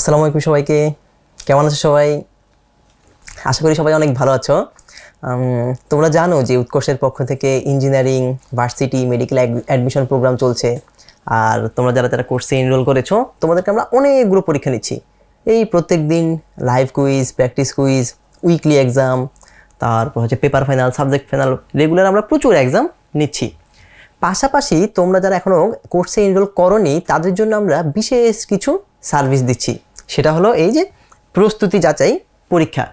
আসসালামু আলাইকুম সবাইকে। কেমন আছো সবাই? আশা করি সবাই অনেক ভালো আছো। তোমরা জানো যে উৎকর্ষের পক্ষ থেকে engineering, varsity, medical admission programme চলছে। আর তোমরা যারা যারা কোর্সে এনরোল করেছো তোমাদেরকে আমরা অনেকগুলো পরীক্ষা নিচ্ছি। এই প্রত্যেক দিন live quiz, practice quiz, weekly exam, তারপর হচ্ছে paper final, subject final, regular আমরা প্রচুর এক্সাম নিচ্ছি। পাশাপাশি তোমরা যারা এখনও কোর্সে এনরোল করোনি তাদের জন্য আমরা বিশেষ কিছু সার্ভিস দিচ্ছি। সেটা হলো এই যে প্রস্তুতি যাচাই পরীক্ষা।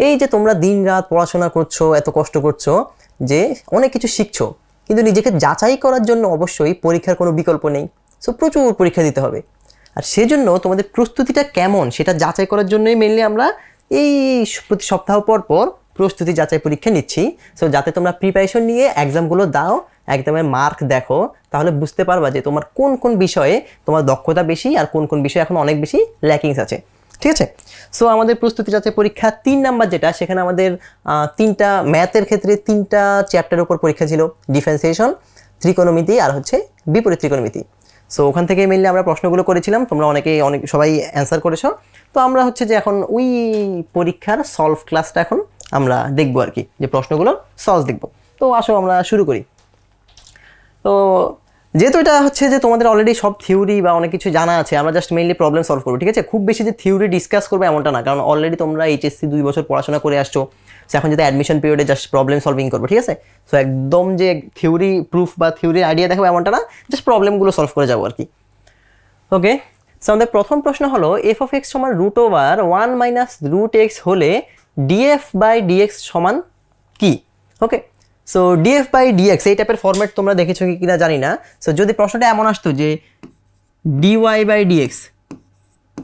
এই যে তোমরা দিন রাত পড়াশোনা করছো, এত কষ্ট করছো, যে অনেক কিছু শিখছো, কিন্তু নিজেকে যাচাই করার জন্য অবশ্যই পরীক্ষার কোনো বিকল্প নেই। সো প্রচুর পরীক্ষা দিতে হবে। আর সেজন্য তোমাদের প্রস্তুতিটা কেমন সেটা যাচাই করার জন্যই মেনলি আমরা এই প্রতি সপ্তাহ পর পর প্রস্তুতি যাচাই পরীক্ষা নিচ্ছি। সো যাতে তোমরা প্রিপারেশন নিয়ে এক্সামগুলো দাও, একদমের মার্ক দেখো, তাহলে বুঝতে পারবা যে তোমার কোন কোন বিষয়ে তোমার দক্ষতা বেশি আর কোন কোন বিষয়ে এখন অনেক বেশি ল্যাকিংস আছে। ঠিক আছে? সো আমাদের প্রস্তুতি যাচাই পরীক্ষা 3 নাম্বার যেটা, সেখানে আমাদের 3টা ম্যাথের ক্ষেত্রে 3টা চ্যাপ্টারের উপর পরীক্ষা ছিল, ডিফারেন্সিয়েশন, ত্রিকোণমিতি আর হচ্ছে বিপরীত ত্রিকোণমিতি। সো ওখান থেকে মেনলি আমরা প্রশ্নগুলো করেছিলাম, তোমরা অনেক সবাই অ্যান্সার করেছো। তো আমরা হচ্ছে যে এখন ওই পরীক্ষার সলভ ক্লাসটা এখন আমরা দেখবো আর কি, যে প্রশ্নগুলো সলভ দেখবো। তো আসো আমরা শুরু করি। তো যেহেতু এটা হচ্ছে যে তোমাদের অলরেডি সব থিওরি বা অনেক কিছু জানা আছে, আমরা জাস্ট মেইনলি প্রবলেম সলভ করবো। ঠিক আছে? খুব বেশি যে থিওরি ডিসকাস করবো এমনটা না, কারণ অলরেডি তোমরা এইচএসসি 2 বছর পড়াশোনা করে আসছো। সো এখন যদি অ্যাডমিশন পিরিয়ডে জাস্ট প্রবলেম সলভিং করবো। ঠিক আছে? সো একদম যে থিওরি প্রুফ বা থিওরি আইডিয়া দেখাবো এমনটা না, জাস্ট প্রবলেমগুলো সলভ করে যাবো আর কি। ওকে, সো আমাদের প্রথম প্রশ্ন হলো এফ অফ এক্স সমান √1 - √x হলে ডিএফ বাই ডিএক্স সমান কি? ওকে, সো ডিএফ বাই ডিএক্স এই টাইপের ফরম্যাট তোমরা দেখেছো কি কিনা জানি না। সো যদি প্রশ্নটা এমন আসতো যে ডিওয়াই বাই ডিএক্স,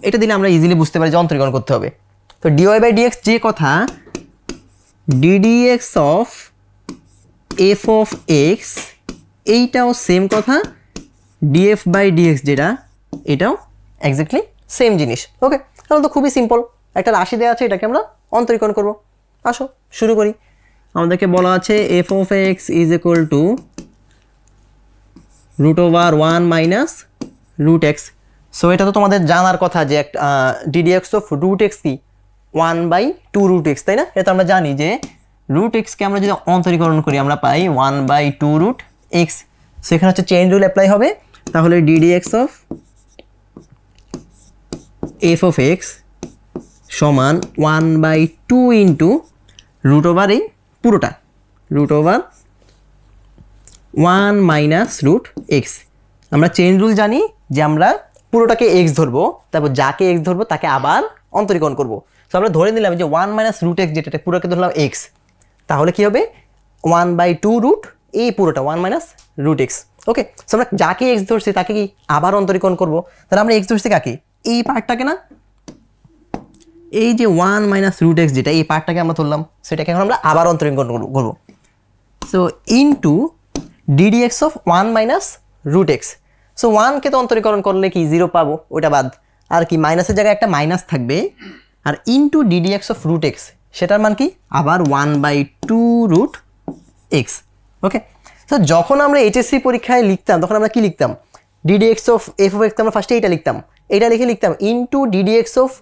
এটা দিলে আমরা ইজিলি বুঝতে পারি যে অন্তরীকরণ করতে হবে। তো ডিওয়াই বাই ডিএক্স যে কথা, ddx of F of x এইটাও সেম কথা, ডিএফ বাই ডিএক্স যেটা এটাও এক্স্যাক্টলি সেম জিনিস। ওকে, তাহলে তো খুবই সিম্পল। একটা রাশি দেওয়া আছে, এটাকে আমরা অন্তরীকরণ করব। আসো শুরু করি। আমাদেরকে বলা আছে F of x is equal to √1 - √x। So এটা তো তোমাদের জানার কথা যে ডিডিএক্স অফ √x কি 1/2 √x, তাই না? এটা আমরা জানি যে √x কে আমরা যদি অন্তরীকরণ করি আমরা পাই 1/2 √x। সো এখানে হচ্ছে চেইন রুল অ্যাপ্লাই হবে। তাহলে ddx of F of x সমান 1/2 ইন্টু √ এই পুরোটা √1 - √x। আমরা চেইন রুল জানি যে আমরা পুরোটাকে এক্স ধরবো, তারপর যাকে এক্স ধরবো তাকে আবার অন্তরীকরণ করবো। তো আমরা ধরে নিলাম যে 1 - √x যেটা পুরোকে ধরলাম এক্স, তাহলে কি হবে 1/2 √ এই পুরোটা 1 - √x। ওকে, সো আমরা যাকে এক্স ধরছি তাকে কি আবার অন্তরীকরণ করবো। তাহলে আমরা এক্স ধরছি কাকে? এই পার্টটাকে না, এই যে 1 - √x যেটা এই পার্টটাকে আমরা ধরলাম, সেটাকে এখন আমরা আবার অন্তরীকরণ করবো। So into d d x of 1 - √x। So 1কে তো অন্তরীকরণ করলে কি 0 পাবো, ওটা বাদ। আর কি মাইনাসের জায়গায় একটা মাইনাস থাকবে। আর ইনটু ডিডিএক্স অফ √x, সেটার মান কি আবার 1/2 √x। ওকে, তো যখন আমরা এইচএসসি পরীক্ষায় লিখতাম তখন আমরা কি লিখতাম? Ddx of F of x আমরা ফার্স্টে এটা লিখতাম, এটা লিখতাম ইনটু ডিডিএক্স অফ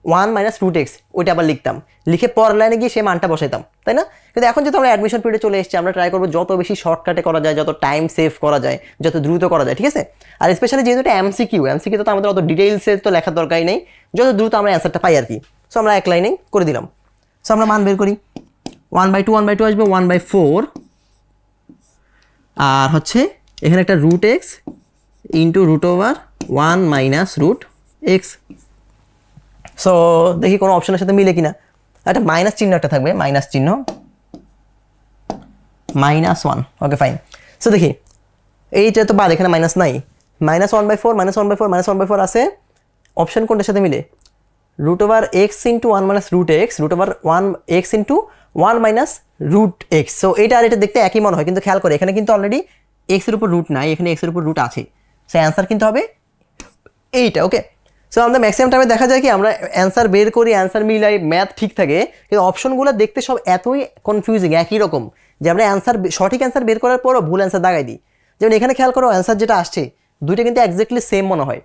1 - √x, ওইটা আবার লিখতাম, লিখে পর লাইনে গিয়ে সেই মানটা বসাইতাম, তাই না? কিন্তু এখন যেহেতু আমরা অ্যাডমিশন পিরিয়ডে চলে এসেছি, আমরা ট্রাই করবো যত বেশি শর্টকাটে করা যায়, যত টাইম সেভ করা যায়, যত দ্রুত করা যায়। ঠিক আছে? আর স্পেশালি যেহেতু এটা এমসিকিউ তো আমাদের অত ডিটেইলসে তো লেখার দরকারই নেই, যত দ্রুত আমরা অ্যান্সারটা পাই আর কি। সো আমরা এক লাইনে করে দিলাম। সো আমরা মান বের করি। 1/2 আসবে 1/4, আর হচ্ছে এখানে একটা √x ইন্টু √1 - √x। সো দেখি কোনো অপশনের সাথে মিলে কিনা। একটা মাইনাস চিহ্ন একটা থাকবে, মাইনাস চিহ্ন, -1। ওকে ফাইন। সো দেখি এইটা তো বাদ, এখানে মাইনাস নাই। -1/4 -1/4 আছে, অপশন কোনটার সাথে মিলে? √x into 1 - √x, √1x into 1 - √x। So এটা আর এটা দেখতে একই মনে হয়, কিন্তু খেয়াল করে এখানে কিন্তু অলরেডি x এর উপর রুট নাই, এখানে x এর উপর রুট আছে। সো অ্যান্সার কিন্তু হবে এইটা। ওকে, সো আমরা ম্যাক্সিমাম টাইমে দেখা যায় কি আমরা অ্যান্সার বের করি, অ্যান্সার মিলাই, ম্যাথ ঠিক থাকে, কিন্তু অপশনগুলো দেখতে সব এতই কনফিউজিং, একই রকম, যে আমরা সঠিক অ্যান্সার বের করার পরও ভুল অ্যান্সার দাগাই দিই। যেমন এখানে খেয়াল করো, অ্যান্সার যেটা আসছে দুইটা কিন্তু এক্স্যাক্টলি সেম মনে হয়,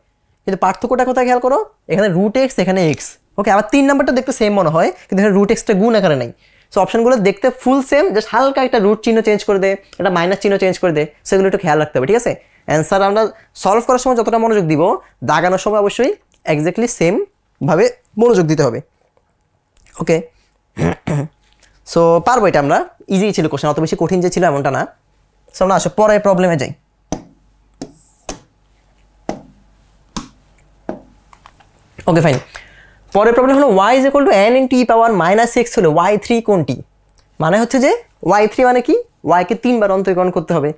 কিন্তু পার্থক্যটা কোথায় খেয়াল করো, এখানে রুট এক্স, এখানে এক্স। ওকে, আবার 3 নাম্বারটা দেখতে সেম মনে হয়, কিন্তু এখানে রুট এক্সটা গুণ আকারে নাই। সো অপশনগুলো দেখতে ফুল সেম, জাস্ট হালকা একটা রুট চিহ্ন চেঞ্জ করে দে, একটা মাইনাস চিহ্ন চেঞ্জ করে দে, সেগুলো একটু খেয়াল রাখতে হবে, ঠিক আছে? অ্যান্সার আমরা সলভ করার সময় যতটা মনোযোগ দিব, দাগানোর সময় অবশ্যই এক্স্যাক্টলি সেম ভাবে মনোযোগ দিতে হবে। ওকে, সো পারবো এটা আমরা, ইজি ছিল কোশ্চেন, অত বেশি কঠিন যে ছিল এমনটা না। সো আমরা আসো পরের প্রবলেমে যাই। ওকে ফাইন, পরের প্রবলেম হলো y is equal two n into E power minus x হলে y3 কোনটি? মানে হচ্ছে যে y3 মানে কি, y কে 3 বার অন্তরীকরণ করতে হবে।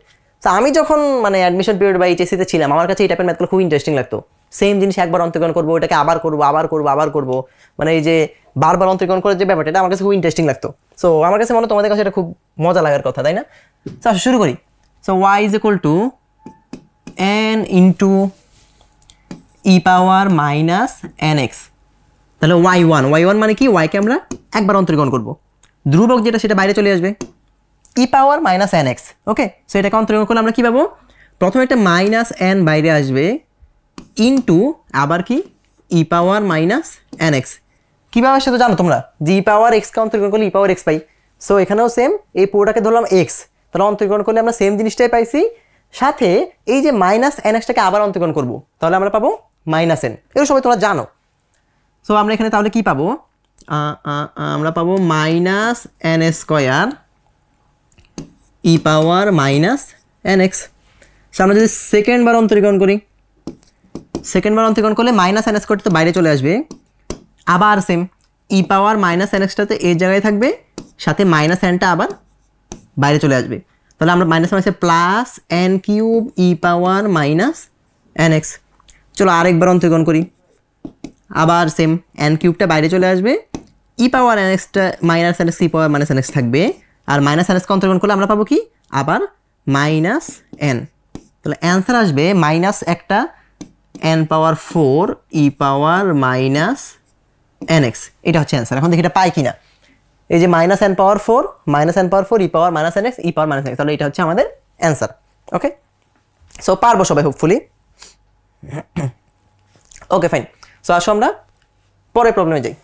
তো আমি যখন মানে অ্যাডমিশন পিরিয়ড বা এইচএসসিতে ছিলাম, আমার কাছে এই টাইপের ম্যাথগুলো খুব ইন্টারেস্টিং লাগতো। সেম জিনিস একবার অন্তরীকরণ করবো, ওটাকে আবার করবো, আবার করবো, আবার করবো, মানে এই যে বারবার অন্তরীকরণ করার যে ব্যাপারটা, এটা আমার কাছে খুব ইন্টারেস্টিং লাগতো। সো আমার কাছে মনে হয় তোমাদের কাছে এটা খুব মজা লাগার কথা, তাই না? তো শুরু করি। So y is equal two n into E power minus nx, তাহলে y1 মানে কি, y কে আমরা একবার অন্তরীকরণ করব, ধ্রুবক যেটা সেটা বাইরে চলে আসবে, ই পাওয়ার মাইনাস nx। ওকে, সো এটাকে অন্তরীকরণ করলে আমরা কি পাবো, প্রথমে একটা মাইনাস n বাইরে আসবে, ইনটু আবার কি ই পাওয়ার মাইনাস nx। কীভাবে আসে তো জানো তোমরা, যে ই পাওয়ার এক্সকে অন্তরীকরণ করলে ই পাওয়ার এক্স পাই। সো এখানেও সেম, এই পুরোটাকে ধরলাম এক্স, তাহলে অন্তরীকরণ করলে আমরা সেম জিনিসটাই পাইছি, সাথে এই যে মাইনাস nxটাকে আবার অন্তরীকরণ করব, তাহলে আমরা পাবো মাইনাস n। এগুলো সবাই তোমরা জানো। সো আমরা এখানে তাহলে কি পাবো, আমরা পাবো মাইনাস n স্কোয়ার ই পাওয়ার মাইনাস nx। সো আমরা যদি সেকেন্ড বার অন্তরীকরণ করি, সেকেন্ড বার অন্তরীকরণ করলে মাইনাস n স্কোয়ারটা তো বাইরে চলে আসবে, আবার সেম ই পাওয়ার মাইনাস nxটাতে এই জায়গায় থাকবে, সাথে মাইনাস nটা আবার বাইরে চলে আসবে, তাহলে আমরা মাইনাস মাইনাসে প্লাস n কিউব ই পাওয়ার মাইনাস nx। চলো আরেকবার অন্তরীকরণ করি, আবার সেম n কিউবটা বাইরে চলে আসবে, ই পাওয়ার nxটা মাইনাস nx ই পাওয়ার মাইনাস nx থাকবে, আর মাইনাস nxকে অন্তরীকরণ করলে আমরা পাবো কি, আবার মাইনাস n। তাহলে অ্যান্সার আসবে মাইনাস একটা n পাওয়ার 4 ই পাওয়ার মাইনাস nx, এটা হচ্ছে অ্যান্সার। এখন দেখি এটা পাই কিনা, এই যে মাইনাস n পাওয়ার 4 ই পাওয়ার মাইনাস nx ই পাওয়ার মাইনাস nx, তাহলে এটা হচ্ছে আমাদের অ্যান্সার। ওকে, সো পারবো সবাই হোপফুলি। ওকে ফাইন, সো আসো আমরা পরের প্রবলেমে যাই।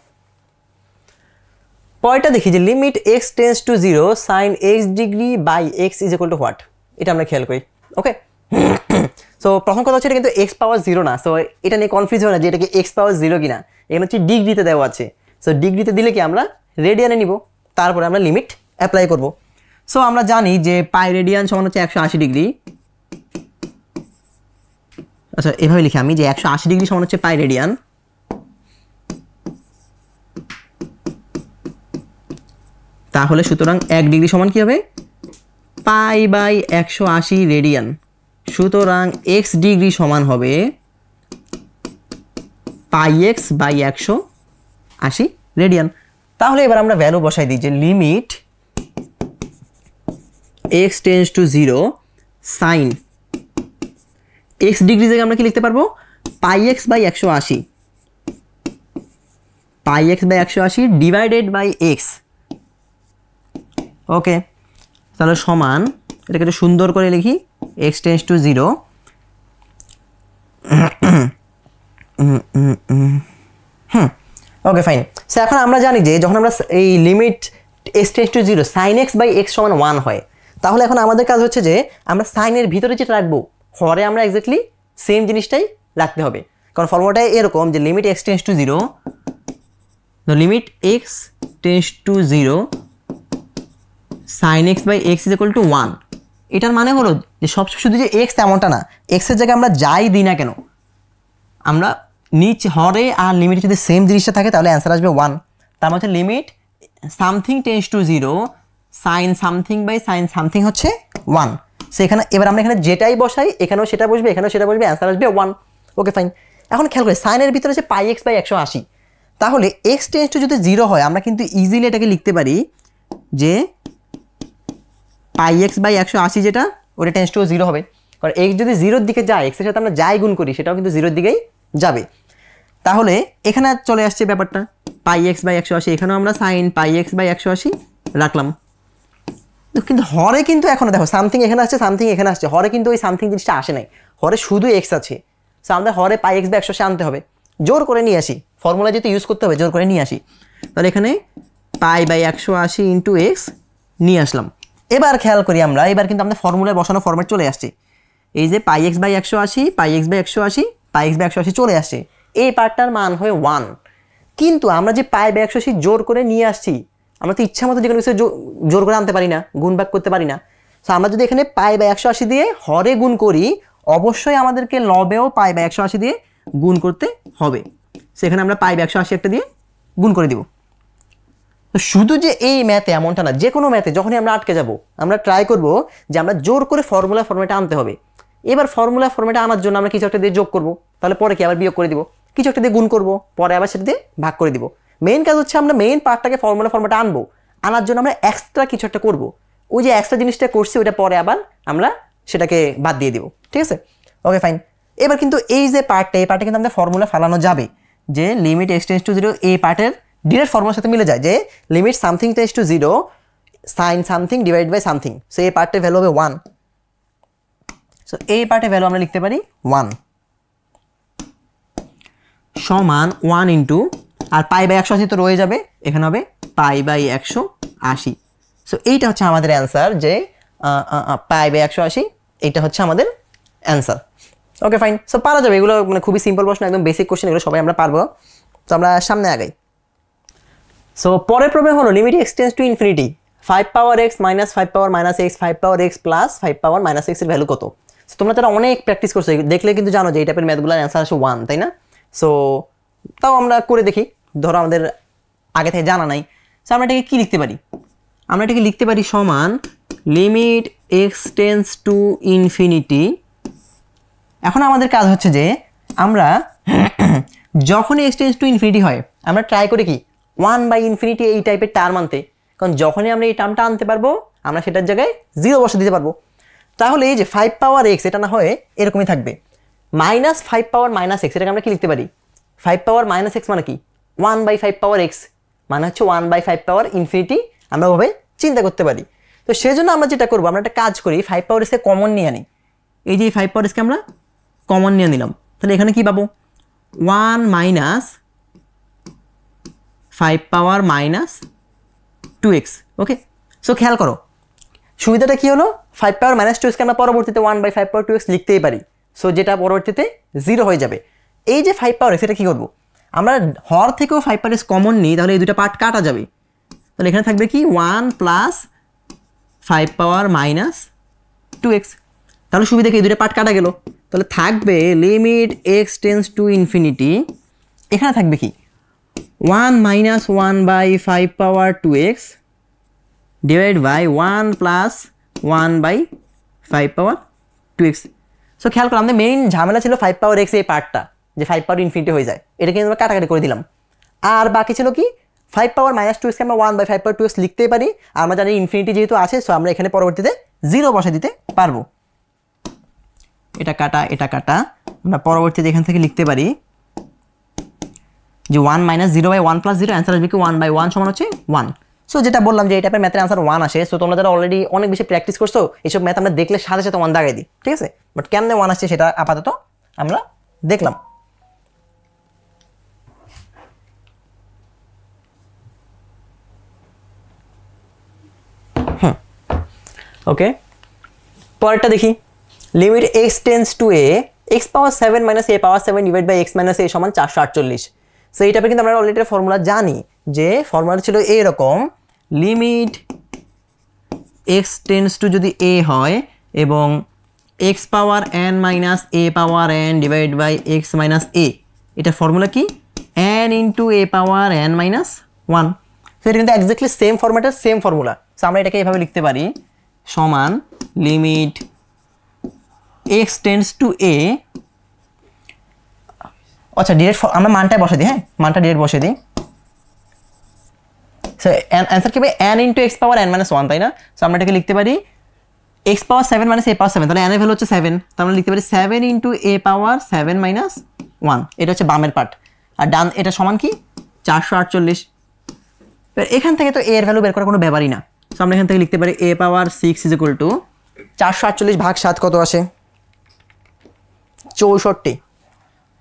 পরেরটা দেখি যে limit x tends to 0 sine x degree by x is equal to what, এটা আমরা খেয়াল করি। ওকে, সো প্রথম কথা হচ্ছে এটা কিন্তু এক্স পাওয়ার 0 না, সো এটা নিয়ে কনফিউজ হয় না যে এটাকে এক্স পাওয়ার 0 কিনা, এখানে হচ্ছে ডিগ্রিতে দেওয়া আছে। সো ডিগ্রিতে দিলে কি আমরা রেডিয়ানে নিব, তারপরে আমরা লিমিট অ্যাপ্লাই করব। সো আমরা জানি যে পাই রেডিয়ান সমান হচ্ছে 180 ডিগ্রি। আচ্ছা এভাবে লিখি আমি, যে 180 ডিগ্রি সমান হচ্ছে পাই রেডিয়ান, তাহলে সুতরাং 1 ডিগ্রি সমান কি হবে, পাই বাই 180 রেডিয়ান। সুতরাং এক্স ডিগ্রি সমান হবে পাই এক্স বাই 180 রেডিয়ান। তাহলে এবার আমরা ভ্যালু বসাই দিই যে limit x tends to 0 sine x degree থেকে আমরা কি লিখতে পারবো, pi x by 180, pi x by 180 divided by x. Okay, তাহলে সমান, এটাকে একটু সুন্দর করে লিখি, x tends to 0 okay fine. So এখন আমরা জানি যে যখন আমরা এই limit x tends to 0 sine x by x সমান 1 হয়, তাহলে এখন আমাদের কাজ হচ্ছে যে আমরা সাইনের ভিতরে যেটা রাখবো, হরে আমরা এক্স্যাক্টলি সেম জিনিসটাই রাখতে হবে, কারণ ফর্মুলাটা এরকম যে limit x tends to 0, limit x tends to 0 sine x by x is equal to 1। এটার মানে হলো যে সব শুধু যে এক্স তেমনটা না, এক্সের জায়গায় আমরা যাই দিই না কেন, আমরা নিচ হরে আর লিমিটে যদি সেম জিনিসটা থাকে তাহলে অ্যান্সার আসবে 1। তার মানে হচ্ছে limit something tends to 0 sine something by sine something হচ্ছে 1। সো এখানে এবার আমরা এখানে যেটাই বসাই, এখানেও সেটা বসবে, এখানেও সেটা বসবে, অ্যান্সার আসবে 1। Okay fine. এখন খেয়াল করি সাইনের ভিতরে হচ্ছে পাই এক্স বাই 180, তাহলে এক্স টেন্স টু যদি 0 হয় আমরা কিন্তু ইজিলি এটাকে লিখতে পারি যে পাই এক্স বাই 180 যেটা, ওটা টেন্স টু 0 হবে, কারণ এক্স যদি 0-র দিকে যায়, এক্সের সাথে আমরা যাই গুণ করি সেটাও কিন্তু 0-র দিকেই যাবে। তাহলে এখানে চলে আসছে ব্যাপারটা পাই এক্স বাই 180, এখানেও আমরা সাইন পাই এক্স বাই 180 রাখলাম, কিন্তু হরে কিন্তু এখনো দেখো সামথিং এখানে আসছে, সামথিং এখানে আসছে, হরে কিন্তু ওই সামথিং জিনিসটা আসে নাই, হরে শুধু এক্স আছে। সো আমাদের হরে পাই এক্স বাই 180 আনতে হবে, জোর করে নিয়ে আসি, ফর্মুলা যেহেতু ইউজ করতে হবে জোর করে নিয়ে আসি। তাহলে এখানে পাই বাই 180 ইন্টু এক্স নিয়ে আসলাম। এবার খেয়াল করি আমরা, এবার কিন্তু আমাদের ফর্মুলায় বসানো ফরম্যাট চলে আসছে। এই যে pi x by 180, pi x by 180, pi x by 180 চলে আসছে, এই পার্টটার মান হয়ে 1। কিন্তু আমরা যে পাই বাই 180 জোর করে নিয়ে আসছি, আমরা তো ইচ্ছা মতো যে কোনো কিছু জোর করে আনতে পারি না, গুণ ভাগ করতে পারি না। সো আমরা যদি এখানে পাই বাই 180 দিয়ে হরে গুণ করি, অবশ্যই আমাদেরকে লবেও পাই বাই 180 দিয়ে গুণ করতে হবে। সেখানে আমরা পাই বাই 180 একটা দিয়ে গুণ করে দিব। তো শুধু যে এই ম্যাথে এমনটা না, যে কোনো ম্যাথে যখনই আমরা আটকে যাব, আমরা ট্রাই করব যে আমরা জোর করে ফর্মুলাটা আনতে হবে। এবার ফর্মুলাটা আনার জন্য আমরা কিছু একটা দিয়ে যোগ করব, তাহলে পরে কি আবার বিয়োগ করে দিব, কিছু একটা দিয়ে গুণ করব, পরে আবার সেটা দিয়ে ভাগ করে দিব। মেইন কাজ হচ্ছে আমরা মেইন পার্টটাকে ফর্মুলাটা আনবো, আনার জন্য আমরা এক্সট্রা কিছু একটা করব। ওই যে এক্সট্রা জিনিসটা করছি ওইটা পরে আবার আমরা সেটাকে বাদ দিয়ে দিব, ঠিক আছে? Okay fine. এবার কিন্তু এই যে পার্টটা, এই পার্টে কিন্তু আমাদের ফর্মুলা ফেলানো যাবে যে লিমিট এক্স টেন্ডস টু 0, এই পার্টের ডিরেক্ট ফর্মুলার সাথে মিলে যায় যে limit something tends to 0 sine something divide by something. So এই পার্টের ভ্যালু হবে 1। সো এই পার্টের ভ্যালু আমরা লিখতে পারি 1 সমান 1 ইন্টু, আর পাই বাই 180 তো রয়ে যাবে, এখানে হবে পাই বাই 180। সো এইটা হচ্ছে আমাদের অ্যান্সার, যে পাই বাই 180, এইটা হচ্ছে আমাদের অ্যান্সার। ওকে ফাইন। সো পারা যাবে, এগুলো মানে খুবই সিম্পল প্রশ্ন, একদম বেসিক কোশ্চেন, এগুলো সবাই আমরা পারবো। তো আমরা সামনে আগাই। সো পরের প্রবলেম হলো limit x tends to infinity 5 power x minus 5 power minus x 5 power x plus 5 power minus x এর ভ্যালু কত? সো তোমরা যারা অনেক প্র্যাকটিস করছো দেখলে কিন্তু জানো যে এই টাইপের ম্যাথগুলোর অ্যান্সার আসে 1, তাই না? সো তাও আমরা করে দেখি, ধরো আমাদের আগে থেকে জানা নাই। সো আমরা এটাকে কী লিখতে পারি? আমরা এটাকে লিখতে পারি সমান limit x tends to infinity. এখন আমাদের কাজ হচ্ছে যে আমরা যখনই এক্স টেন্ডস টু ইনফিনিটি হয়, আমরা ট্রাই করি কি 1 বাই ইনফিনিটি এই টাইপের টার্ম আনতে, কারণ যখনই আমরা এই টার্মটা আনতে পারবো আমরা সেটার জায়গায় 0 বসে দিতে পারবো। তাহলে এই যে 5 পাওয়ার এক্স, এটা না হয়ে এরকমই থাকবে মাইনাস 5 পাওয়ার মাইনাস এক্স। এটাকে আমরা কি লিখতে পারি? 5 পাওয়ার মাইনাস এক্স মানে কি 1 বাই 5 পাওয়ার এক্স, মানে হচ্ছে 1 বাই 5 পাওয়ার ইনফিনিটি। আমরা ওভাবে চিন্তা করতে পারি। তো সেজন্য আমরা যেটা করবো, আমরা একটা কাজ করি, 5 পাওয়ার এক্সকে কমন নিয়ে আনি। এই যে 5 পাওয়ার এক্সকে আমরা কমন নিয়ে নিলাম, তাহলে এখানে কি পাবো? 1 মাইনাস 5 পাওয়ার মাইনাস 2x। ওকে, সো খেয়াল করো সুবিধাটা কি হলো, 5 পাওয়ার মাইনাস 2x কে আমরা পরবর্তীতে 1 বাই 5 পাওয়ার 2x লিখতেই পারি। সো যেটা পরবর্তীতে 0 হয়ে যাবে। এই যে 5 পাওয়ার x, এটা কী করবো, আমরা হর থেকেও 5 পাওয়ার x কমন নিই, তাহলে এই দুটো পার্ট কাটা যাবে। তাহলে এখানে থাকবে কি 1 প্লাস 5 পাওয়ার মাইনাস 2x। তাহলে সুবিধা কি, এই দুটো পার্ট কাটা গেল। তাহলে থাকবে limit x tends to infinity, এখানে থাকবে কি 1 minus 1 by 5 power 2x divide by 1 plus 1 by 5 power 2x। So খেয়াল করো আমাদের মেইন ঝামেলা ছিল 5 পাওয়ার x এই পার্টটা, যে 5 পাওয়ার ইনফিনিটি হয়ে যায়, এটা কিন্তু আমরা কাটাকাটি করে দিলাম। আর বাকি ছিল কি 5 পাওয়ার মাইনাস 2x কে আমরা 1 বাই 5 পাওয়ার 2x লিখতেই পারি। আর আমরা জানি ইনফিনিটি যেহেতু আছে, সো আমরা এখানে পরবর্তীতে 0 বসে দিতে পারবো। এটা কাটা, এটা কাটা, আমরা পরবর্তীতে এখান থেকে লিখতে পারি যে 1 মাইনাস 0 বাই 1 প্লাস 0, অ্যান্সার আসবে কি 1 বাই 1 সমান হচ্ছে 1। সো যেটা বললাম যে এই টাইপের ম্যাথের অ্যান্সার 1 আসে। সো তোমরা যারা অলরেডি অনেক বেশি প্র্যাকটিস করছো, এইসব ম্যাথ আমরা দেখলে সাথে সাথে 1 দাগাই দিই, ঠিক আছে? বাট কেমনে 1 আসছে সেটা আপাতত আমরা দেখলাম। ওকে, পরেরটা দেখি। Limit x tends to a x power 7 minus a power 7 divide by x minus a সমান 448। সো এই টাইপের কিন্তু আমরা অলরেডি ফর্মুলা জানি, যে ফর্মুলা ছিল এইরকম, লিমিট এক্স টেন্ডস টু যদি এ হয় এবং x power n minus a power n divide by x minus a, এটা ফর্মুলা কি n into a power n minus 1। So এটা কিন্তু এক্স্যাক্টলি সেম ফর্ম্যাটের সেম ফর্মুলা। সো আমরা এটাকে এভাবে লিখতে পারি সমান limit x tends to a, আচ্ছা ডিরেক্ট আমরা মানটাই বসে দিই, হ্যাঁ মানটা ডিরেক্ট বসে দিই। সো অ্যান্সার কি হবে N into x power n minus 1, তাই না? সো আমরা এটাকে লিখতে পারি x power 7 minus a power 7, তাহলে এন এর ভ্যালু হচ্ছে 7, তো আমরা লিখতে পারি 7 ইন্টু এ পাওয়ার 7 মাইনাস 1। এটা হচ্ছে বামের পার্ট, আর ডান এটা সমান কি 448। এখান থেকে তো এর ভ্যালু বের করার কোনো ব্যাপারই না। সো আমরা এখান থেকে লিখতে পারি এ পাওয়ার 6 ইজ ইকুয়াল টু 448 ভাগ 7 কত আসে 64।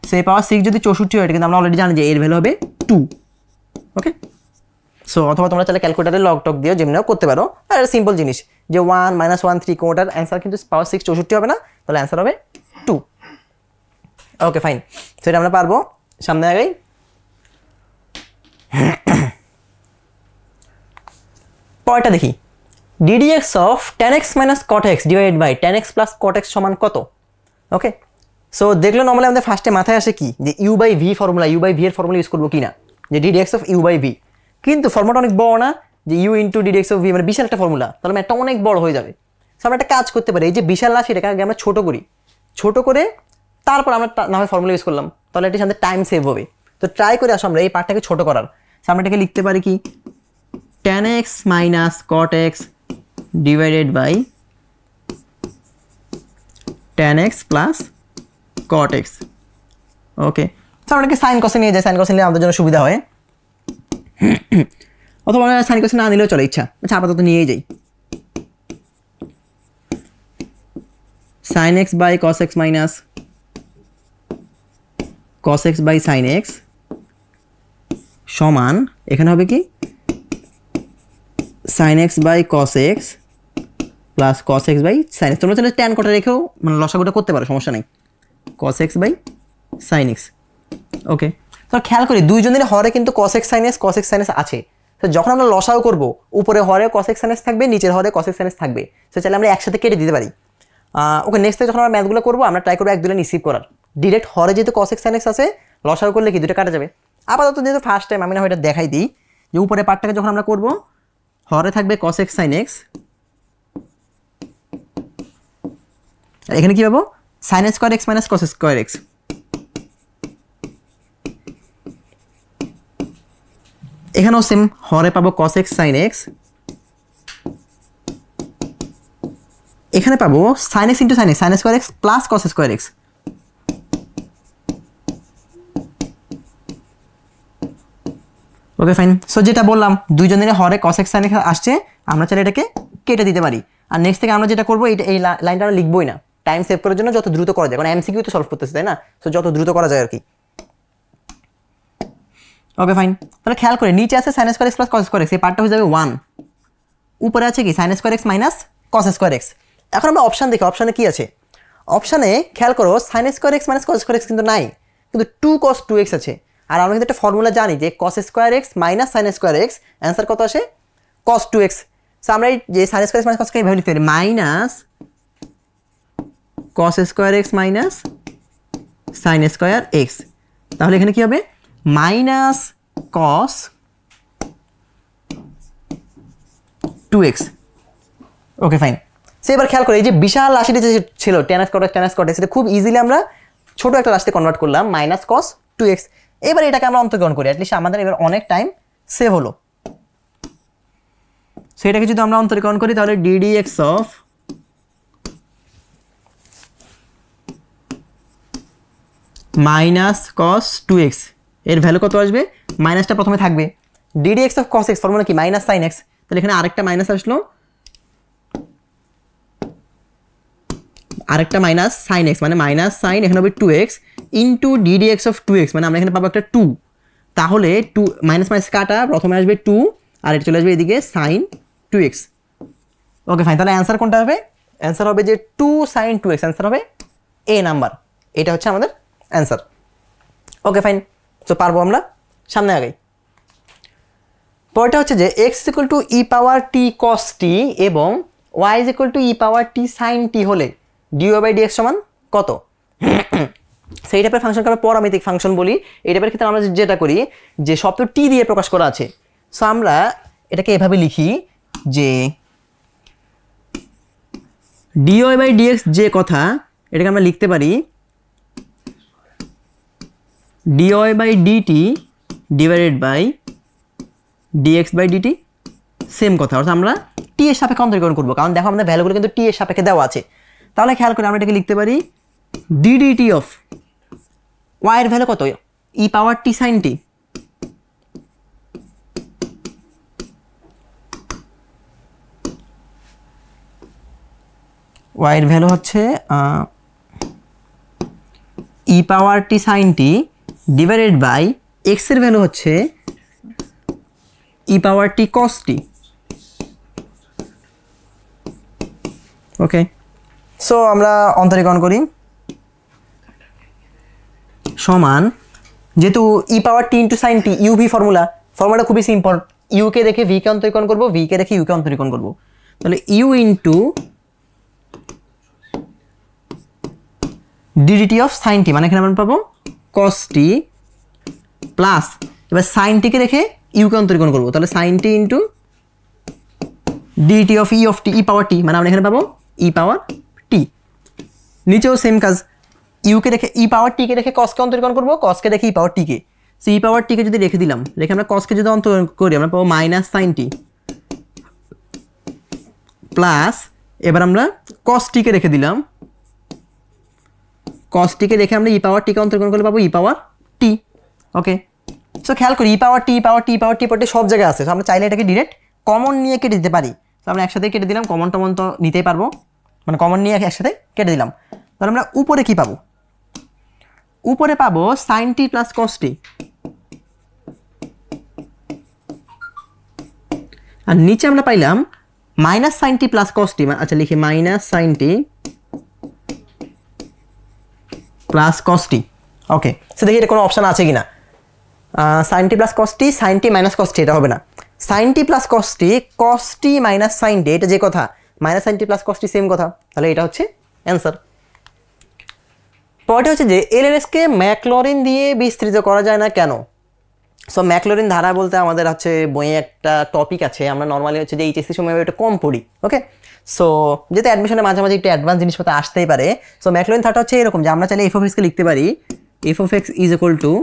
সো এ পাওয়ার 6 যদি 64 হয়, কিন্তু আমরা অলরেডি জানি যে এর ভ্যালু হবে 2। ওকে, সো অথবা তোমরা চাইলে ক্যালকুলেটারে লগ টক দিয়েও যেমনিও করতে পারো। আর সিম্পল জিনিস যে 1 - 1 3 কোটার অ্যান্সার কিন্তু পাওয়ার 6 64 হবে না, তাহলে অ্যান্সার হবে 2। ওকে ফাইন, সো এটা আমরা পারবো। সামনে আগাই। পরেরটা দেখি, ddx of tan x minus cot x divided by tan x plus cot x সমান কত? ওকে, সো দেখলো নর্মালি আমাদের ফার্স্টে মাথায় আসে কি যে u by v formula, u by v এর ফর্মুলা ইউজ করবো কিনা, যে ddx of u by v, কিন্তু ফর্মুলাটা অনেক বড় না, যে u into ddx of v মানে বিশাল একটা ফর্মুলা, তাহলে ম্যাথটা অনেক বড় হয়ে যাবে। সো আমরা একটা কাজ করতে পারি, এই যে বিশাল রাশি এটাকে আগে আমরা ছোট করি, ছোট করে তারপর আমরা না হয় ফর্মুলা ইউজ করলাম, তাহলে এটির সাথে টাইম সেভ হবে। তো ট্রাই করে আসো আমরা এই পার্টটাকে ছোট করার। সো আমরা এটাকে লিখতে পারি কি tan x minus cot x divided by tan x plus cot x। ওকে, তো আমরা কি সাইন কোসাইন নিয়ে যাই, সাইন কোসাইন নিলে আমাদের জন্য সুবিধা হয়, অথবা আমরা সাইন কোসাইন না নিলেও চলে, ইচ্ছা। আচ্ছা, আপাতত নিয়েই যাই। sin x by cos x minus cos x by sin x সমান এখানে হবে কি sin x by cos x plus cos x by sin x। তোমরা চাইলে tan কটা রেখেও মানে লসাগুটা করতে পারো, সমস্যা নেই। cos x by sin x। ওকে, তো খেয়াল করি দুইজনের হরে কিন্তু cos x sin x cos x sin x আছে। তো যখন আমরা লসাও করব, উপরে হরে cos x sin x থাকবে, নিচের হরে cos x sin x থাকবে। তো চাইলে আমরা একসাথে কেটে দিতে পারি। ওকে, নেক্সট যখন আমরা ম্যাথগুলো করবো আমরা ট্রাই করবো এক দুটো রিসিভ করার। ডিরেক্ট হরে যেহেতু cos x sin x আছে, লসাও করলে কি দুটো কাটা যাবে। আপাতত যেহেতু ফার্স্ট টাইম আমি না এটা দেখাই দিই, যে উপরে পার্টটাকে যখন আমরা করবো হরে থাকবে cos x sin x, আর এখানে কি পাবো sin square x minus cos square x। এখানেও সেম, হরে পাবো cos x sin x, এখানে পাবো sin x into sin x, sin square x plus cos square x। ওকে ফাইন, সো যেটা বললাম দুইজনের হরে cos x sin x আসছে, আমরা চাইলে এটাকে কেটে দিতে পারি। আর নেক্সট থেকে আমরা যেটা করবো এই লাইনটা আমরা লিখবোই না, টাইম সেভ করার জন্য যত দ্রুত করা যায়, কারণ এমসিকিউ তো সলভ করতেছে তাই না, সো যত দ্রুত করা যায় আর কি। ওকে ফাইন, তাহলে খেয়াল করে নিচে আছে sin square x plus cos square x, এই পার্টটা হয়ে যাবে 1, উপরে আছে কি sin square x minus cos square x। এখন আমরা অপশান দেখি, অপশানে কি আছে। অপশানে খেয়াল করো sin square x minus cos square x কিন্তু নাই, কিন্তু 2 cos 2x আছে। আর আমরা কিন্তু একটা ফর্মুলা জানি যে cos square x minus sin square x answer কত আসে cos 2x। সো আমরা এই যে sin square x minus cos কে এইভাবে লিখতে পারি minus cos square x minus sin square x। তাহলে এখানে কি হবে মাইনাস cos 2x। ওকে ফাইন, সো এবার খেয়াল করে এই যে বিশাল রাশিটি যে ছিল tan x cot x tan x cot x, এটা খুব ইজিলি আমরা ছোট একটা রাশিতে কনভার্ট করলাম মাইনাস cos 2x। এবার এটাকে আমরা অন্তর্গ্রহণ করি, অ্যাটলিস্ট আমাদের এবার অনেক টাইম সেভ হলো। সেটাকে যদি আমরা অন্তর্গ্রহণ করি তাহলে ddx of minus cos 2x এর ভ্যালু কত আসবে, মাইনাসটা প্রথমে থাকবে, ddx of cos x formula কি মাইনাস sin x, তাহলে এখানে আরেকটা মাইনাস আসলো, আরেকটা মাইনাস sin x মানে মাইনাস sin এখানে হবে 2x into ddx of 2x মানে আমরা এখানে পাবো একটা 2, তাহলে 2 মাইনাস মাইনাস কাটা, প্রথমে আসবে 2 আর এটা চলে আসবে এদিকে sin 2x। ওকে ফাইন, তাহলে অ্যান্সার কোনটা হবে, অ্যান্সার হবে যে 2 sin 2x, অ্যান্সার হবে এ নাম্বার, এটা হচ্ছে আমাদের অ্যান্সার। ওকে ফাইন, তো পারবো আমরা, সামনে আগাই। পরেরটা হচ্ছে যে x equal to E power T cos t এবং y equal to E power T sin t হলে dy বাই dx সমান কত। সেই টাইপের ফাংশনকে আমরা পরামিতিক ফাংশন বলি। এই টাইপের ক্ষেত্রে আমরা যেটা করি যে শব্দ টি দিয়ে প্রকাশ করা আছে, সো আমরা এটাকে এভাবে লিখি যে dy বাই dx যে কথা, এটাকে আমরা লিখতে পারি dy by dt divided by dx by dt, same কথা, অর্থাৎ আমরা টি এর সাপেক্ষে অন্তর্গ্রহণ করবো, কারণ দেখো আমাদের ভ্যালুগুলো কিন্তু টি এর সাপেক্ষে দেওয়া আছে। তাহলে খেয়াল করে আমরা এটাকে লিখতে পারি ddt অফ y এর ভ্যালু কত ই পাওয়ার টি সাইন টি, y এর ভ্যালু হচ্ছে ই power T sign T divided by এক্সের ভ্যালু হচ্ছে ই পাওয়ার টি কস টি। ওকে, সো আমরা অন্তরীকরণ করি সমান, যেহেতু e power t into sine t u v ফর্মুলাটা খুবই সিম্পল। ইউকে দেখে ভিকে অন্তরীকরণ করবো, ভিকে দেখে ইউকে অন্তরীকরণ করবো। তাহলে u into d d t of sine t, মানে এখানে আমরা পাবো কস টি প্লাস, এবার সাইন টিকে রেখে ইউকে অন্তরীকরণ করবো, তাহলে sine t into d t of t e power t, মানে আমরা এখানে পাবো ই পাওয়ার টি। নিচেও সেম কাজ, ইউকে রেখে ই পাওয়ার টিকে রেখে কসকে অন্তরীকরণ করবো, কসকে রেখে ই পাওয়ার টিকে। সো ই পাওয়ার টিকে যদি রেখে দিলাম, রেখে আমরা কসকে যদি অন্তরীকরণ করি আমরা পাবো মাইনাস সাইন টি প্লাস, এবার আমরা কস টিকে রেখে দিলাম, কস টিকে রেখে আমরা ই পাওয়ার টিকে অন্তরীকরণ করলে পাবো ই পাওয়ার টি। ওকে, সো খেয়াল করি ই পাওয়ার টি সব জায়গায় আছে। আমরা চাইলে এটাকে ডিরেক্ট কমন নিয়ে কেটে দিতে পারি। তো আমরা একসাথে কেটে দিলাম, কমন টমন তো নিতেই পারবো, মানে কমন নিয়ে একসাথে কেটে দিলাম। তাহলে আমরা উপরে কি পাবো? উপরে পাবো সাইন টি প্লাস কস টি, আর নিচে আমরা পাইলাম মাইনাস সাইন টি প্লাস কস টি। আচ্ছা লিখি মাইনাস সাইন টি প্লাস কস টি। ওকে, সো দেখি এটা কোনো অপশান আছে কিনা। সাইন টি প্লাস কস টি, সাইন টি মাইনাস কস টি, এটা হবে না। সাইন টি প্লাস কস টি মাইনাস সাইন টি, এটা যে কথা, মাইনাস সাইন টি প্লাস কস টি সেম কথা, তাহলে এটা হচ্ছে অ্যান্সার। পরেরটা হচ্ছে যে এলএনএসকে ম্যাকলরিন দিয়ে বিস্তৃত করা যায় না কেন? সো ম্যাকলরিন ধারা বলতে আমাদের হচ্ছে বইয়ে একটা টপিক আছে, আমরা নর্মালি হচ্ছে যে এইচএসসি সময় এটা কম পড়ি। ওকে, সো যেহেতু অ্যাডমিশনের মাঝামাঝি একটু অ্যাডভান্স জিনিসপত্র আসতেই পারে। সো ম্যাকলরিন ধারাটা হচ্ছে এরকম যে আমরা চাইলে এফ অফ এক্সকে লিখতে পারি f of x is equal to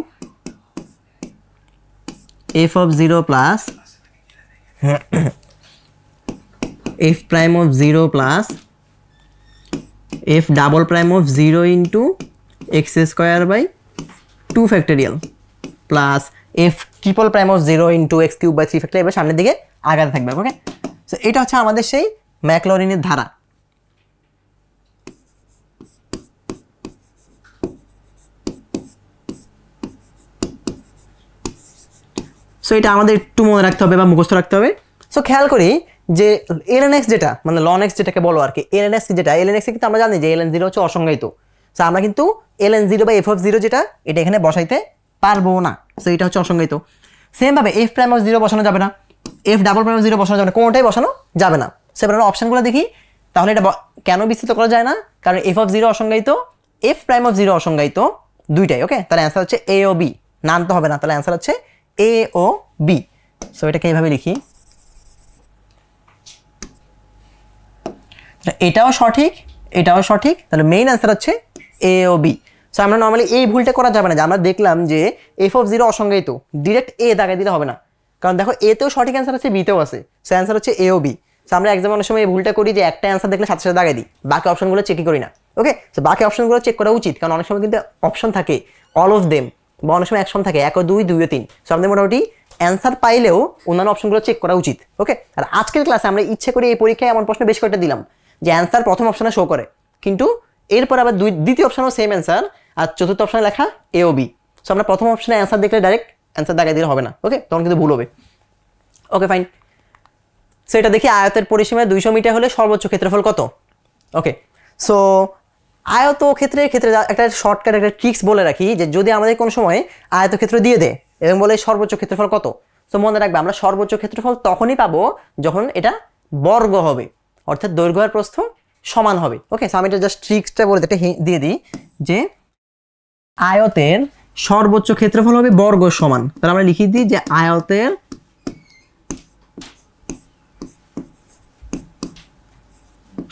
f of 0 plus f prime of 0 plus f double prime of 0 into x square by 2 factorial plus f triple prime of 0 into x cube by 3 factorial, এবার সামনের দিকে আগাতে থাকবে। ওকে, so এটা হচ্ছে আমাদের সেই ম্যাকলরিনের ধারা। সো এটা আমাদের একটু মনে রাখতে হবে বা মুখস্থ রাখতে হবে। সো খেয়াল করি যে এলএনএক্স যেটা মানে লন এক্স যেটাকে বলো আর কি, এলএনএক্স যেটা, এলএনএক্স কিন্তু আমরা জানি যে ln0 হচ্ছে অসংজ্ঞায়িত। সো আমরা কিন্তু ln0 বা এফ অফ 0 যেটা, এটা এখানে বসাইতে পারবো না। সো এটা হচ্ছে অসংজ্ঞায়িত। সেমভাবে এফ প্রাইম অফ 0 বসানো যাবে না, এফ ডাবল প্রাইম অফ 0 বসানো যাবে না, কোনোটাই বসানো যাবে না। সো এবার আমরা অপশানগুলো দেখি, তাহলে এটা কেন বিস্তৃত করা যায় না? কারণ এফ অফ 0 অসংজ্ঞায়িত, এফ প্রাইম অফ 0 অসংজ্ঞায়িত, দুইটাই। ওকে, তাহলে অ্যান্সার হচ্ছে এ ও বি, না আনতে হবে না, তাহলে অ্যান্সার হচ্ছে এ ও বি। সো এটাকে এইভাবে লিখি, এটাও সঠিক, এটাও সঠিক, তাহলে মেইন অ্যান্সার হচ্ছে এ ও বি। সো আমরা নর্মালি এই ভুলটা করা যাবে না যে আমরা দেখলাম যে এফ অফ 0 অসংজ্ঞায়িত, ডিরেক্ট এ দাগাই দিলে হবে না, কারণ দেখো এতেও সঠিক অ্যান্সার আছে, বিতেও আছে। সো অ্যান্সার হচ্ছে এ ও বি। সো আমরা এক্সাম অনেক সময় এই ভুলটা করি যে একটা অ্যান্সার দেখলে সাথে সাথে দাগাই দিই, বাকি অপশনগুলো চেকই করি না। ওকে, সো বাকি অপশনগুলো চেক করা উচিত, কারণ অনেক সময় কিন্তু অপশন থাকে অল অফ দেম, বা অনেক সময় অ্যাকশন থাকে 1 ও 2, 2 ও 3। সো আমাদের মোটামুটি অ্যান্সার পাইলেও অন্যান্য অপশনগুলো চেক করা উচিত। ওকে, আর আজকের ক্লাসে আমরা ইচ্ছে করে এই পরীক্ষায় এমন প্রশ্ন বেশ কয়েকটা দিলাম যে অ্যান্সার প্রথম অপশনে শো করে, কিন্তু এরপর আবার দ্বিতীয় অপশনেও সেম অ্যান্সার, আর চতুর্থ অপশনে লেখা এ ও বি। সো আমরা প্রথম অপশনে অ্যান্সার দেখলে ডাইরেক্ট অ্যান্সার দাগাই দিলে হবে না। ওকে, তখন কিন্তু ভুল হবে। ওকে ফাইন, সো এটা দেখি আয়তের পরিসীমায় 200 মিটার হলে সর্বোচ্চ ক্ষেত্রফল কত? ওকে, সো আয়তক্ষেত্রের ক্ষেত্রে একটা শর্টকাট একটা ট্রিক্স বলে রাখি, যে যদি আমাদের কোনো সময় আয়তক্ষেত্র দিয়ে দেয় এবং বলে সর্বোচ্চ ক্ষেত্রফল কত, তো মনে রাখবে আমরা সর্বোচ্চ ক্ষেত্রফল তখনই পাবো যখন এটা বর্গ হবে, অর্থাৎ দৈর্ঘ্য আর প্রস্থ সমান হবে। ওকে, সো আমি এটা জাস্ট ট্রিক্সটা বলে এটা দিয়ে দিই যে আয়তের সর্বোচ্চ ক্ষেত্রফল হবে বর্গ সমান, তাহলে আমরা লিখে দিই যে আয়তের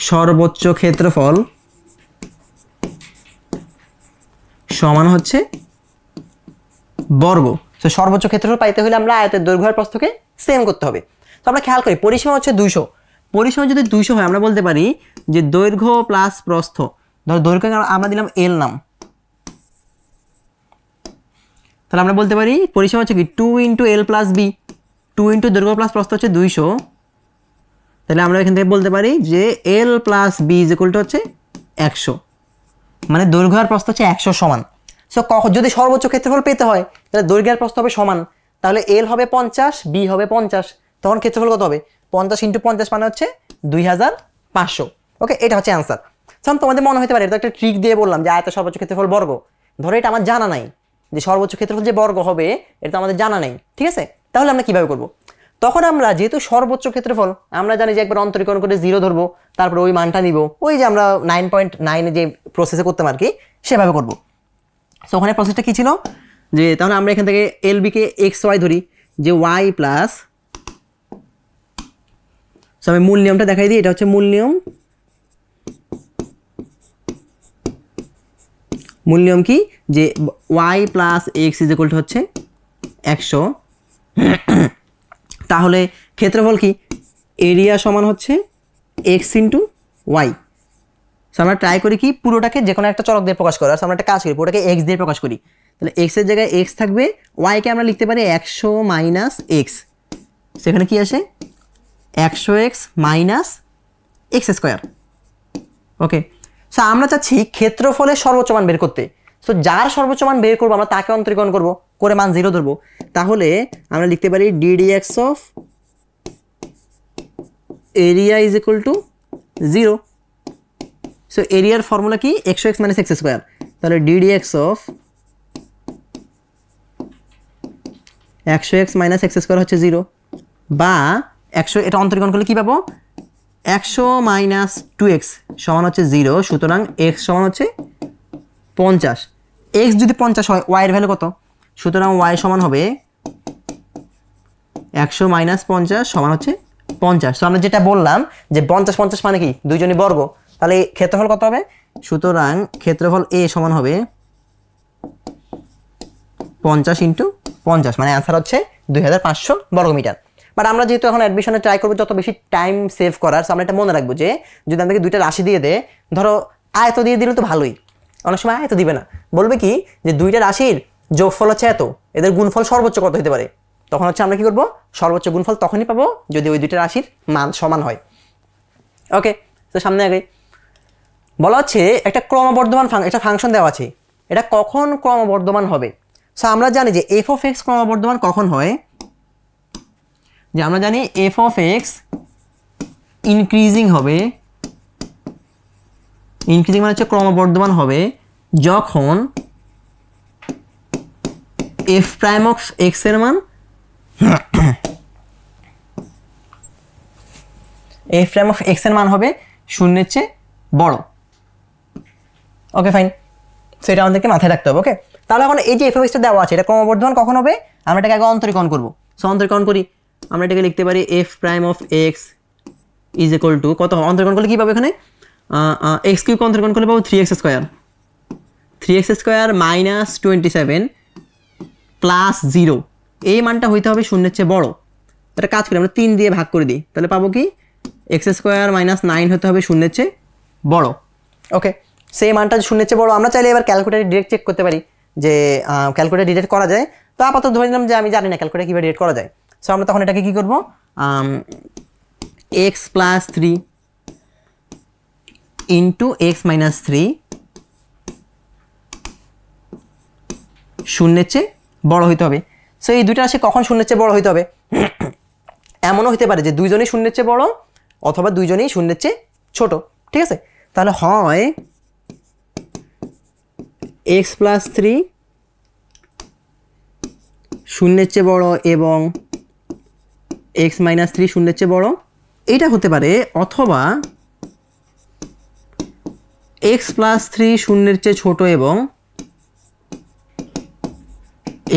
সর্বোচ্চ ক্ষেত্রফল সমান হচ্ছে বর্গ। তো সর্বোচ্চ ক্ষেত্রফল পাইতে হলে আমরা আয়তের দৈর্ঘ্য আর প্রস্থকে সেম করতে হবে। তো আমরা খেয়াল করি পরিসীমা হচ্ছে 200, পরিসীমা যদি 200 হয় আমরা বলতে পারি যে দৈর্ঘ্য প্লাস প্রস্থ, ধর দৈর্ঘ্য আমরা দিলাম এল নাম, তাহলে আমরা বলতে পারি পরিসীমা হচ্ছে কি 2 into L plus B, 2 into দৈর্ঘ্য প্লাস প্রস্থ হচ্ছে 200, তাহলে আমরা এখান থেকে বলতে পারি যে l plus b is equal to হচ্ছে 100, মানে দৈর্ঘ্য আর প্রস্থ হচ্ছে 100 সমান। সো যদি সর্বোচ্চ ক্ষেত্রফল পেতে হয় তাহলে দৈর্ঘ্যের প্রস্থ হবে সমান, তাহলে এল হবে 50, বি হবে 50, তখন ক্ষেত্রফল কত হবে 50 × 50 মানে হচ্ছে 2500। ওকে, এটা হচ্ছে অ্যান্সার। তখন তোমাদের মনে হতে পারে এটা একটা ট্রিক দিয়ে বললাম যে আয়তের সর্বোচ্চ ক্ষেত্রফল বর্গ, ধরো এটা আমার জানা নাই যে সর্বোচ্চ ক্ষেত্রফল যে বর্গ হবে এটা তো আমাদের জানা নাই, ঠিক আছে? তাহলে আমরা কিভাবে করব? তখন আমরা যেহেতু সর্বোচ্চ ক্ষেত্রফল আমরা জানি যে একবার অন্তরীকরণ করে 0 ধরবো, তারপরে ওই মানটা নিব, ওই যে আমরা 9.9 যে প্রসেসে করতাম আর কি সেভাবে করব। সো ওখানে প্রসেসটা কী ছিল যে তাহলে আমরা এখান থেকে এল বিকে এক্স ওয়াই ধরি, যে ওয়াই প্লাস, সো আমি মূল নিয়মটা দেখাই দিই, এটা হচ্ছে মূল নিয়ম। মূল নিয়ম কি যে y plus x is equal to হচ্ছে 100, তাহলে ক্ষেত্রফল কি এরিয়া সমান হচ্ছে এক্স ইন্টু ওয়াই। সো আমরা ট্রাই করি কি পুরোটাকে যে কোনো একটা চলক দিয়ে প্রকাশ করার, আমরা একটা কাজ করি পুরোটাকে এক্স দিয়ে প্রকাশ করি, তাহলে এক্সের জায়গায় এক্স থাকবে, ওয়াইকে আমরা লিখতে পারি 100 মাইনাস এক্স, সেখানে কি আসে 100x মাইনাস এক্স স্কোয়ার। ওকে, সো আমরা চাচ্ছি ক্ষেত্রফলের সর্বোচ্চ মান বের করতে, সো যার সর্বোচ্চ মান বের করবো আমরা তাকে অন্তরীকরণ করবো করে মান 0 ধরবো, তাহলে আমরা লিখতে পারি ddx of area is equal two 0। So এরিয়ার ফর্মুলা কি 100x মাইনাস এক্স স্কোয়ার, তাহলে ddx of 100x minus x square হচ্ছে 0, বা 100 এটা অন্তরীকরণ করলে কি পাবো 100 মাইনাস 2x সমান হচ্ছে 0, সুতরাং x সমান হচ্ছে 50। x যদি 50 হয় y এর ভ্যালু কত, সুতরাং y সমান হবে 100 মাইনাস 50 সমান হচ্ছে 50। তো আমরা যেটা বললাম যে 50 মানে কি দুইজনই বর্গ, তাহলে ক্ষেত্রফল কত হবে, সুতরাং ক্ষেত্রফল a সমান হবে 50 × 50, মানে অ্যান্সার হচ্ছে 2500 বর্গমিটার। বাট আমরা যেহেতু এখন অ্যাডমিশনে ট্রাই করবো যত বেশি টাইম সেভ করার, আমরা এটা মনে রাখবো যে যদি আমাকে দুইটা রাশি দিয়ে দেয়, ধরো আয়ত দিয়ে দিলে তো ভালোই, অনেক সময় আয়ত দিবে না, বলবে কি যে দুইটা রাশির যোগফল হচ্ছে এত, এদের গুণফল সর্বোচ্চ কত হতে পারে, তখন হচ্ছে আমরা কি করবো সর্বোচ্চ গুণফল তখনই পাবো যদি ওই দুইটা রাশির মান সমান হয়। ওকে, তো সামনে আগে বলা হচ্ছে একটা ক্রমবর্ধমান একটা ফাংশন দেওয়া আছে, এটা কখন ক্রমবর্ধমান হবে। সো আমরা জানি যে এফ অফ এক্স ক্রমবর্ধমান কখন হয়, যে আমরা জানি এফ অফ এক্স ইনক্রিজিং হবে, ইনক্রিজিং মানে হচ্ছে ক্রমবর্ধমান হবে যখন এফ প্রাইম অফ এক্স এর মান এফ প্রাইম অফ এক্স এর মান হবে 0-এর চেয়ে বড়। ওকে ফাইন, সো এটা আমাদেরকে মাথায় রাখতে হবে। ওকে, তাহলে এখন এই যে এফ অফ এক্সটা দেওয়া আছে এটা ক্রমবর্ধমান কখন হবে, আমরা এটাকে আগে অন্তরীকরণ করবো। সো অন্তরীকরণ করি, আমরা এটাকে লিখতে পারি F prime of x is equal to কত, অন্তরীকরণ করলে কী পাবো এখানে এক্স কিউব অন্তরীকরণ করলে পাবো 3x square, 3x square minus 27 plus 0, এই মানটা হইতে হবে 0-এর চেয়ে বড়। একটা কাজ করি আমরা 3 দিয়ে ভাগ করে দিই, তাহলে পাবো কি x স্কোয়ার মাইনাস 9 হতে হবে 0-এর চেয়ে বড়। ওকে, সেই মানটা 0-এর চেয়ে বড়, আমরা চাইলে এবার ক্যালকুলেটারে ডিরেক্ট চেক করতে পারি যে ক্যালকুলেটার ডিরেক্ট করা যায়, তো আপাতত ধরে নিলাম যে আমি জানি না ক্যালকুলেটার কীভাবে ডিরেক্ট করা যায়। সো আমরা তখন এটাকে কী করবো x plus 3 into x minus 3 0-এর চেয়ে বড় হইতে হবে। সো এই দুইটা রাশি কখন 0-এর চেয়ে বড় হইতে হবে, এমনও হতে পারে যে দুইজনই 0-এর চেয়ে বড় অথবা দুইজনই 0-এর চেয়ে ছোট, ঠিক আছে? তাহলে হয় এক্স প্লাস 3 0-এর চেয়ে বড় এবং এক্স মাইনাস 3 0-এর চেয়ে বড়, এইটা হতে পারে, অথবা এক্স প্লাস 3 0-এর চেয়ে ছোট এবং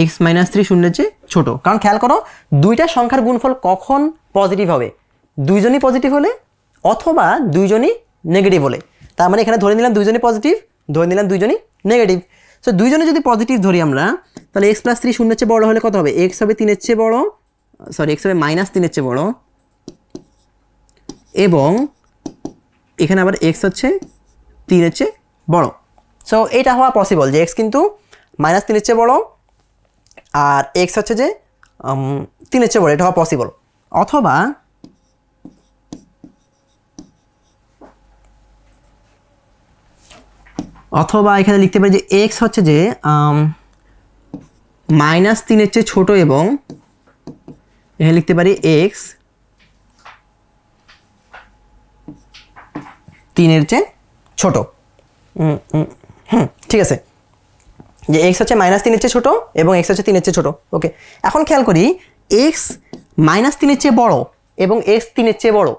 এক্স মাইনাস 3 0-এর চেয়ে ছোট। কারণ খেয়াল করো দুইটা সংখ্যার গুণফল কখন পজিটিভ হবে, দুইজনই পজিটিভ হলে অথবা দুইজনই নেগেটিভ হলে। তার মানে এখানে ধরে নিলাম দুইজনই পজিটিভ, ধরে নিলাম দুইজনই নেগেটিভ। সো দুইজনে যদি পজিটিভ ধরি আমরা, তাহলে এক্স প্লাস 3 0-এর চেয়ে বড় হলে কত হবে, এক্স হবে 3-এর চেয়ে বড়, সরি এক্স হবে মাইনাস 3-এর চেয়ে বড়, এবং এখানে আবার এক্স হচ্ছে 3-এর চেয়ে বড়। সো এইটা হওয়া পসিবল যে এক্স কিন্তু মাইনাস 3-এর চেয়ে বড় আর এক্স হচ্ছে যে 3-এর চেয়ে বড়, এটা হওয়া পসিবল। অথবা অথবা এখানে লিখতে পারি যে এক্স হচ্ছে যে -3 এর চেয়ে ছোট এবং এখানে লিখতে পারি এক্স 3 এর চেয়ে ছোট। ঠিক আছে, যে এক্স হচ্ছে -3 এর চেয়ে ছোট এবং এক্স হচ্ছে 3 এর চেয়ে ছোট। ওকে, এখন খেয়াল করি এক্স -3 এর চেয়ে বড় এবং এক্স 3 এর চেয়ে বড়,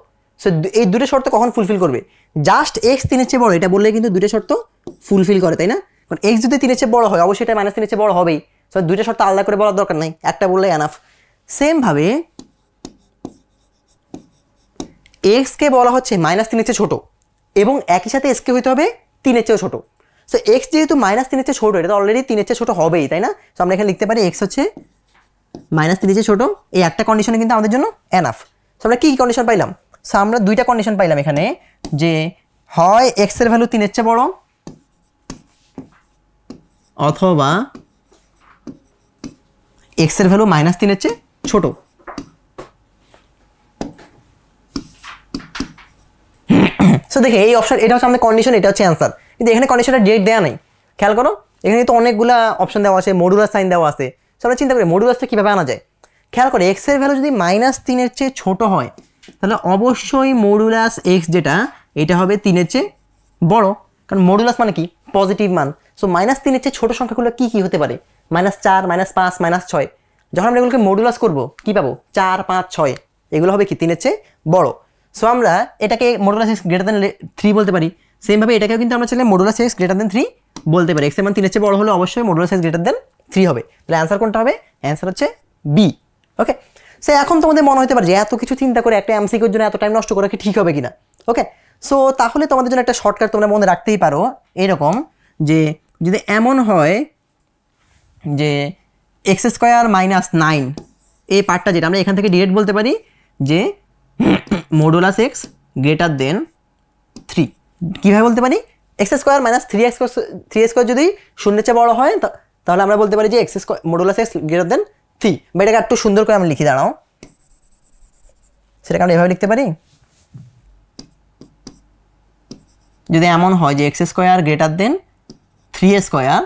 সো এই দুটো শর্ত কখন ফুলফিল করবে? জাস্ট এক্স 3 এর চেয়ে বড় এটা বললে কিন্তু দুটো শর্ত ফুলফিল করে, তাই না? কারণ এক্স যদি 3 এর চেয়ে বড় হয় অবশ্যই এটা -3 এর চেয়ে বড় হবেই, সো দুটো শর্ত আলাদা করে বলার দরকার নাই, একটা বললে এনাফ। সেম ভাবে এক্স কে বলা হচ্ছে -3 এর চেয়ে ছোট এবং একই সাথে এক্স কে হইতে হবে 3 এর চেয়েও ছোট। সো এক্স যেহেতু -3 এর চেয়ে ছোট, এটা তো অলরেডি 3 এর চেয়ে ছোট হবেই, তাই না? সো আমরা এখানে লিখতে পারি এক্স হচ্ছে -3 এর চেয়ে ছোট, এই একটা কন্ডিশনে কিন্তু আমাদের জন্য এনাফ। সো আমরা কি কন্ডিশন পাইলাম? সো আমরা দুইটা কন্ডিশন পাইলাম এখানে, যে হয় এক্স এর ভ্যালু 3 এর চেয়ে বড় অথবা এক্স এর ভ্যালু -3 এর চেয়ে ছোট। সো দেখে এই অপশন, এটা হচ্ছে আমাদের কন্ডিশন, এটা হচ্ছে অ্যান্সার, কিন্তু এখানে কন্ডিশনটা ডিরেক্ট দেওয়া নেই। খেয়াল করো এখানে তো অনেকগুলা অপশন দেওয়া আছে, মডুলাস সাইন দেওয়া আছে। সো আমরা চিন্তা করি মডুলাসটা কীভাবে আনা যায়। খেয়াল করে এক্স এর ভ্যালু যদি -3 এর চেয়ে ছোট হয় তাহলে অবশ্যই মডুলাস এক্স যেটা এটা হবে 3 এর চেয়ে বড়, কারণ মডুলাস মানে কি? পজিটিভ মান। সো -3 এর চেয়ে ছোট সংখ্যাগুলো কি কি হতে পারে? -4, -5, -6। যখন আমরা এগুলোকে মডুলাস করবো কি পাবো? 4, 5, 6, এগুলো হবে কি 3 এর চেয়ে বড়। সো আমরা এটাকে মডুলাস এক্স গ্রেটার দেন 3 বলতে পারি। সেমভাবে এটাকেও কিন্তু আমরা চাইলে মডুলাস এক্স গ্রেটার দেন 3 বলতে পারি। এক্স এর মান 3 এর চেয়ে বড় হলে অবশ্যই মডুলাস এক্স গ্রেটার দেন 3 হবে। তাহলে অ্যান্সার কোনটা হবে? অ্যান্সার হচ্ছে বি। ওকে, সো এখন তোমাদের মনে হতে পারে যে এত কিছু চিন্তা করে একটা এমসিকিউর জন্য এত টাইম নষ্ট করা কি ঠিক হবে কিনা। ওকে, সো তাহলে তোমাদের জন্য একটা শর্টকাট তোমরা মনে রাখতেই পারো এরকম, যে যদি এমন হয় যে x² -9 এই পার্টটা যেটা আমরা এখান থেকে ডিরেক্ট বলতে পারি যে মডুলাস এক্স গ্রেটার দেন 3। কীভাবে বলতে পারি? x² -3x² যদি 0 এর চেয়ে বড় হয় তাহলে আমরা বলতে পারি যে মডুলাস এক্স গ্রেটার দেন 3। বা এটাকে একটু সুন্দর করে আমি লিখি, দাঁড়াও, সেটাকে আমরা এভাবে লিখতে পারি, যদি এমন হয় যে x² গ্রেটার দেন 3a²,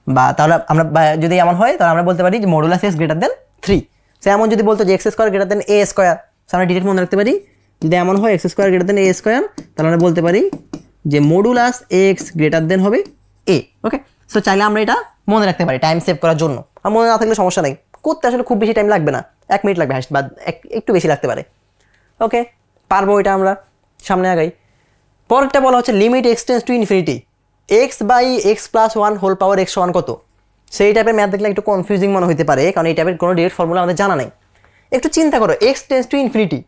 বা তাহলে আমরা যদি এমন হয় তাহলে আমরা বলতে পারি যে modulus x greater than 3। So এমন যদি বলতো যে x² greater than a², so আমরা ডিরেক্ট মনে রাখতে পারি যদি এমন হয় x² গ্রেটার দেন a², তাহলে আমরা বলতে পারি যে মডুলাস এক্স গ্রেটার দেন হবে a। ওকে, সো চাইলে আমরা এটা মনে রাখতে পারি টাইম সেভ করার জন্য, আর মনে না থাকলে সমস্যা নেই, করতে আসলে খুব বেশি টাইম লাগবে না, 1 মিনিট লাগবে বা একটু বেশি লাগতে পারে। ওকে, পারবো এটা আমরা সামনে আগাই। পরেরটা বলা হচ্ছে limit x tends to infinity x/x+1 whole power x সমান কত? সেই টাইপের ম্যাথ দেখলে একটু কনফিউজিং মনে হতে পারে, কারণ এই টাইপের কোনো ডিরেক্ট ফর্মুলা আমাদের জানা নেই। একটু চিন্তা করো, এক্স টেন্ডস টু ইনফিনিটি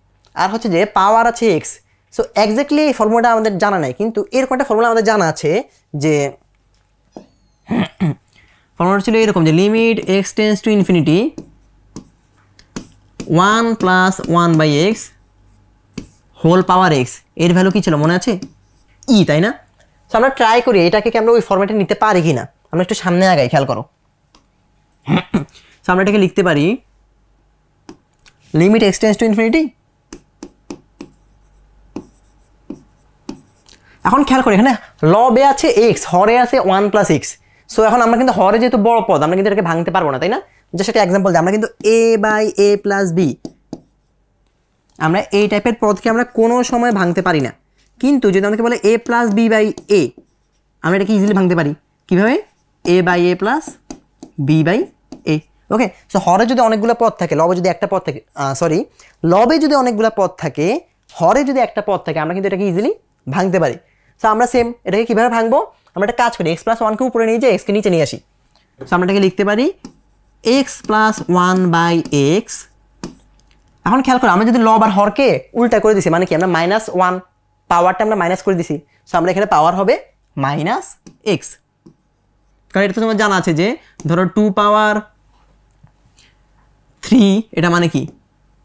আর হচ্ছে যে পাওয়ার আছে এক্স। সো এক্স্যাক্টলি এই ফর্মুলাটা আমাদের জানা নেই, কিন্তু এরকম একটা ফর্মুলা আমাদের জানা আছে, যে ফর্মুলাটা ছিল এরকম, যে limit x tends to infinity 1 + 1/x whole power x, এর ভ্যালু কি ছিল মনে আছে? ই, তাই না? সো আমরা ট্রাই করি এটাকে কি আমরা ওই ফরম্যাটে নিতে পারি কিনা। আমরা একটু সামনে আগাই, খেয়াল করো। সো আমরা এটাকে লিখতে পারি limit x tends to infinity. এখন খেয়াল করি এখানে লবে আছে এক্স, হরে আছে 1 + x। সো এখন আমরা কিন্তু হরে যেহেতু বড় পদ, আমরা কিন্তু এটাকে ভাঙতে পারবো না, তাই না? জাস্ট একটা এক্সাম্পল দিই, আমরা কিন্তু a/a + b, আমরা এই টাইপের পদকে আমরা কোনো সময় ভাঙতে পারি না। কিন্তু যদি আমাকে বলে a + b/a, আমরা এটাকে ইজিলি ভাঙতে পারি। কীভাবে? a/a + b/a। ওকে, সো হরে যদি অনেকগুলো পদ থাকে, লবে যদি একটা পদ থাকে, লবে যদি অনেকগুলো পদ থাকে, হরে যদি একটা পদ থাকে, আমরা কিন্তু এটাকে ইজিলি ভাঙতে পারি। সো আমরা সেম এটাকে কীভাবে ভাঙবো? আমরা একটা কাজ করি, x+1কে উপরে নিয়ে যাই, এক্সকে নিচে নিয়ে আসি। সো আমরা এটাকে লিখতে পারি x + 1/x। এখন খেয়াল করো, আমরা যদি লব আর হরকে উল্টা করে দিছি, মানে কি আমরা -1 পাওয়ারটা আমরা মাইনাস করে দিছি। সো আমরা এখানে পাওয়ার হবে -x, কারণ এটা তো তোমার জানা আছে যে ধরো 2 পাওয়ার 3, এটা মানে কি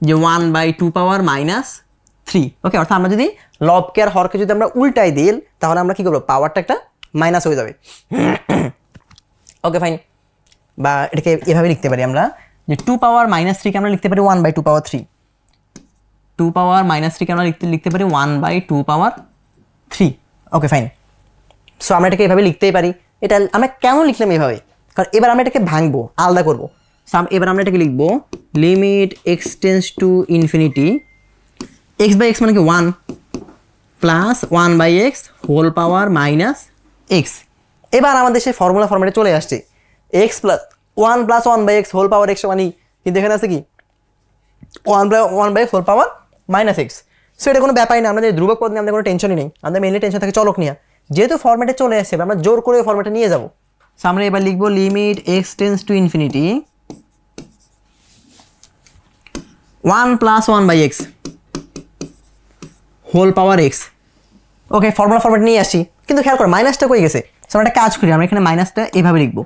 যে 1/2 পাওয়ার -3। ওকে, অর্থাৎ আমরা যদি লবকে আর হরকে যদি আমরা উল্টাই দিই তাহলে আমরা কি করবো? পাওয়ারটা একটা মাইনাস হয়ে যাবে। ওকে, ফাইন। বা এটাকে এভাবে লিখতে পারি আমরা, যে 2 পাওয়ার -3কে আমরা লিখতে পারি 1/2 পাওয়ার 3। 2 পাওয়ার -3কে আমরা লিখতে পারি 1/2 পাওয়ার 3। ওকে, ফাইন। সো আমরা এটাকে এভাবে লিখতেই পারি। এটা আমরা কেন লিখলাম এভাবে, কারণ এবার আমরা এটাকে ভাঙবো, আলাদা করবো। এবার আমরা এটাকে লিখবো limit x tends to infinity x by x মানে কি 1 plus 1/x whole power minus x. এবার আমাদের সেই ফর্মুলা ফর্মেটে চলে আসছে x plus 1 plus 1/x whole power x মানে কিন্তু এখানে আছে কি 1/x whole power minus x. So এটা কোনো ব্যাপারই না, আমাদের ধ্রুবক পদ নিয়ে আমাদের কোনো টেনশনই নেই, আমাদের মেনলি টেনশন থাকে চলক নিয়ে। যেহেতু ফর্মেটে চলে আসছে আমরা জোর করে ফর্মেটে নিয়ে যাবো। সো আমরা এবার লিখবো limit x tends to infinity 1 plus 1/x whole power x. Okay, formula format নিয়ে আসছি, কিন্তু খেয়াল করো মাইনাসটা কই গেছে। সো আমরা একটা কাজ করি, আমরা এখানে মাইনাসটা এভাবে লিখবো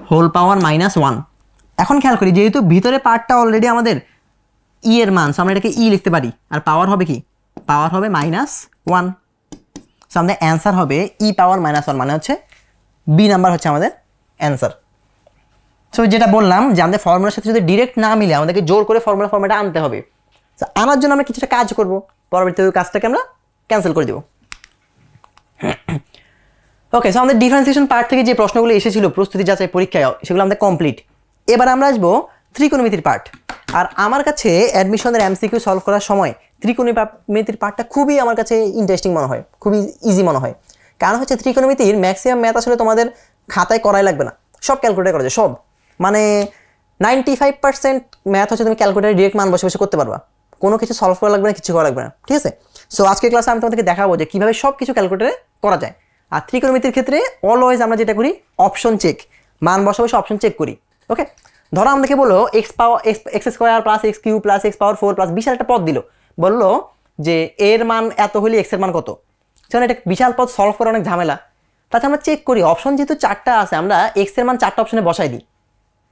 হোল পাওয়ার মাইনাস 1। এখন খেয়াল করি যেহেতু ভিতরে পার্টটা অলরেডি আমাদের ই এর মান, সো আমরা এটাকে ই লিখতে পারি, আর পাওয়ার হবে কি, পাওয়ার হবে -1। সো আমাদের অ্যান্সার হবে ই পাওয়ার -1 মানে হচ্ছে বি নাম্বার হচ্ছে আমাদের অ্যান্সার। সো যেটা বললাম যে আমাদের ফর্মুলার সাথে যদি ডিরেক্ট না মিলে আমাদেরকে জোর করে ফর্মুলা ফর্মেটে আনতে হবে। সো আনার জন্য আমরা কিছুটা কাজ করব, পরবর্তীতে ওই কাজটাকে আমরা ক্যান্সেল করে দেবো। ওকে, সো আমাদের ডিফারেন্সিয়েশন পার্ট থেকে যে প্রশ্নগুলো এসেছিল প্রস্তুতি যাচাই পরীক্ষায় সেগুলো আমাদের কমপ্লিট। এবার আমরা আসবো ত্রিকোণমিতির পার্ট। আর আমার কাছে অ্যাডমিশনের এমসিকিউ সলভ করার সময় ত্রিকোণমিতির পার্টটা খুবই আমার কাছে ইন্টারেস্টিং মনে হয়, খুবই ইজি মনে হয়। কারণ হচ্ছে ত্রিকোণমিতির ম্যাক্সিমাম ম্যাথ আসলে তোমাদের খাতায় করাই লাগবে না, সব ক্যালকুলেট করা যায়, সব মানে 95% ম্যাথ হচ্ছে তুমি ক্যালকুলেটারে ডিরেক্ট মান বসে বসে করতে পারবা, কোনো কিছু সলভ করা লাগবে না, কিছু করা লাগবে না, ঠিক আছে। সো আজকের ক্লাসে আমি তোমাদেরকে দেখাবো যে কীভাবে সব কিছু ক্যালকুলেটারে করা যায়। আর ত্রিকোণমিতির ক্ষেত্রে অলওয়েজ আমরা যেটা করি অপশন চেক, মান বসে বসে অপশন চেক করি। ওকে, ধরো আমাদেরকে বলো x square plus x cube plus x power 4 plus বিশাল একটা পদ দিল, বললো যে এর মান এত হলে এক্স এর মান কত। সেখানে এটা বিশাল পদ সলভ করা অনেক ঝামেলা, তাতে আমরা চেক করি অপশন যেহেতু 4টা আছে আমরা এক্স এর মান 4টা অপশনে বসাই দিই,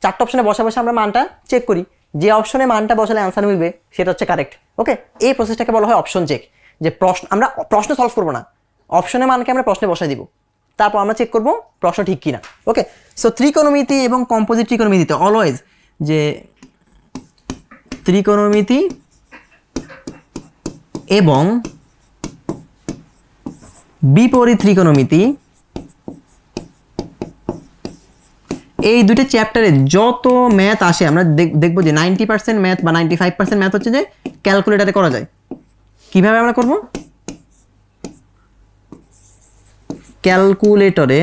4টা অপশনে বসে বসে আমরা মানটা চেক করি, যে অপশনে মানটা বসালে অ্যান্সার মিলবে সেটা হচ্ছে কারেক্ট। ওকে, এই প্রসেসটাকে বলা হয় অপশন চেক, যে আমরা প্রশ্ন সলভ করবো না, অপশনের মানকে আমরা প্রশ্নে বসাই দিব, তারপর আমরা চেক করব প্রশ্ন ঠিক কিনা। ওকে, সো ত্রিকোণমিতি এবং কম্পোজিট ত্রিকোণমিতিতে অলওয়েজ যে ত্রিকোণমিতি এবং বিপরীত ত্রিকোণমিতি এই দুটো চ্যাপ্টারে যত ম্যাথ আসে আমরা দেখবো যে 90% ম্যাথ বা 95% ম্যাথ হচ্ছে যে ক্যালকুলেটারে করা যায়। কিভাবে আমরা করব, ক্যালকুলেটরে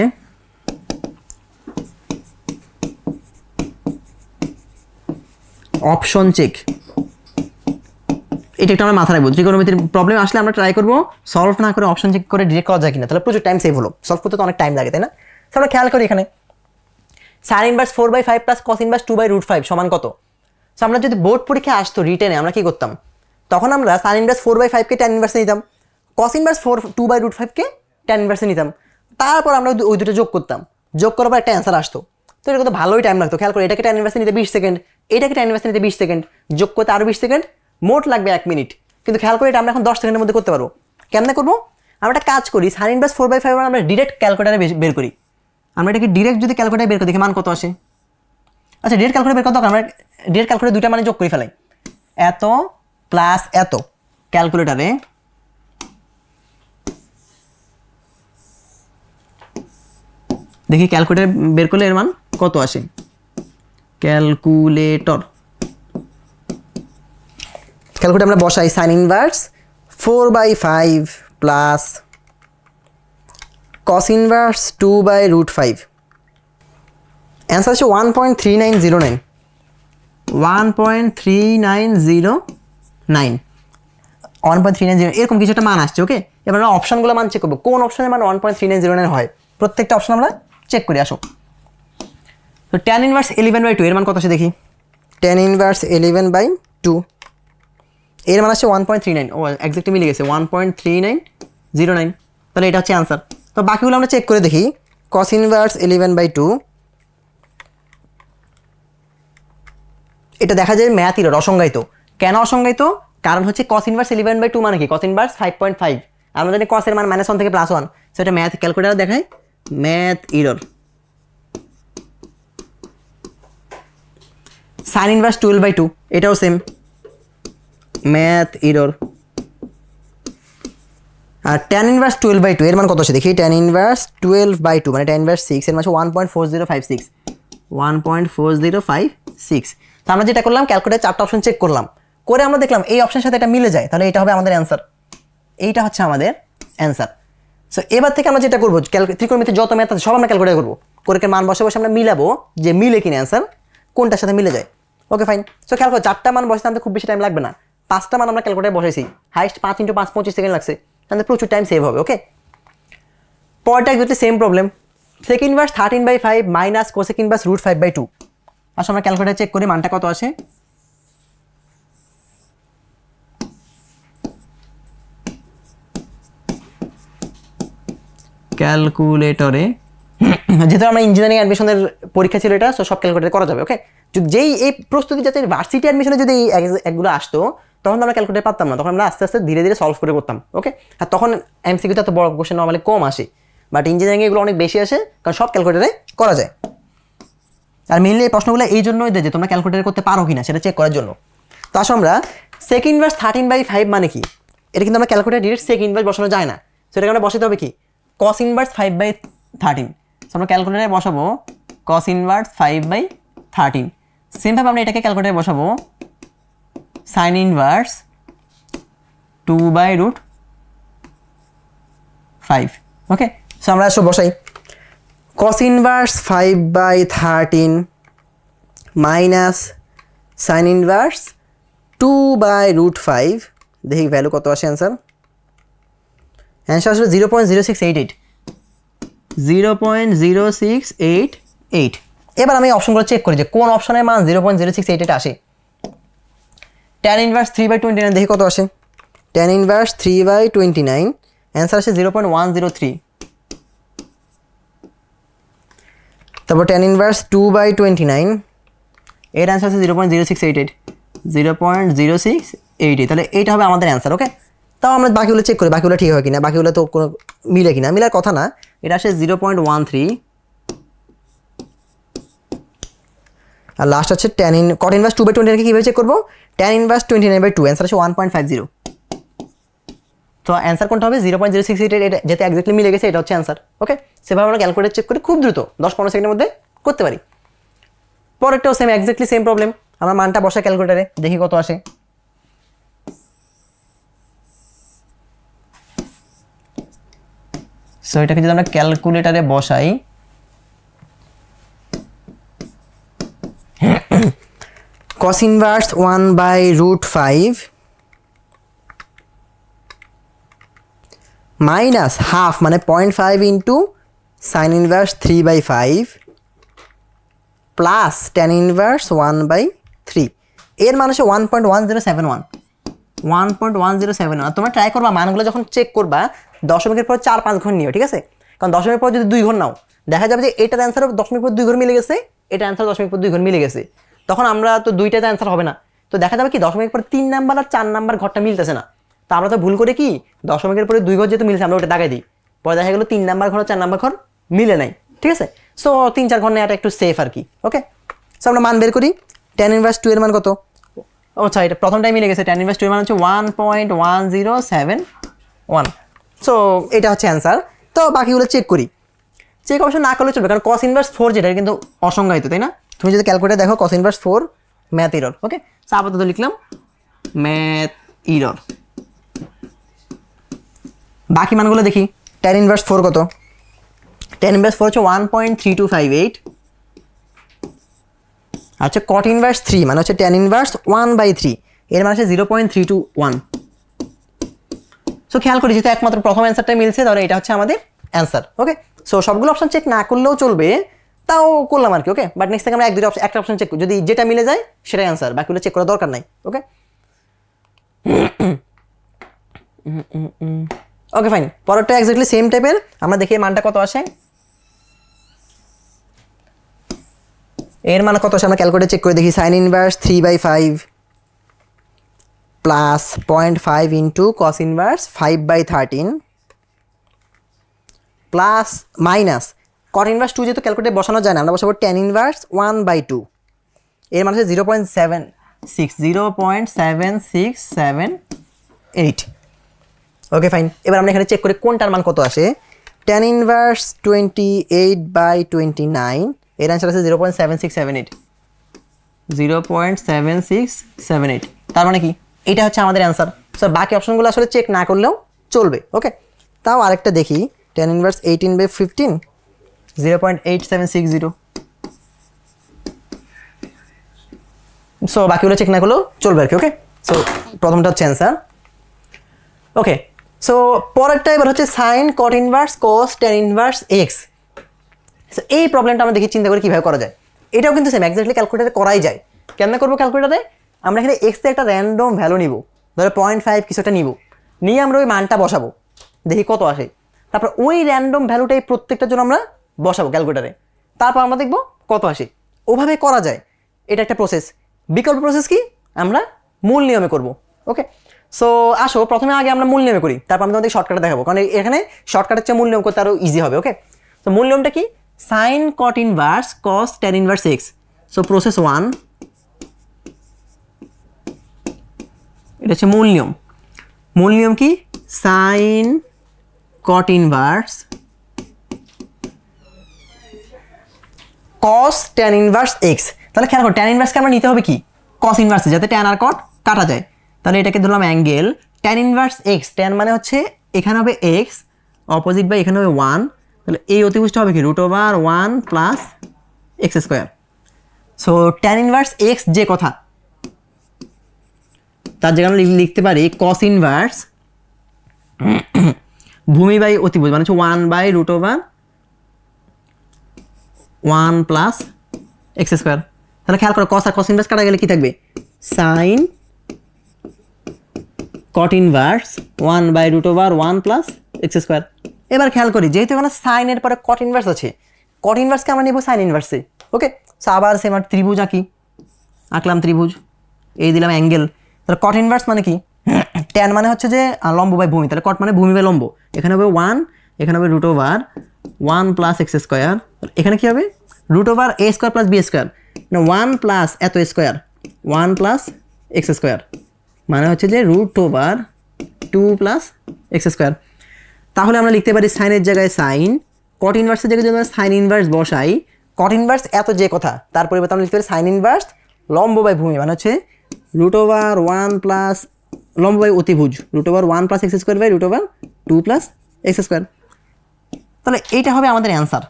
অপশন চেক, এটা একটু আমরা মাথায় রাখবো। ত্রিকোণমিতির প্রবলেম আসলে আমরা ট্রাই করবো সলভ না করে অপশন চেক করে ডিরেক্ট করা যায় কিনা, তাহলে প্রচুর টাইম সেভ হলো, সলভ করতে তো অনেক টাইম লাগে, তাই না। আমরা খেয়াল করি এখানে sign inverse 4/5 plus cos inverse 2/√5 সমান কত। সো আমরা যদি বোর্ড পরীক্ষা আসতো রিটেনে আমরা কি করতাম, তখন আমরা সাইন ইনভার্স 4/5 কে ট্যান ইনভার্সে নিতাম, কস ইনভার্স 2/√5 কে ট্যান ইনভার্সে নিতাম, তারপর আমরা ওই দুটো যোগ করতাম, যোগ করার পর একটা অ্যান্সার আসতো। তো এটা কিন্তু ভালোই টাইম লাগতো। খেয়াল করে এটাকে ট্যান ইনভার্সে নিতে 20 সেকেন্ড, এটাকে ট্যান ইনভার্সে নিতে 20 সেকেন্ড, যোগ করতে আরও 20 সেকেন্ড, মোট লাগবে 1 মিনিট। কিন্তু খেয়াল করে এটা আমরা এখন 10 সেকেন্ডের মধ্যে করতে পারবো। কেমনে করবো, আমরা একটা কাজ করি, সাইন ইনভার্স 4/5 আমরা ডিরেক্ট ক্যালকুলেটারে বের করি। আমরা এটাকে ডিরেক্ট যদি ক্যালকুলেটারে বের করি দেখি মান কত আসে। আচ্ছা, ডিরেক্ট ক্যালকুলেটার বের কত, আমরা ডিরেক্ট ক্যালকুলেটারে দুইটা মানে যোগ করে ফেলাই, এত প্লাস এত। ক্যালকুলেটারে দেখি ক্যালকুলেটার বের করলে এর মান কত আসে। ক্যালকুলেটর আমরা বসাই sign inverse 4/5 plus cos inverse 2/√5, answer হচ্ছে 1.3909। 1.3909 এরকম কিছু একটা মান আসছে। ওকে, এবার আমরা অপশনগুলো মান চেক করবো, কোন অপশনের মান 1.3909 হয়। প্রত্যেকটা অপশন আমরা চেক করি, আসো। তো ট্যান ইনভার্স 11/2 এর মান কত আসে দেখি। ট্যান ইনভার্স 11/2 এর মান আসছে 1.39। ও এক্স্যাক্টলি মিলে গেছে 1.3909, তাহলে এটা হচ্ছে অ্যান্সার। তো বাকিগুলো আমরা চেক করে দেখি। কস ইনভার্স 11/2 এটা দেখা যায় ম্যাথ ইরর, অসংজ্ঞায়িত। কেন অসংজ্ঞায়িত, কারণ হচ্ছে কস ইনভার্স 11/2 মানে কি, কস ইনভার্স 5.5, আমরা জানি কস এর মান -1 থেকে +1, সেটা ম্যাথ ক্যালকুলেটার দেখায় ম্যাথ ইরর। সাইন ইনভার্স 12/2 এটাও সেম ম্যাথ ইরর। আর tan ইনভার্স 12/2 এর মান কত আছে দেখি, tan ইনভার্স 12/2 মানে tan ইনভার্স 6 এর মান 1.4056 1.4056। তো আমরা যেটা করলাম ক্যালকুলেটর 4টা অপশন চেক করলাম, করে আমরা দেখলাম এই অপশনের সাথে এটা মিলে যায়, তাহলে এটা হবে আমাদের অ্যান্সার, এইটা হচ্ছে আমাদের অ্যান্সার। সো এবার থেকে আমরা যেটা করবো ত্রিকোণমিতির যত ম্যাথ আছে সব আমরা ক্যালকুলেট করবো, করে মান বসে বসে আমরা মিলাবো যে মিলে কিনা অ্যান্সার কোনটার সাথে মিলে যায়। ওকে ফাইন। সো খেয়াল করো 4টা মান বসাতে আমাদের খুব বেশি টাইম লাগবে না, 5টা মান আমরা ক্যালকুলেটরে বসাইছি, হাইস্ট 5 × 5 25 সেকেন্ড লাগছে, তাহলে প্রচুর টাইম সেভ হবে। ওকে, পরটা একদম same problem, sec inverse 13/5 minus cosec inverse √5/2। আসলে আমরা ক্যালকুলেটর চেক করি মানটা কত আসে। ক্যালকুলেটরে যেহেতু আমরা ইঞ্জিনিয়ারিং অ্যাডমিশনের পরীক্ষা ছিল এটা, সো সব ক্যালকুলেটর করা যাবে। ওকে, যেই এই প্রস্তুতি যাতে ভার্সিটি অ্যাডমিশনে যদি একগুলো আসতো তখন আমরা ক্যালকুলেটর পারতাম না, তখন আমরা আস্তে আস্তে ধীরে ধীরে সলভ করে করতাম। ওকে, আর তখন এমসিকিউতে এত বড় কোশ্চেন নর্মালি কম আসে, বাট ইঞ্জিনিয়ারিং এগুলো অনেক বেশি আসে কারণ সব ক্যালকুলেটরে করা যায়। আর মেইনলি এই প্রশ্নগুলো এই জন্যই দেয় যে তোমরা ক্যালকুলেটর করতে পারো কিনা সেটা চেক করার জন্য। তো আসলে আমরা sec ইনভার্স 13/5 মানে কি, এটা কিন্তু আমরা ক্যালকুলেটর ডিরেক্ট sec ইনভার্স বসানো যায় না, সেটাকে আমরা বসাতে হবে কি cos ইনভার্স 5/13। আমরা ক্যালকুলেটরে বসাবো cos ইনভার্স 5/13। সেমভাবে আমরা এটাকে ক্যালকুলেটরে বসাবো sin ইনভার্স 2/5। ওকে, সো আমরা সব বসাই cos inverse 5/13 minus sin inverse 2/5, দেখি ভ্যালু কত আসে অ্যান্সার। অ্যান্সার আসলে 0.0688 0.0688। এবার আমি অপশনগুলো চেক করি যে কোন অপশনের মান 0.0688 আসে। tan ইনভার্স 3/29 দেখি কত আসে, tan ইনভার্স 3/29 অ্যান্সার আসে 0.103। তারপর tan ইনভার্স 2/29 এর অ্যান্সার আছে 0.0688 0.0688, তাহলে এইটা হবে আমাদের অ্যান্সার। ওকে, তাও আমরা বাকিগুলো চেক করি বাকিগুলো ঠিক হয় কিনা, বাকিগুলো তো কোনো মিলে কিনা, মিলার কথা না, এটা আসে 0.13। আর লাস্ট হচ্ছে cot ইনভার্স 2/29 কীভাবে চেক করবো, tan ইনভার্স 29/2 অ্যান্সার আসে 1.50। তো অ্যান্সার কোনটা হবে 0.0688, এটা যেটা এক্স্যাক্টলি মিলে গেছে এটা হচ্ছে অ্যান্সার। ওকে, সেভাবে আমরা ক্যালকুলেটর চেক করে খুব দ্রুত 10-15 সেকেন্ডের মধ্যে করতে পারি। পরেরটাও সেম এক্স্যাক্টলি সেম প্রবলেম, আমরা মানটা বসাই ক্যালকুলেটরে দেখি কত আসে। সো এটাকে যদি আমরা ক্যালকুলেটরে বসাই cos ইনভার্স 1/√5 মাইনাস হাফ মানে 0.5 into sin inverse 3/5 plus tan inverse 1/3, এর মান হচ্ছে 1.1071 1.1071। তোমরা ট্রাই করবা মানগুলো যখন চেক করবা দশমিকের পর 4-5 ঘর নিও, ঠিক আছে, কারণ দশমিকের পর যদি 2 ঘর নাও দেখা যাবে যে এটার অ্যান্সার দশমিক পর 2 ঘর মিলে গেছে, এটা অ্যান্সার দশমিক পর 2 ঘর মিলে গেছে, তখন আমরা তো দুইটাতে অ্যান্সার হবে না, তো দেখা যাবে কি দশমিক পর 3 নাম্বার আর 4 নাম্বার ঘরটা মিলতেছে না, তো আমরা তো ভুল করে কি দশমিকের পরে 2 ঘর যেহেতু মিলছে আমরা ওটা দাগাই দিই, পরে দেখা গেলো 3 নাম্বার ঘর আর 4 নাম্বার ঘর মিলে নাই, ঠিক আছে। সো 3-4 ঘর নেওয়াটা একটু সেফ আর কি। ওকে, সো আমরা মান বের করি, tan ইনভার্স 2 এর মান কত, আচ্ছা এটা প্রথমটাই মিলে গেছে, tan ইনভার্স 2 এর মান হচ্ছে 1.1071। সো এটা হচ্ছে অ্যান্সার। তো বাকিগুলো চেক করি, চেক অবশ্য না করলে চলবে কারণ cos ইনভার্স 4 যেটা কিন্তু অসংজ্ঞায়িত, তাই না, তুমি যদি ক্যালকুলেটর দেখো cos ইনভার্স 4 ম্যাথ এরর। ওকে, সো আপাতত লিখলাম ম্যাথ এরর। বাকি মানগুলো দেখি, tan ইনভার্স 4 কত, tan ইনভার্স 4 হচ্ছে 1.3258। আচ্ছা cot ইনভার্স 3 মানে হচ্ছে tan ইনভার্স 1/3, এর মানে হচ্ছে 0.321। সো খেয়াল করি যেহেতু একমাত্র প্রথম অ্যান্সারটা মিলছে তাহলে এটা হচ্ছে আমাদের অ্যান্সার। ওকে, সো সবগুলো অপশন চেক না করলেও চলবে, তাও করলাম আর কি। ওকে, বাট নেক্সট থেকে আমরা একটা অপশন চেক করি, যদি যেটা মিলে যায় সেটাই অ্যান্সার, বাকিগুলো চেক করার দরকার নাই। ওকে ওকে ফাইন, পরেরটা এক্স্যাক্টলি সেম টাইপের, আমরা দেখি মানটা কত আসে। এর মান কত আসে আমরা ক্যালকুলেটর চেক করে দেখি, sin inverse 3/5 plus 0.5 into cos inverse 5/13 plus minus cot inverse 2 যেহেতু ক্যালকুলেটরে বসানো যায় না আমরা বসাবো tan ইনভার্স 1/2, এর মান হচ্ছে 0.7678। ওকে ফাইন, এবার আমরা এখানে চেক করি কোনটার মান কত আসে। tan ইনভার্স 28/29, এর অ্যান্সার আছে 0.7678, 0.7678। তার মানে কি এটা হচ্ছে আমাদের অ্যান্সার। সো বাকি অপশনগুলো আসলে চেক না করলেও চলবে। ওকে, তাও আরেকটা দেখি, tan ইনভার্স 18/15, 0.8760। সো বাকিগুলো চেক না করলেও চলবে আর কি। ওকে, সো প্রথমটা হচ্ছে অ্যান্সার। ওকে, সো পরেরটা এবার হচ্ছে সাইন কট ইনভার্স কস tan ইনভার্স এক্স। সো এই প্রবলেমটা আমরা দেখি চিন্তা করে কীভাবে করা যায়। এটাও কিন্তু সেম এক্স্যাক্টলি ক্যালকুলেটারে করাই যায়। কেমন করবো ক্যালকুলেটারে? আমরা এখানে এক্সের একটা র্যান্ডম ভ্যালু নিব, ধরো 0.5 কিছু একটা নিব, নিয়ে আমরা ওই মানটা বসাবো, দেখি কত আসে। তারপর ওই র্যান্ডম ভ্যালুটাই প্রত্যেকটার জন্য আমরা বসাবো ক্যালকুলেটারে, তারপর আমরা দেখবো কত আসে। ওভাবে করা যায়, এটা একটা প্রসেস। বিকল্প প্রসেস কি? আমরা মূল নিয়মে করব। ওকে, সো আসো প্রথমে আগে আমরা মূল নিয়মে করি, তারপর আমি তোমাদের শর্টকাটে দেখাবো, কারণ এখানে শর্টকাটের চেয়ে মূল নিয়ম করতে আরও ইজি হবে। ওকে, তো মূল নিয়মটা কি? সাইন কট ইনভার্স কস tan inverse x. So process 1, এটা হচ্ছে মূল নিয়ম। মূল নিয়ম কি? সাইন কট ইনভার্স কস tan ইনভার্স এক্স। তাহলে খেয়াল করো, tan ইনভার্সকে আমরা নিতে হবে কি কস ইনভার্সে, যাতে tan আর কট কাটা যায়। তাহলে এটাকে ধরলাম angle tan inverse x. tan মানে হচ্ছে এখানে হবে এক্স, অপোজিট বাই এখানে হবে 1, তাহলে এই অতিভুজটা হবে কি √1 plus x square. So tan inverse x যে কথা, তার জায়গায় আমরা লিখতে পারি কস ইনভার্স ভূমি বাই অতিভুজ, মানে হচ্ছে 1/√1 প্লাস এক্স স্কোয়ার। তাহলে খেয়াল করো, কস আর কস ইনভার্স কাটা গেলে কি থাকবে? সাইন কট ইনভার্স 1/√1 প্লাস এক্স স্কোয়ার। এবার খেয়াল করি, যেহেতু এখানে সাইনের পরে কট ইনভার্স আছে, কট ইনভার্সকে আমরা নেব সাইন ইনভার্সে। ওকে, সো আবার সেম আর ত্রিভুজ আঁকলাম ত্রিভুজ, এই দিলাম অ্যাঙ্গেল। তাহলে কট ইনভার্স মানে কি? tan মানে হচ্ছে যে লম্ব বাই ভূমি, তাহলে কট মানে ভূমি বাই লম্ব। এখানে হবে 1, এখানে হবে √1 প্লাস এক্স স্কোয়ার। এখানে কি হবে? √a square plus b square, 1 plus এত স্কোয়ার 1 প্লাস এক্স স্কোয়ার, মানে হচ্ছে যে √2 প্লাস এক্স স্কোয়ার। তাহলে আমরা লিখতে পারি সাইনের জায়গায় সাইন, কট ইনভার্সের জায়গায় যদি আমরা সাইন ইনভার্স বসাই, কট ইনভার্স এত যে কথা, তার পরিবর্তে আমরা লিখতে পারি সাইন ইনভার্স লম্ব বাই ভূমি, মানে হচ্ছে √1 প্লাস লম্ব বাই অতিভুজ √1 plus x square by √2 plus x square. তাহলে এইটা হবে আমাদের অ্যান্সার।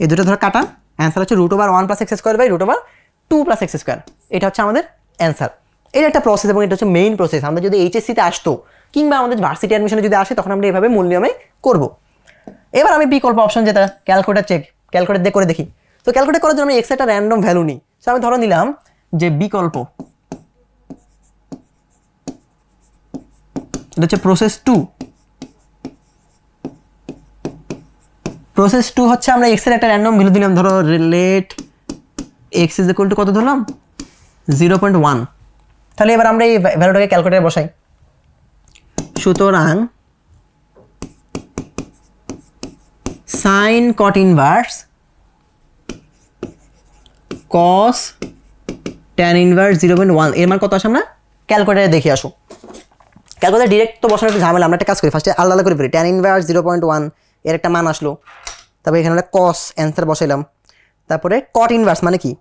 এই দুটো ধর কাটা, অ্যান্সার হচ্ছে √1 plus x square by √2 plus x square. এটা হচ্ছে আমাদের অ্যান্সার। এটা একটা প্রসেস এবং এটা হচ্ছে মেইন প্রসেস। আমরা যদি এইচএসসিতে আসতো কিংবা আমাদের ভার্সিটি অ্যাডমিশনে যদি আসে, তখন আমরা এভাবে মূল নিয়মে করবো। এবার আমি বিকল্প অপশন, যেটা ক্যালকুলেটর দিয়ে করে দেখি। তো ক্যালকুলেট করার জন্য আমি এক্স একটা র্যান্ডম ভ্যালু নিই। সো আমি ধরে নিলাম যে বিকল্প, এটা হচ্ছে প্রসেস 2। প্রসেস 2 হচ্ছে আমরা এক্স এর একটা র্যান্ডম ভ্যালু দিলাম, ধরো let x is equal to কত ধরলাম? 0.1। তাহলে এবার আমরা এই ভ্যালুটাকে ক্যালকুলেটরে বসাই। সুতরাং সাইন কট ইনভার্স কস tan ইনভার্স 0.1 এর মান কত আসে আমরা ক্যালকুলেটরে দেখে আসো। ক্যালকুলেটর ডিরেক্ট তো বসানোর একটু ঝামেলা, আমরা একটা কাজ করি, ফার্স্টে আলাদা করে ফেলি। tan ইনভার্স 0.1 এর একটা মান আসলো, তারপরে এখানে আমরা কস অ্যান্সার বসাইলাম, তারপরে কট ইনভার্স মানে কি?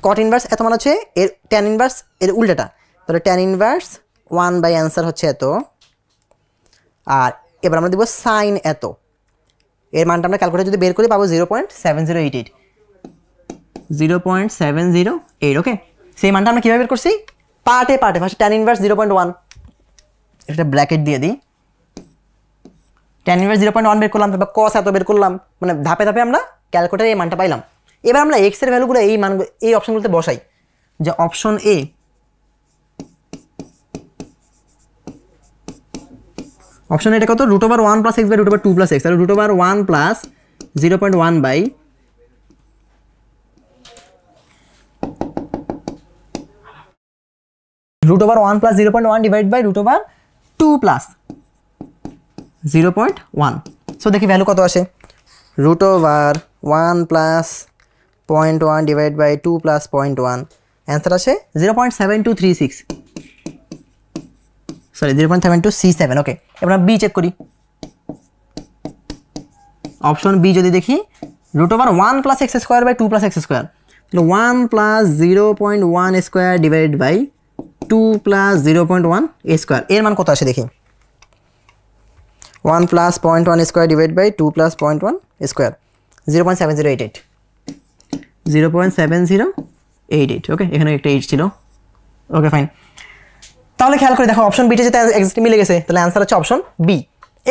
কট ইনভার্স এত মান হচ্ছে এর tan ইনভার্স এর উল্টাটা, তাহলে tan ইনভার্স 1 বাই অ্যান্সার হচ্ছে এত, আর এবার আমরা দেবো সাইন এত। এর মানটা আমরা ক্যালকুলেটর যদি বের করি পাবো 0.7088, 0.708। ওকে, সেই মানটা আমরা কীভাবে বের করছি? পার্টে ফার্স্ট tan ইনভার্স 0.1, এটা ব্র্যাকেট দিয়ে দিই, tan ইনভার্স 0.1 বের করলাম, তারপর cos এত বের করলাম, মানে ধাপে ধাপে আমরা ক্যালকুলেটরে এই মানটা পাইলাম। এবার আমরা এক্স এর ভ্যালুগুলো এই মানগুলো এই অপশনগুলোতে বসাই। যে অপশন এ, অপশন এটা কত? √1 plus x by √2 plus x, তাহলে √1 plus 0.1 by √1 plus 0.1 divide by √2 plus 0.1। So দেখি ভ্যালু কত আসে। √1 plus 0.1 divide by 2 plus 0.1, answer আসে 0.7236। Sorry 0.72 C7 okay. এবার বি চেক করি, অপশন বি যদি দেখি √1 + x² / 2 + x², তাহলে 1 + 0.1 স্কোয়ার ডিভাইডেড বাই 2 + 0.1 a², এর মান কত আসে দেখি। 1 + 0.1 স্কোয়ার ডিভাইড বাই 2 + 0.1 স্কোয়ার, 0.7088, 0.7088 ওকে, এখানে একটা 8 ছিল ওকে ফাইন। তাহলে খেয়াল করে দেখো অপশন বিটা যেটা এক্স্যাক্টলি মিলে গেছে, তাহলে অ্যান্সার হচ্ছে অপশন বি।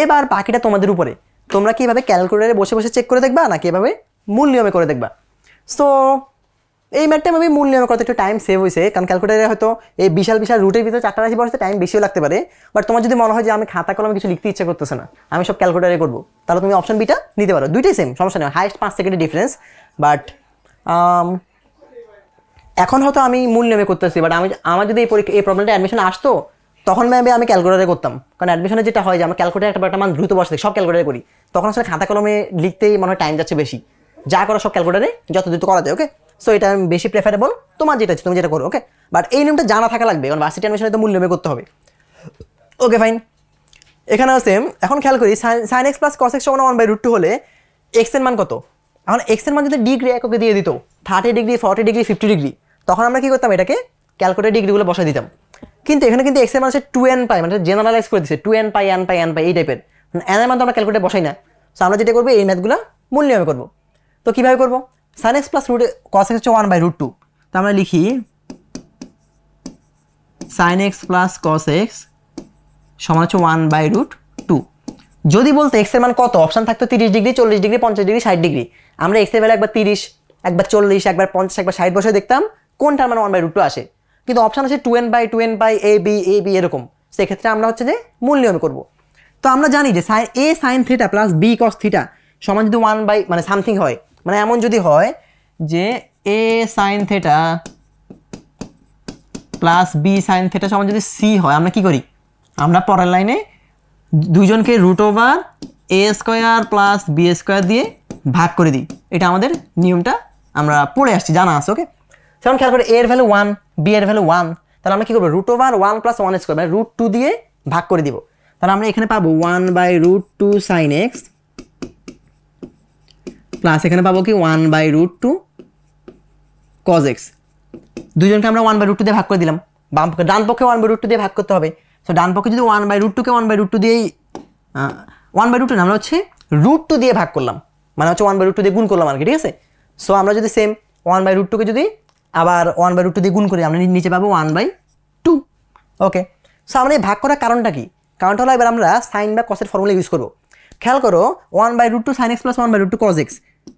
এবার বাকিটা তোমাদের উপরে, তোমরা কিভাবে ক্যালকুলেটরে বসে বসে চেক করে দেখবা নাকি এভাবে মূল নিয়মে করে দেখবা। সো এই ম্যাথটা আমি মূল নিয়মে করতে একটু টাইম সেভ হয়েছে, কারণ ক্যালকুলেটারে হয়তো এই বিশাল বিশাল রুটের ভিতরে 4টা রাশি বসতে টাইম বেশিও লাগতে পারে। বাট তোমার যদি মনে হয় যে আমি খাতা কলমে কিছু লিখতে ইচ্ছা করতেছে না, আমি সব ক্যালকুলেটারে করবো, তাহলে তুমি অপশন বিটা নিতে পারো, দুইটাই সেম, সমস্যা নেই, হাইস্ট 5 সেকেন্ডের ডিফারেন্স। বাট এখন হয়তো আমি মূল নিয়মে করতেছি, বাট আমার যদি এই প্রবলেমটা অ্যাডমিশন আসতো তখন আমি ক্যালকুলেটারে করতাম, কারণ অ্যাডমিশনে যেটা হয় যে আমরা ক্যালকুলেটারে একটা মান দ্রুত বসে সব ক্যালকুলেটারে করি, তখন আসলে খাতা কলমে লিখতেই মনে হয় টাইম যাচ্ছে বেশি, যা করো সব ক্যালকুলেটারে যত দ্রুত করা যায় ওকে। সো এটা আমি বেশি প্রেফারেবল, তোমার যেটা আছে তুমি যেটা করো ওকে। বাট এই নিয়মটা জানা থাকা লাগবে, কারণ ভার্সিটি অ্যাডমিশনে তো মূল নিয়মে করতে হবে ওকে ফাইন। এখানেও সেম, এখন খেয়াল করি sin x + cos x = 1/√2 হলে এক্স এর মান কত। এখন এক্স এর মান যদি ডিগ্রি এককে দিয়ে দিত 30 ডিগ্রি 40 ডিগ্রি 50 ডিগ্রি, তখন আমরা কি করতাম, এটাকে ক্যালকুলেটর ডিগ্রিগুলো বসাই দিতাম। কিন্তু এখানে কিন্তু এক্স এর মান হচ্ছে 2n π, মানে জেনারেলাইজ করে দিচ্ছে 2n π n π n π এই টাইপের, এন এর মান তো আমরা ক্যালকুলেটরে বসাই না। সো আমরা যেটা করবো এই ম্যাথগুলো মূল নিয়মে করবো। তো কীভাবে করবো, sin x + cos x হচ্ছে 1/√2, তো আমরা লিখি sin x + cos x সমান হচ্ছে 1/√2। যদি বলতে এক্স এর মান কত, অপশন থাকতো 30 ডিগ্রি 40 ডিগ্রি 50 ডিগ্রি 60 ডিগ্রি, আমরা এক্স এর ভ্যালু একবার 30 একবার 40 একবার 50 একবার 60 বসে দেখতাম কোনটার মান 1/√2 আসে। কিন্তু অপশন আছে 2n π a b এরকম, সেক্ষেত্রে আমরা হচ্ছে যে মূল নিয়মে করব। তো আমরা জানি যে a sin θ + b cos θ সমান যদি 1 বাই মানে সামথিং হয়, মানে এমন যদি হয় যে a sin θ + b sin θ সমান যদি c হয়, আমরা কি করি, আমরা পরের লাইনে দুইজনকে √a² + b² দিয়ে ভাগ করে দিই, এটা আমাদের নিয়মটা আমরা পড়ে আসছি, জানা আছে ওকে। সেমন খেয়াল করে a এর ভ্যালু 1 b এর ভ্যালু 1, তাহলে আমরা কি করবো √1 + 1² মানে √2 দিয়ে ভাগ করে দিব, তাহলে আমরা এখানে পাবো 1/√2 sin x প্লাস এখানে পাবো কি 1/√2 cos x, দুইজনকে আমরা 1/√2 দিয়ে ভাগ করে দিলাম, বাম পক্ষে ডান পক্ষে 1/√2 দিয়ে ভাগ করতে হবে। সো ডান পক্ষে যদি 1/√2 কে 1/√2 দিয়েই 1/√2 না, আমরা হচ্ছে √2 দিয়ে ভাগ করলাম, মানে হচ্ছে 1/√2 দিয়ে গুণ করলাম আর কি, ঠিক আছে। সো আমরা যদি সেম 1/√2 কে যদি আবার 1/√2 দিয়ে গুণ করি, আমরা নিচে পাবো 1/2 ওকে। সো আমরা এই ভাগ করার কারণটা কি, কারণটা হলো এবার আমরা সাইন বা কসের ফর্মুলা ইউজ করবো। খেয়াল করো 1/√2 sin x + 1/√2 cos x,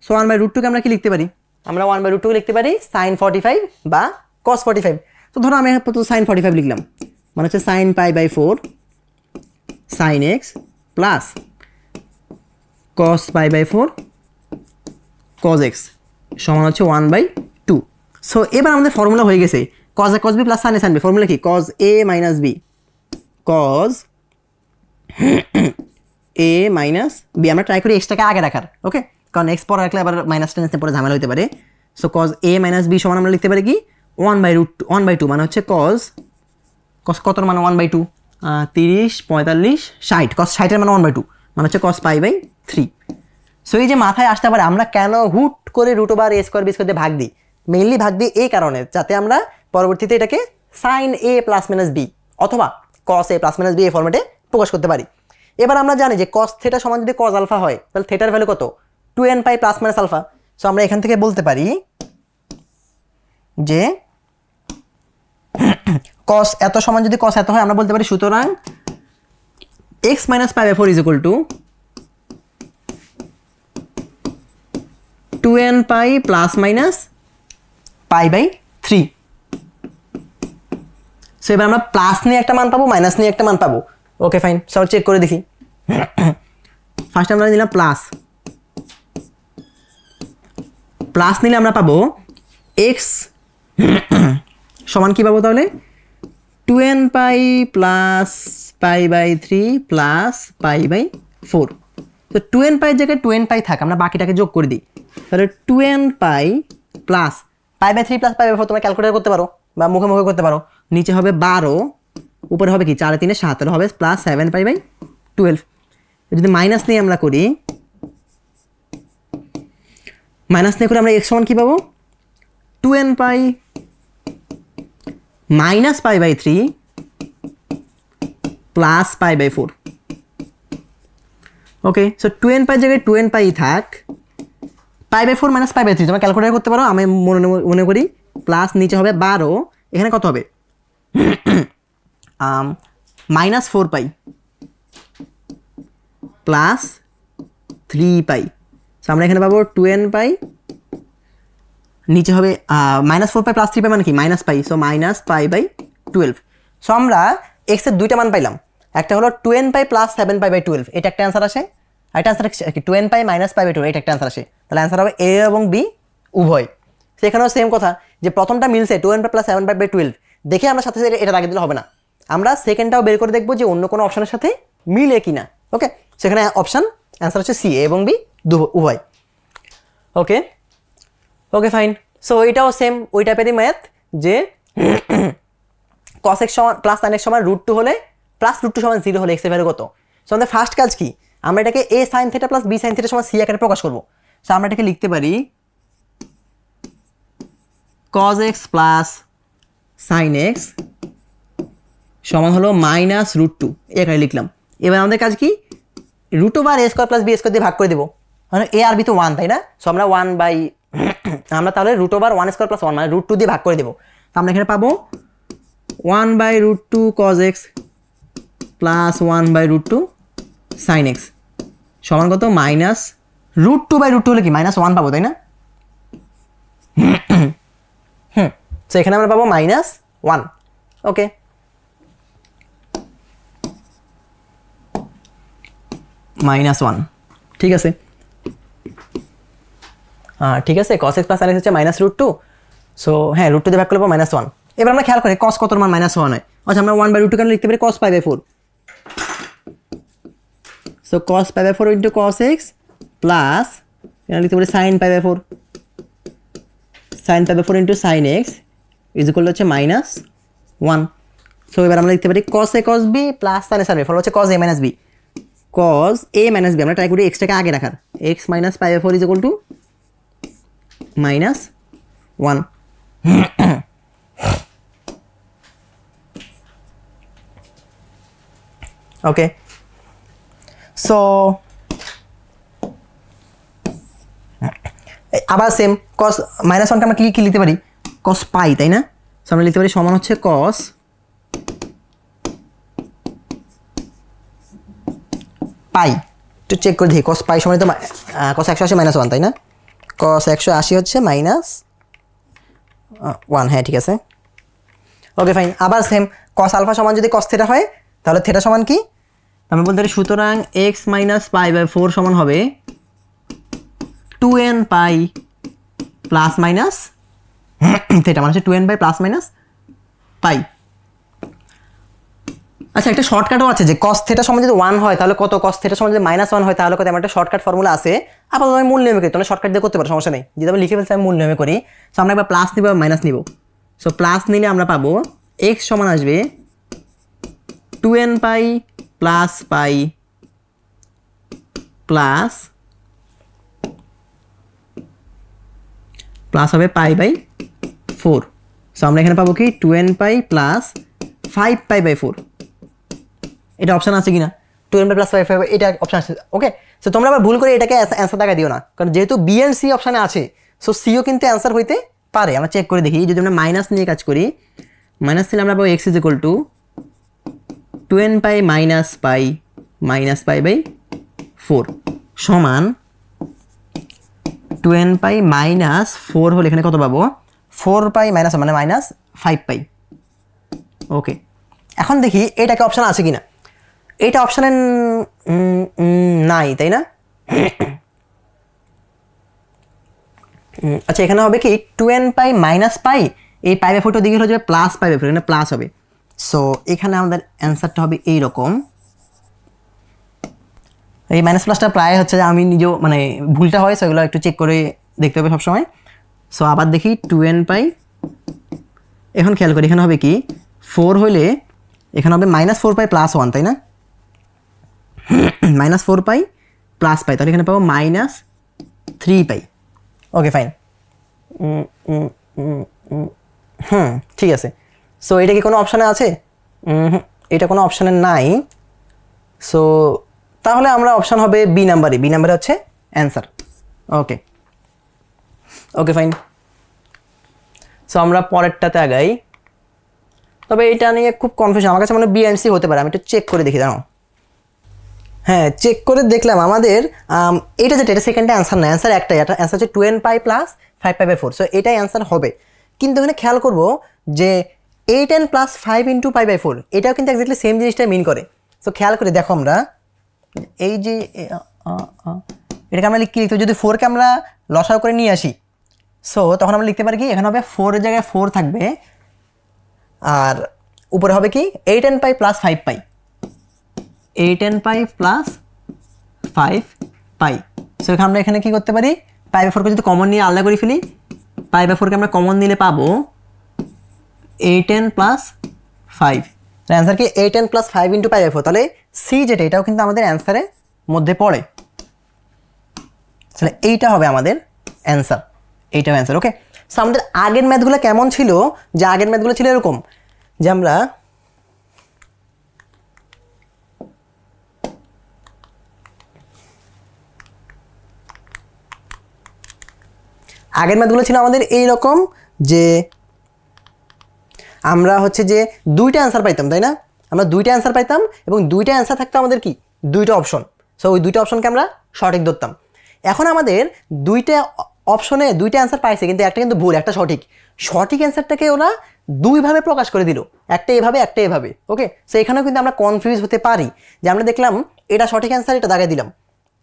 so 1/√2 কে আমরা কি লিখতে পারি, আমরা 1/√2 কে লিখতে পারি sin 45 বা cos 45। তো ধরো আমি sin 45 লিখলাম, মানে হচ্ছে sin π/4 sin x plus cos π/4 cos x সমান হচ্ছে 1/2। সো এবার আমাদের ফর্মুলা হয়ে গেছে cos a cos b plus sin a sin b, formula কি cos a minus b, cos a minus b, আমরা ট্রাই করি এক্সটাকে আগে রাখার ওকে, কারণ এক্স পরে রাখলে আবার মাইনাস টেন্সে পরে ঝামেলা হতে পারে। So cos a minus b সমান আমরা লিখতে পারি কি 1/2 মানে হচ্ছে cos কত মান 1/2 30 45 60, cos 60 এর মান 1/2 মানে হচ্ছে cos π/3। সো এই যে মাথায় আসতে পারে আমরা কেন হুট করে √a² b² দিয়ে ভাগ দিই, মেইনলি ভাগ দিই এই কারণে যাতে আমরা পরবর্তীতে এটাকে sin a ± b অথবা cos a ± b এই ফরম্যাটে প্রকাশ করতে পারি। এবার আমরা জানি যে cos θ সমান যদি cos আলফা হয়, তাহলে থিটার ভ্যালু কত 2n π ± আলফা। সো আমরা এখান থেকে বলতে পারি যে cos এত সমান যদি cos এত হয়, আমরা বলতে পারি সুতরাং x - π/4 = 2n π ± π/3। সো এবার আমরা প্লাস নিয়ে একটা মান পাবো, মাইনাস নিয়ে একটা মান পাবো ওকে ফাইন। সব চেক করে দেখি, ফার্স্ট আমরা নিলাম প্লাস নিলে আমরা পাবো x সমান কি পাবো তাহলে 2n π + π/3 + π/4। তো 2n π এর জায়গায় 2n π থাক, আমরা বাকিটাকে যোগ করে দিই, তাহলে 2n π + π/3 + π/4 তোমরা ক্যালকুলেট করতে পারো বা মুখে মুখে করতে পারো, নিচে হবে 12 উপরে হবে কি 4 3 7 তাহলে হবে প্লাস 7π/12। যদি মাইনাস নিয়ে আমরা করি, মাইনাস নিয়ে করে আমরা x সমান কী পাবো 2nπ মাইনাস π/3 প্লাস π/4। ওকে, সো 2nπ জায়গায় 2nπ থাক, π/4 মাইনাস π/3 তোমরা ক্যালকুলেট করতে পারো। আমি মনে করি প্লাস নিচে হবে 12, এখানে কত হবে মাইনাস 4π প্লাস 3π। সো আমরা এখানে পাবো 2nπ, নিচে হবে মাইনাস 4π প্লাস 3π মানে কি মাইনাস π, সো মাইনাস π/12। সো আমরা এক্স এর দুইটা মান পাইলাম, একটা হলো 2nπ প্লাস 7π/12, এটা একটা অ্যান্সার আসে, আর একটা অ্যান্সার কি 2nπ মাইনাস π/12, এটা একটা অ্যান্সার আসে। তাহলে অ্যান্সার হবে এ এবং বি উভয়। সেখানেও সেম কথা যে প্রথমটা মিলছে 2nπ প্লাস 7π/12, দেখে আমরা সাথে সাথে এটা লাগিয়ে দিলে হবে না, আমরা সেকেন্ডটাও বের করে দেখবো যে অন্য কোনো অপশনের সাথে মিলে কিনা। ওকে, সেখানে অপশন অ্যান্সার হচ্ছে সি, এ এবং বি উভয়। ওকে ওকে ফাইন। সো এটাও সেম ওই টাইপেরই ম্যাথ যে cos x সমান প্লাস sin x সমান √2 হলে প্লাস √2 সমান 0 হলে x এর ভ্যালু কত। সো আমাদের ফার্স্ট কাজ কি, আমরা এটাকে a sin θ plus b sin θ সমান c আকারে প্রকাশ করব। সো আমরা এটাকে লিখতে পারি cos x plus sin x সমান হলো মাইনাস √2, এই আকারে লিখলাম। এবার আমাদের কাজ কি √a² প্লাস b² দিয়ে ভাগ করে দেবো, মানে a আর b তো 1 তাই না। সো আমরা আমরা তাহলে √1² প্লাস 1 মানে √2 দিয়ে ভাগ করে দেবো। তো আমরা এখানে পাবো 1/√2 cos x plus 1/√2 sin x সমান কত মাইনাস √2/√2 হলে কি মাইনাস 1 পাবো তাই না। তো এখানে আমরা পাবো মাইনাস 1। ওকে, মাইনাস 1, ঠিক আছে। ঠিক আছে, cos x plus sin x হচ্ছে মাইনাস √2, সো হ্যাঁ √2 দিয়ে ভাগ করলে মাইনাস 1। এবার আমরা খেয়াল করি cos কত মান মাইনাস 1 হয়। আচ্ছা, আমরা 1/√2 কেন লিখতে পারি cos π/4, so cos π/4 into cos x plus এখানে লিখতে পারি sin π/4, sin π/4 into sin x is equal হচ্ছে মাইনাস 1। সো এবার আমরা লিখতে পারি cos a cos b plus sin a sin b, ফল হচ্ছে cos a minus b, cos a minus b। আমরা ট্রাই করি এক্সটাকে আগে রাখার, x minus π/4 is equal to minus 1। Okay, so আবার সেম cos মাইনাস 1কে আমরা কি লিখতে পারি cos π তাই না। সো আমরা লিখতে পারি সমান হচ্ছে cos π। একটু চেক করে দেখি cos π সমান তো cos 180 মাইনাস 1 তাই না, cos 180 হচ্ছে মাইনাস 1, হ্যাঁ ঠিক আছে। ওকে ফাইন, আবার সেম cos আলফা সমান যদি cos থিটা হয় তাহলে থিটা সমান কি আমরা বলতে পারি, সুতরাং x মাইনাস π/4 সমান হবে 2nπ প্লাস মাইনাস থিটা, মানে হচ্ছে 2nπ প্লাস মাইনাস π। আচ্ছা, একটা শর্টকাটও আছে যে cos থিটা সমান যদি 1 হয় তাহলে কত, cos থিটা সমান যদি -1 হয় তাহলে কত, আমার একটা শর্টকাট ফর্মুলা আছে। আপাতত আমি মূল নিয়মে করি, তাহলে শর্টকাট দিয়ে করতে পারো, সমস্যা নেই। যদি আমি লিখে ফেলছি আমি মূল নিয়মে করি। সো আমরা একবার প্লাস নিব মাইনাস নিব। সো প্লাস নিলে আমরা পাবো x সমান আসবে 2nπ প্লাস π প্লাস প্লাস হবে π/4। সো আমরা এখানে পাবো কি 2nπ প্লাস 5π/4, এটা অপশন আছে কিনা 2nπ প্লাস 5 এটা অপশন আছে। ওকে, সো তোমরা আবার ভুল করে এটাকে অ্যান্সার দেখা দিও না, কারণ যেহেতু বি এন্ড সি অপশানে আছে সো সিও কিন্তু অ্যান্সার হইতে পারে। আমরা চেক করে দেখি, যদি আমরা মাইনাস নিয়ে কাজ করি, মাইনাস নিলে আমরা পাবো x is equal to 2nπ minus π minus π/4 সমান 2nπ মাইনাস 4 হলে এখানে কত পাবো 4π মাইনাস মানে মাইনাস 5π। ওকে, এখন দেখি এটাকে অপশান আছে কিনা, এটা অপশানে নাই তাই না। আচ্ছা, এখানে হবে কি 2nπ মাইনাস π, এই π/4 দিকে হয়ে যাবে প্লাস π/4, এখানে প্লাস হবে। সো এখানে আমাদের অ্যান্সারটা হবে এইরকম, এই মাইনাস প্লাসটা প্রায় হচ্ছে আমি নিজেও মানে ভুলটা হয়, সেগুলো একটু চেক করে দেখতে হবে সবসময়। সো আবার দেখি 2nπ, এখন খেয়াল করি এখানে হবে কি 4 হলে এখানে হবে -4 পাই প্লাস 1, তাই না? -4 পাই প্লাস পাই, তাহলে এখানে পাবো -3 পাই। Okay fine. ঠিক আছে। সো এটা কি কোনো অপশানে আছে? এটা কোনো অপশানে নাই। সো তাহলে আমরা অপশান হবে বি নাম্বারে হচ্ছে অ্যান্সার। ওকে ওকে ফাইন। সো আমরা পরেরটাতে আগাই। তবে এটা নিয়ে খুব কনফিউশন, আমার কাছে মনে হয় বি অ্যান্ড সি হতে পারে। আমি একটু চেক করে দেখি, দাঁড়াও। হ্যাঁ, চেক করে দেখলাম আমাদের এটা যেটা, এটা সেকেন্ডে অ্যান্সার না, অ্যান্সার একটাই, এটা অ্যান্সার হচ্ছে 2n পাই প্লাস 5π/4। সো এটাই অ্যান্সার হবে। কিন্তু এখানে খেয়াল করবো যে 8n প্লাস 5 × π/4 এটাও কিন্তু এক্স্যাক্টলি সেম জিনিসটা মিন করে। সো খেয়াল করে দেখো, আমরা এই যে এটাকে আমরা লিখতে যদি 4কে আমরা লসাগু করে নিয়ে আসি, সো তখন আমরা লিখতে পারি কি, এখানে হবে 4 এর জায়গায় 4 থাকবে, আর উপরে হবে কি 8n পাই প্লাস 5 পাই, 8n পাই প্লাস 5 পাই। সো আমরা এখানে কি করতে পারি, π/4কে যদি কমন নিয়ে আলাদা করে ফেলি, π/4কে আমরা কমন নিলে পাবো 8n প্লাস 5। অ্যান্সার কি 8n প্লাস 5 × π/4। তাহলে সি যেটা, এটাও কিন্তু আমাদের অ্যান্সারের মধ্যে পড়ে। তাহলে এইটা হবে আমাদের অ্যান্সার, এইটাও অ্যান্সার। ওকে। সো আমাদের আগের ম্যাথগুলো কেমন ছিল, যে আগের ম্যাথগুলো ছিল এরকম যে আমরা আগের ম্যাথগুলো ছিল আমাদের এইরকম যে আমরা হচ্ছে যে দুইটা অ্যান্সার পাইতাম, তাই না? আমরা দুইটা অ্যান্সার পাইতাম এবং দুইটা অ্যান্সার থাকতো আমাদের কি, দুইটা অপশন। সো ওই দুইটা অপশনকে আমরা সঠিক ধরতাম। এখন আমাদের দুইটা অপশনে দুইটা অ্যান্সার পাইছে, কিন্তু একটা কিন্তু ভুল, একটা সঠিক। সঠিক অ্যান্সারটাকে ওরা দুইভাবে প্রকাশ করে দিল, একটা এভাবে একটা এভাবে। ওকে। সো এখানেও কিন্তু আমরা কনফিউজ হতে পারি, যে আমরা দেখলাম এটা সঠিক অ্যান্সার, এটা দাগে দিলাম,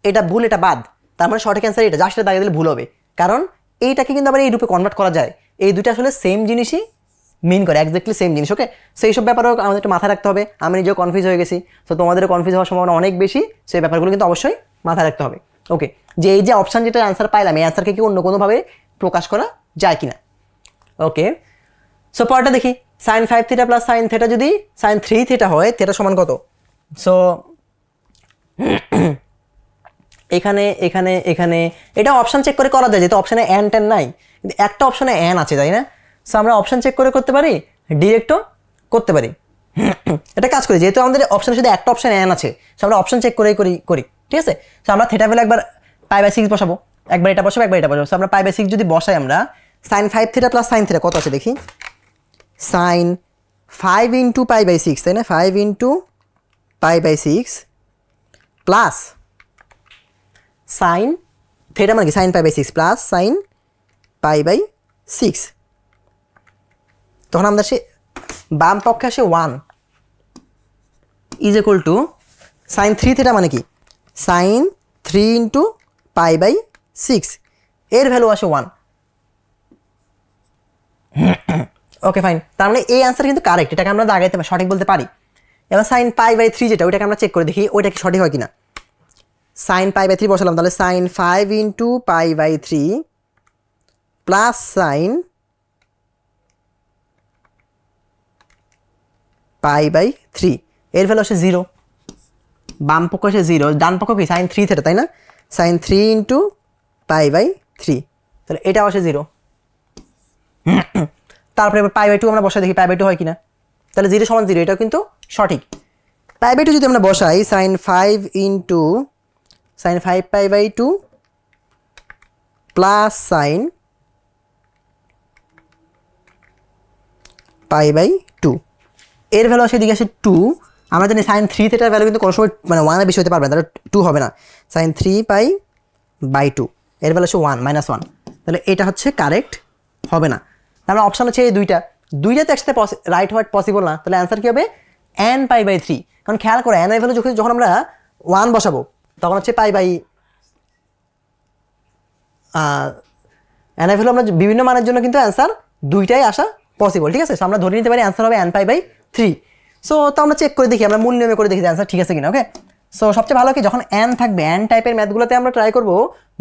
এটা ভুল, এটা বাদ, তার মানে সঠিক অ্যান্সার এটা, জাস্ট দাগে দিলে ভুল হবে। কারণ এইটাকে কিন্তু আবার এই রূপে কনভার্ট করা যায়। এই দুটো আসলে সেম জিনিসই মিন করে, এক্স্যাক্টলি সেম জিনিস। ওকে। সেই সব ব্যাপারেও আমাদের একটু মাথায় রাখতে হবে। আমি নিজেও কনফিউজ হয়ে গেছি, সো তোমাদেরও কনফিউজ হওয়ার সম্ভাবনা অনেক বেশি। সেই ব্যাপারগুলো কিন্তু অবশ্যই মাথায় রাখতে হবে। ওকে। যে এই যে অপশান যেটা অ্যান্সার পাইলাম, এই অ্যান্সারকে কি অন্য কোনোভাবে প্রকাশ করা যায় কিনা। ওকে। সো পরেরটা দেখি, sin 5θ প্লাস sin θ যদি sin 3θ হয়, θ সমান কত? সো এখানে এখানে এখানে এটা অপশান চেক করে করা যায়, যেহেতু অপশানে n টেন নাই, কিন্তু একটা অপশানে n আছে, তাই না? সো আমরা অপশান চেক করে করতে পারি, ডিরেক্টও করতে পারি। এটা কাজ করি, যেহেতু আমাদের অপশানে শুধু একটা অপশান n আছে, সো আমরা অপশান চেক করেই করি, ঠিক আছে? সো আমরা θ ভ্যালু একবার π/6 বসাবো, একবার এটা বসাবো, একবার এটা বসাবো। সো আমরা π/6 যদি বসাই, আমরা sin 5θ প্লাস sin θ কত আছে দেখি, sin 5 × π/6, তাই না? 5 × π/6 প্লাস sin θ মানে কি, sin π/6 প্লাস sin π/6। তখন আমরা সে বাম পক্ষে আসে 1 ইজ ইকুয়াল টু sin 3θ মানে কি, sin 3 × π/6, এর ভ্যালু আসে 1। Okay fine. তার মানে এই অ্যান্সার কিন্তু কারেক্ট, এটাকে আমরা দাগাইতে সঠিক বলতে পারি। এবার sin π/3 যেটা, ওইটাকে আমরা চেক করে দেখি ওইটা কি সঠিক হয় কিনা। sin π/3 বসালাম, তাহলে sin 5 × π/3 প্লাস sin π/3, এর ভ্যালু আসে 0। বাম পক্ষ আসে 0, ডান পক্ষ কি sin 3θ, তাই না? sin 3 × π/3, তাহলে এটাও আসে 0। তারপরে π/2 আমরা বসাই দেখি π/2 হয় কিনা, তাহলে 0 সমান 0, এটাও কিন্তু সঠিক। π/2 যদি আমরা বসাই, sin 5 π/2 প্লাস sin π/2, এর ভ্যালু আসে এদিকে আসে 2। আমরা জানি sin 3θ ভ্যালু কিন্তু কোনো সময় মানে 1 এর বেশি হতে পারবে না, তাহলে 2 হবে না। sin 3π/2 এর ভ্যালু আসে 1 -1, তাহলে এটা হচ্ছে কারেক্ট হবে না। তাহলে অপশান হচ্ছে এই দুইটাতে একসাথে রাইট হওয়ার পসিবল না, তাহলে অ্যান্সার কি হবে n π/3। কারণ খেয়াল করো, n এর ভ্যালু যখন আমরা 1 বসাবো, তখন হচ্ছে n এর ভ্যালু আমরা বিভিন্ন মানের জন্য কিন্তু অ্যান্সার দুইটাই আসা পসিবল, ঠিক আছে? সো আমরা ধরে নিতে পারি অ্যান্সার হবে n π/3। সো তো আমরা চেক করে দেখি, আমরা মূল নিয়মে করে দেখি অ্যান্সার ঠিক আছে কিনা। ওকে। সো সবচেয়ে ভালো কি, যখন n থাকবে, n টাইপের ম্যাথগুলোতে আমরা ট্রাই করবো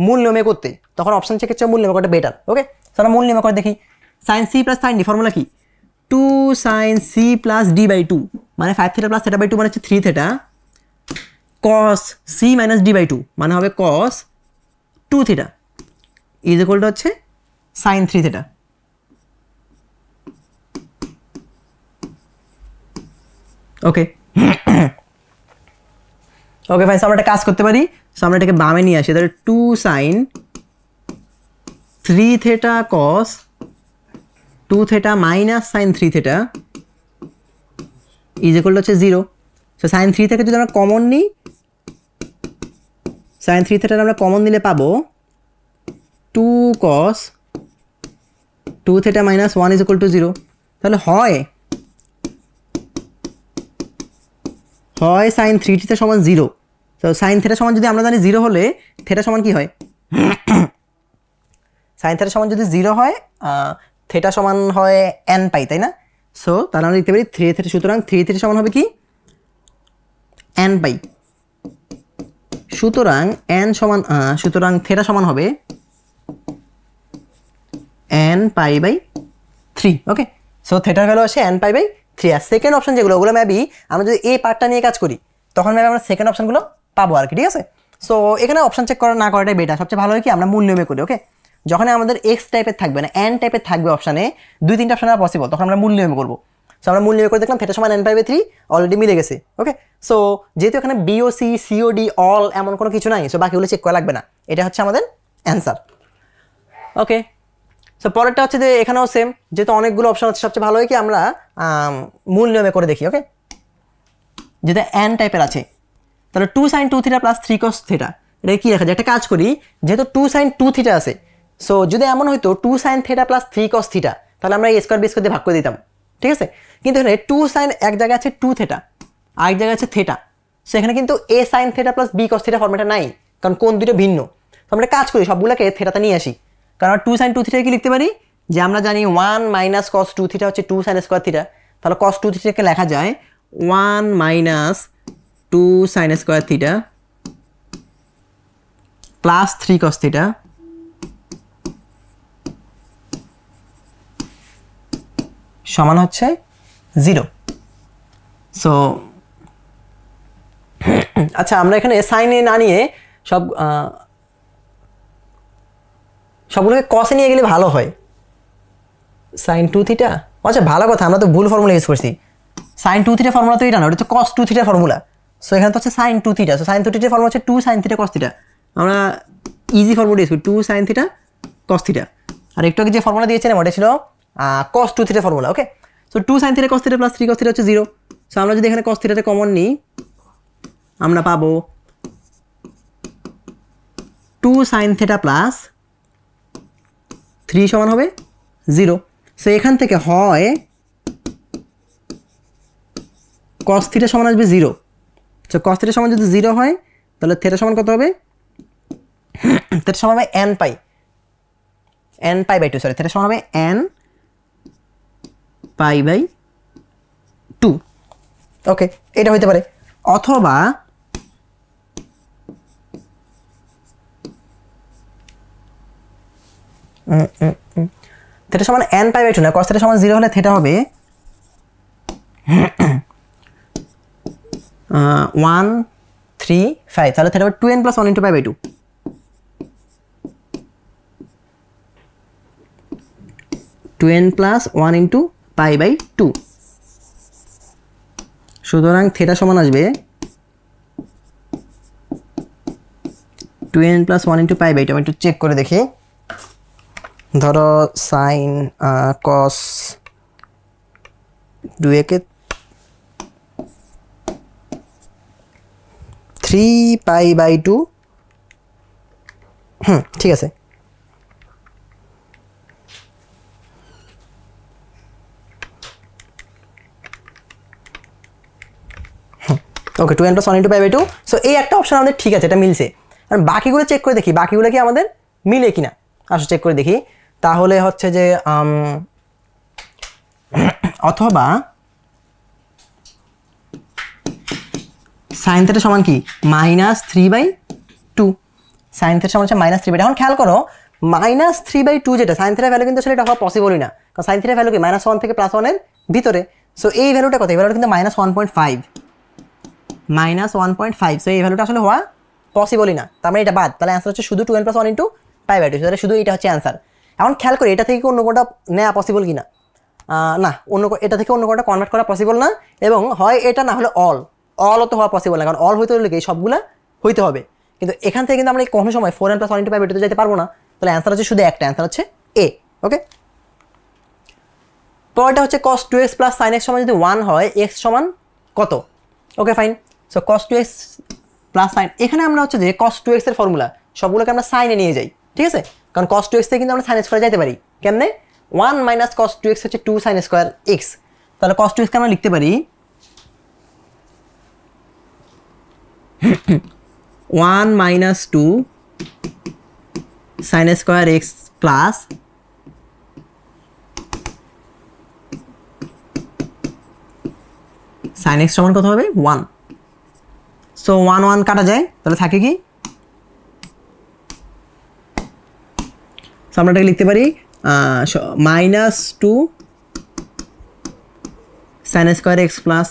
মূল নিয়মে করতে, তখন অপশন চেকের চেয়ে মূল নিয়মে করতে বেটার। ওকে। সো আমরা মূল নিয়মে করে দেখি। sin c plus sin d formula কি, two sine c plus d by two মানে 5 theta plus theta by two মানে হচ্ছে 3 theta cos c minus d by two মানে হবে cos 2 theta is equal to হচ্ছে sine 3 theta. Okay okay fine, আমরা একটা কাজ করতে পারি। সো আমরা এটাকে বামে নিয়ে আসি, তাহলে 2 sine 3 theta cos 2 theta minus sine 3 theta is equal to হচ্ছে 0। সো সাইন 3 থেকে যদি আমরা কমন নিই, সাইন 3 থিটা আমরা কমন নিলে পাবো 2 কস 2 theta minus 1 is equal two 0। তাহলে হয় সাইন 3 থিটা সমান 0। তো সাইন থিটা সমান যদি আমরা জানি 0 হলে থিটা সমান কি হয়, সাইন থিটা সমান যদি 0 হয় থিটা সমান হয় n পাই, তাই না? সো তাহলে আমরা লিখতে পারি 3 থিটা, সুতরাং 3 থিটা সমান হবে কি n পাই। সুতরাং n সমান সুতরাং থিটা সমান হবে n pi by 3। Okay, so থিটার ভ্যালু আসে n পাই বাই 3। আর সেকেন্ড অপশন যেগুলো ওগুলো মেবি আমরা যদি এই পার্টটা নিয়ে কাজ করি তখন মেবি আমরা সেকেন্ড অপশনগুলো পাবো আর কি, ঠিক আছে? সো এখানে অপশন চেক করা না করাটাই বেটার, সবচেয়ে ভালো হয় কি আমরা মূল নিয়মে করি। ওকে, যখন আমাদের এক্স টাইপের থাকবে না n টাইপের থাকবে অপশানে, 2-3টা অপশন আর পসিবল, তখন আমরা মূল নিয়মে করবো। সো আমরা মূল নিয়মে করে দেখলাম থিটা সমান n পাই বাই 3 অলরেডি মিলে গেছে। ওকে, সো যেহেতু এখানে বিওসি সিওডি অল এমন কোনো কিছু নাই, সো বাকিগুলো চেক করা লাগবে না, এটা হচ্ছে আমাদের অ্যান্সার। ওকে, সো পরেরটা হচ্ছে যে এখানেও সেম, যেহেতু অনেকগুলো অপশন আছে সবচেয়ে ভালো হয় কি আমরা মূল নিয়মে করে দেখি। ওকে, যেটা n টাইপের আছে, তাহলে 2 sine 2 theta plus 3 cos theta, এটা কি লেখা যায়? একটা কাজ করি, যেহেতু 2 সাইন 2 থিটা আছে, সো যদি এমন হইতো 2 sine theta plus 3 cos theta, তাহলে আমরা এই স্কোয়ার বি স্কোয়ার দিয়ে ভাগ করে দিতাম, ঠিক আছে? কিন্তু এখানে 2 সাইন এক জায়গায় আছে 2 থিটা, আরেক জায়গায় আছে থিটা, সো এখানে কিন্তু a sine theta plus b cos theta ফর্মেটটা নাই, কারণ কোন দুটো ভিন্ন। তো আমরা কাজ করি সবগুলোকে থিটাতে নিয়ে আসি, কারণ 2 সাইন 2 থিটা কি লিখতে পারি, যে আমরা জানি 1 মাইনাস কস 2 থিটা হচ্ছে 2 সাইন স্কোয়ার থিটা, তাহলে কস 2 থিটাকে লেখা যায় 1 minus 2 sine square theta plus 3 cos theta সমান হচ্ছে 0। সো আচ্ছা, আমরা এখানে সাইনে না নিয়ে সবগুলোকে কসে নিয়ে গেলে ভালো হয়। সাইন 2 থিটা, আচ্ছা ভালো কথা, আমরা তো ভুল ফর্মুলা ইউজ করছি। সাইন 2 থিটা ফর্মুলা তো এটা না, ওটা হচ্ছে কস 2 থিটার ফর্মুলা। সো এখানে তো হচ্ছে সাইন 2 থিটা, সো সাইন 2 থিটার ফর্মুলা হচ্ছে 2 সাইন থিটা কস থিটা। আমরা ইজি ফর্মুলা ইউজ করি 2 সাইন থিটা কস থিটা। আর একটু আগে যে ফর্মুলা দিয়েছিলাম ওটা ছিল cos 2 theta formula. Okay, so 2 sine theta cos theta plus 3 cos theta হচ্ছে 0। সো আমরা যদি এখানে কস থিটাতে কমন নিই, আমরা পাবো 2 সাইন থিটা প্লাস 3 সমান হবে 0। সো এখান থেকে হয় কস থিটা সমান আসবে 0। সো কস থিটা সমান যদি 0 হয় তাহলে থিটা সমান কত হবে, থিটা সমান হবে n pi by 2, sorry theta সমান হবে n পাই বাই 2। ওকে, এটা হইতে পারে, অথবা থিটা সমান n পাই বাই 2 না, cos থিটা সমান 0 হলে থিটা হবে 1 3 5, তাহলে থিটা হবে 2n plus 1 into pi by 2। 2n plus 1 into pi by 2। সুতরাং থিটা সমান আসবে 2n plus 1 into pi by 2। আমি একটু চেক করে দেখি, ধরো sign cos 2 K 3 pi by 2, ঠিক আছে। Okay, 2n plus 1 into pi by 2। So এই একটা অপশন আমাদের ঠিক আছে, এটা মিলছে। আর বাকিগুলো চেক করে দেখি, বাকিগুলো কি আমাদের মিলে কিনা, আসলে চেক করে দেখি। তাহলে হচ্ছে যে অথবা সাইন থিটা সমান কি -3/2, সাইন থিটা সমান হচ্ছে -3/2। এখন খেয়াল করো -3/2 যেটা সাইন থিটার ভ্যালু কিন্তু আসলে এটা হওয়া পসিবলই না, কারণ সাইন থিটার ভ্যালু কি -1 থেকে +1 এর ভিতরে। সো এই ভ্যালুটা কত? এই ভ্যালুটা কিন্তু -1.5, -1.5। সো এই ভ্যালুটা আসলে হওয়া পসিবলই না, তার মানে এটা বাদ। তাহলে অ্যান্সার হচ্ছে শুধু 2n + 1 × π/2। তাহলে শুধু এটা হচ্ছে অ্যান্সার। এখন খেয়াল করি এটা থেকে অন্য কোনটা নেওয়া পসিবল কিনা। না, এটা থেকে অন্য কোনটা কনভার্ট করা পসিবল না, এবং হয় এটা না হলে অলও তো হওয়া পসিবল না, কারণ অল হইতে হলে এই সবগুলা হইতে হবে। কিন্তু এখান থেকে কিন্তু আমরা কোনো সময় 4n + 1 × π/2 যেতে পারবো না। তাহলে অ্যান্সার হচ্ছে শুধু একটা, অ্যান্সার হচ্ছে এ। ওকে, পরেরটা হচ্ছে cos 2x + sin x সমান যদি 1 হয়, x সমান কত? ওকে fine. So cos 2x + sin, এখানে আমরা হচ্ছে যে cos 2x এর ফর্মুলা সবগুলোকে আমরা সাইনে নিয়ে যাই, ঠিক আছে? কারণ cos 2x থেকে কিন্তু আমরা sin স্কয়ার যাইতে পারি। কেমনে? 1 - cos 2x হচ্ছে 2 sin স্কয়ার x। তাহলে cos 2x কে আমরা লিখতে পারি 1 - 2 sin square x plus sin x সমান কত হবে? 1। সো 1 1 কাটা যায়, তাহলে থাকে কি? আমরা এটাকে লিখতে পারি -2 sin square x plus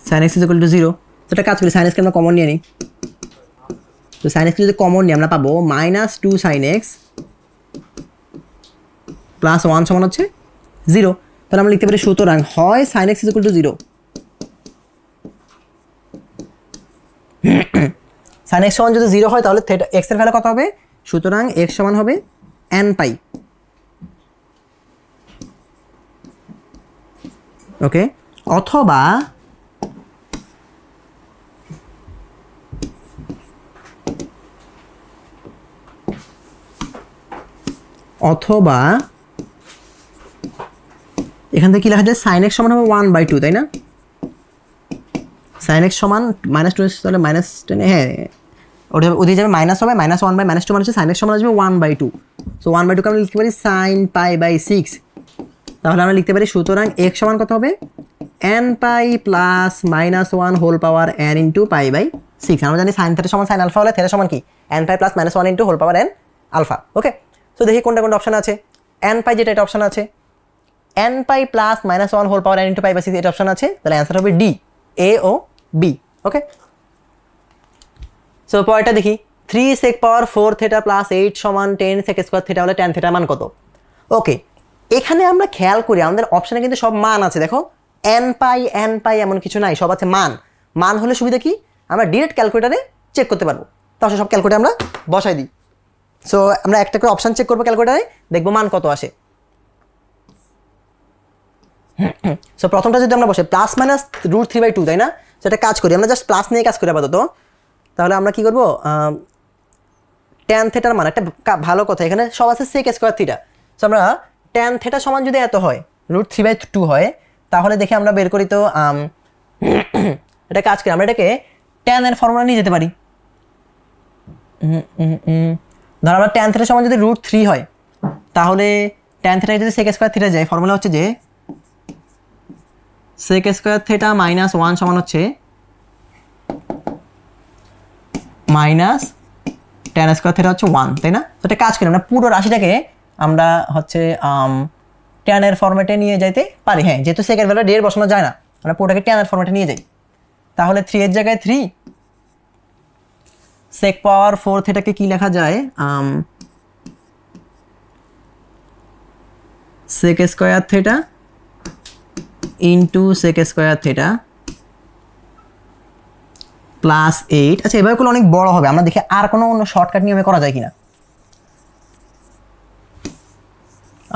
sin x = 0। তো এটা কাজ করি, sin x কে আমরা কমন নিয়ে নিই। তো sin x যদি কমন নিই আমরা পাবো -2 sin x প্লাস 1 সমান হচ্ছে 0। তাহলে আমরা লিখতে পারি সুতরাং হয় sin x = 0, sin x সমান যদি 0 হয় তাহলে x এর ভ্যালু কত হবে? সুতরাং x সমান হবে n π। ওকে, অথবা এখান থেকে কি লেখা যায়? sin x সমান হবে 1/2, তাই না? sin x সমান -2, তাহলে -10, হ্যাঁ ওটা ওদিকে যাবে মাইনাস হবে, -1/-2 মানে হচ্ছে sin x সমান আসবে 1/2। সো 1/2 কে আমরা লিখতে পারি sin π/6। তাহলে আমরা লিখতে পারি সুতরাং x সমান কত হবে? n π প্লাস -1 হোল পাওয়ার n × π/6। আমরা জানি sin θ সমান sin আলফা হলে θ সমান কি? n π প্লাস -1 × হোল পাওয়ার n আলফা। ওকে, সো দেখি কোনটা কোনটা অপশন আছে। n π যেটা এটা অপশন আছে, n π প্লাস -1 হোল পাওয়ার n × π/6 এটা অপশন আছে। তাহলে অ্যান্সার হবে ডি, এ ও বি। ওকে, সো পরেরটা দেখি 3 sec পাওয়ার 4 θ প্লাস 8 সমান 10 sec স্কয়ার θ হলে tan θ মান কত? ওকে, এখানে আমরা খেয়াল করি আমাদের অপশনে কিন্তু সব মান আছে। দেখো n π এমন কিছু নাই, সব আছে মান হলে সুবিধা কি? আমরা ডিরেক্ট ক্যালকুলেটারে চেক করতে পারবো। তাহলে সব ক্যালকুলেটারে আমরা বসাই দিই। সো আমরা একটা করে অপশন চেক করবো ক্যালকুলেটারে, দেখবো মান কত আসে। সো প্রথমটা যদি আমরা বসে +-√3/2, তাই না? সেটা কাজ করি, আমরা জাস্ট প্লাস নিয়ে কাজ করি আপাতত। তাহলে আমরা কি করব? tan θ মান একটা ভালো কথা, এখানে সব আছে sec স্কয়ার θ। সো আমরা tan θ সমান যদি এত হয়, √3/2 হয়, তাহলে দেখে আমরা বের করি তো এটা কাজ করি, আমরা এটাকে tan এর ফর্মুলা নিয়ে যেতে পারি। ধর আমরা tan θ সমান যদি √3 হয়, তাহলে tan θ যদি sec স্কয়ার θ যায়, ফর্মুলা হচ্ছে যে sec স্কয়ার θ -1 সমান হচ্ছে tan স্কয়ার θ হচ্ছে 1, তাই না? তো এটা কাজ করি, আমরা পুরো রাশিটাকে আমরা হচ্ছে tan এর ফরম্যাটে নিয়ে যাইতে পারি। হ্যাঁ, যেহেতু sec এর ভ্যালু ডি এর বসানো যায় না, আমরা পুরোটাকে tan এর ফরম্যাটে নিয়ে যাই। তাহলে 3 এর জায়গায় 3 sec পাওয়ার 4 θ কে কি লেখা যায়? sec square θ into sec square θ plus 8। আচ্ছা, এভাবে করলে অনেক বড় হবে, আমরা দেখি আর কোনো অন্য শর্টকাট নিয়মে করা যায় কিনা।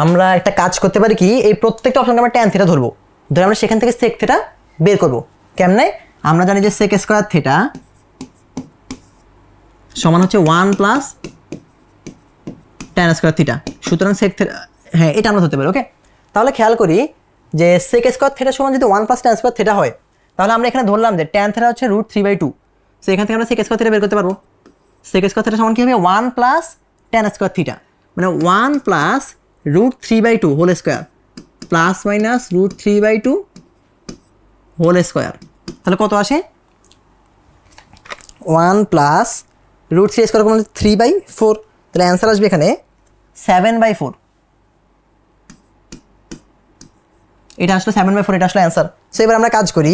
আমরা একটা কাজ করতে পারি কি, এই প্রত্যেকটা অপশনকে আমরা tan θ ধরবো, ধরে আমরা সেখান থেকে sec θ বের করব। কেমনে? আমরা জানি যে sec স্কয়ার θ সমান হচ্ছে 1 প্লাস tan স্কয়ার θ। সুতরাং sec θ, হ্যাঁ এটা আমরা ধরতে পারি। ওকে, তাহলে খেয়াল করি যে sec স্কয়ার θ সমান যদি 1 প্লাস tan স্কয়ার θ হয়, তাহলে আমরা এখানে ধরলাম যে tan θ হচ্ছে √3/2। সো এখান থেকে আমরা sec স্কয়ার θ বের করতে পারবো। sec স্কয়ার θ সমান কি হবে? 1 প্লাস tan স্কয়ার θ, মানে 1 plus √3/2 whole square plus minus √3/2 whole square. তাহলে কত আসে? 1 প্লাস √3 স্কয়ার মানে 3/4। তাহলে অ্যান্সার আসবে এখানে 7/4। এটা আসলে 7/4, এটা আসলে অ্যান্সার। সো এবার আমরা কাজ করি,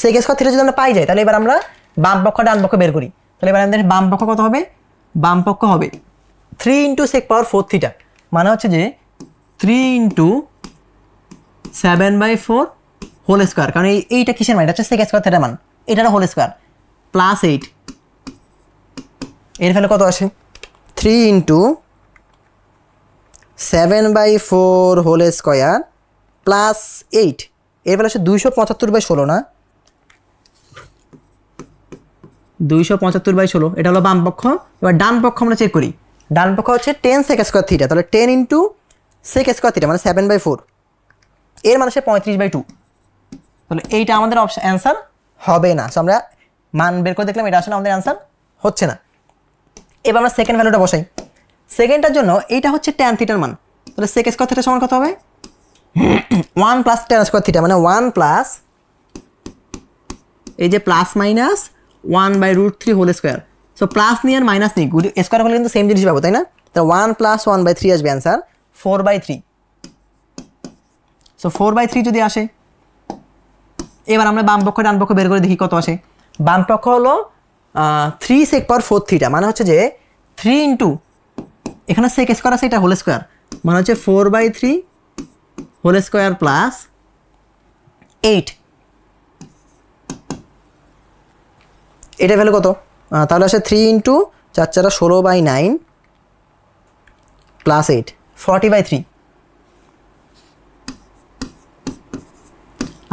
সেক স্কয়ার থিটা যদি আমরা পাই যাই তাহলে এবার আমরা বাম পক্ষ ডান পক্ষ বের করি। তাহলে এবার আমাদের বাম পক্ষ কত হবে? বাম পক্ষ হবে 3 × sec পাওয়ার 4 থিটা, মানে হচ্ছে যে 3 × 7/4 হোল স্কোয়ার, কারণ এইটা কিসের মান? এটা হচ্ছে সেক স্কয়ার থিটার মান, এটার হোল স্কোয়ার প্লাস 8, এর ফলে কত আসে? 3 × 7/4 হোল স্কোয়ার প্লাস 8, এর ফলে আসে 275/16 না, 275/16, এটা হলো বাম পক্ষ। এবার ডান পক্ষ আমরা চেক করি, ডান পক্ষ হচ্ছে 10 sec স্কয়ার থিটা, তাহলে 10 × sec স্কয়ার থিটা মানে 7/4, এর মানে সে 35/2, তাহলে এইটা আমাদের অপশন অ্যান্সার হবে না। সো আমরা মান বের করে দেখলাম এটা আসলে আমাদের অ্যান্সার হচ্ছে না। এবার আমরা সেকেন্ড ভ্যালুটা বসাই। সেকেন্ডটার জন্য এইটা হচ্ছে tan থিটার মান, তাহলে sec স্কয়ার থিটা সমান কত হবে? 1 + tan স্কয়ার থিটা, মানে 1 প্লাস এই যে plus minus 1/√3 whole square. So plus নিয়ে আর মাইনাস নিই, স্কোয়ার হলে কিন্তু সেম জিনিস পাবো, তাই না? তো 1 + 1/3 আসবে অ্যান্সার 4/3। সো 4/3 যদি আসে, এবার আমরা বাম পক্ষ ডান পক্ষ বের করে দেখি কত আসে। বাম পক্ষ হলো 3 sec পাওয়ার 4 থিটা, মানে হচ্ছে যে 3 × এখানে sec স্কোয়ার আছে, এটা হোল স্কোয়ার, মানে হচ্ছে 4/3 হোল স্কোয়ার প্লাস 8, এটা ভ্যালু কত? তাহলে আসে 3 × 4 × 4 = 16/9 প্লাস 8 40/3।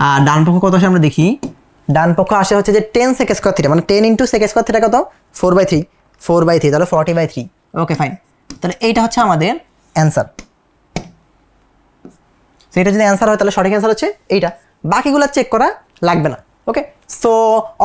আর ডান পক্ষ কত আসে আমরা দেখি, ডান পক্ষ আসে হচ্ছে যে 10 sec স্কয়ার থিটা, মানে 10 × sec স্কয়ার থিটা কত? 4/3, তাহলে 40/3। ওকে ফাইন, তাহলে এইটা হচ্ছে আমাদের অ্যান্সার। সো এটা যদি অ্যান্সার হয় তাহলে সঠিক অ্যান্সার হচ্ছে এইটা, বাকিগুলো চেক করা লাগবে না। ওকে, সো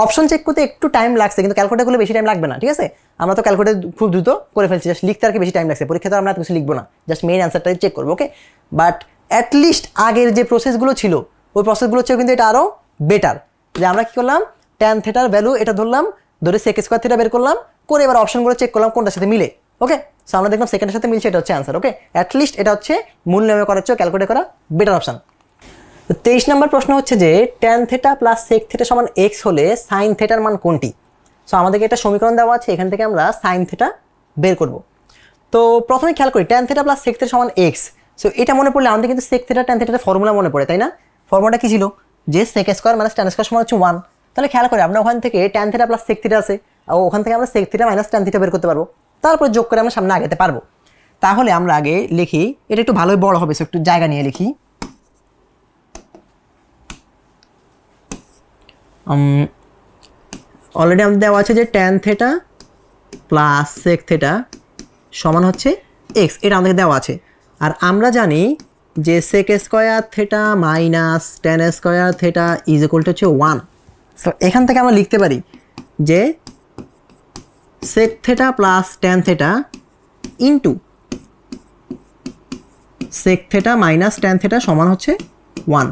অপশন চেক করতে একটু টাইম লাগছে, কিন্তু ক্যালকুলেটর করলে বেশি টাইম লাগবে না, ঠিক আছে? আমরা তো ক্যালকুলেটর খুব দ্রুত করে ফেলছি, জাস্ট লিখতে আর কি বেশি টাইম লাগছে, পরীক্ষাতে আমরা কিছু লিখবো না, জাস্ট মেইন অ্যান্সারটাই চেক করবো। ওকে, বাট অ্যাটলিস্ট আগের যে প্রসেসগুলো ছিল ওই প্রসেসগুলো চেয়েও কিন্তু এটা আরও বেটার। যে আমরা কী করলাম, tan থিটার ভ্যালু এটা ধরলাম, ধরে sec স্কয়ার থিটা বের করলাম, করে এবার অপশনগুলো চেক করলাম কোনটার সাথে মিলে। ওকে, সো আমরা দেখলাম সেকেন্ডের সাথে মিলছে, এটা হচ্ছে অ্যান্সার। ওকে, অ্যাটলিস্ট এটা হচ্ছে মূল নিয়মে করার চেয়েও ক্যালকুলেট করা বেটার অপশন। 23 নম্বর প্রশ্ন হচ্ছে যে tan theta plus sec theta সমান x হলে sin থিটার মান কোনটি? সো আমাদেরকে একটা সমীকরণ দেওয়া আছে, এখান থেকে আমরা sin থিটা বের করব। তো প্রথমে খেয়াল করি tan theta plus sec theta সমান x। সো এটা মনে পড়লে আমাদের কিন্তু sec থিটা tan থিটার ফর্মুলা মনে পড়ে, তাই না? ফর্মুলাটা কি ছিল? যে sec square minus tan square সমান হচ্ছে 1। তাহলে খেয়াল করি আমরা ওখান থেকে tan theta plus sec theta আছে, আর ওখান থেকে আমরা sec theta minus tan theta বের করতে পারবো, তারপর যোগ করে আমরা সামনে আগাতে পারবো। তাহলে আমরা আগে লিখি, এটা একটু ভালোই বড় হবে, সো একটু জায়গা নিয়ে লিখি। অলরেডি আমাদের দেওয়া আছে যে tan theta plus sec theta সমান হচ্ছে x, এটা আমাদের দেওয়া আছে। আর আমরা জানি যে sec square theta minus tan square theta is equal to হচ্ছে 1। সো এখান থেকে আমরা লিখতে পারি যে sec theta plus tan theta into sec theta minus tan theta সমান হচ্ছে 1।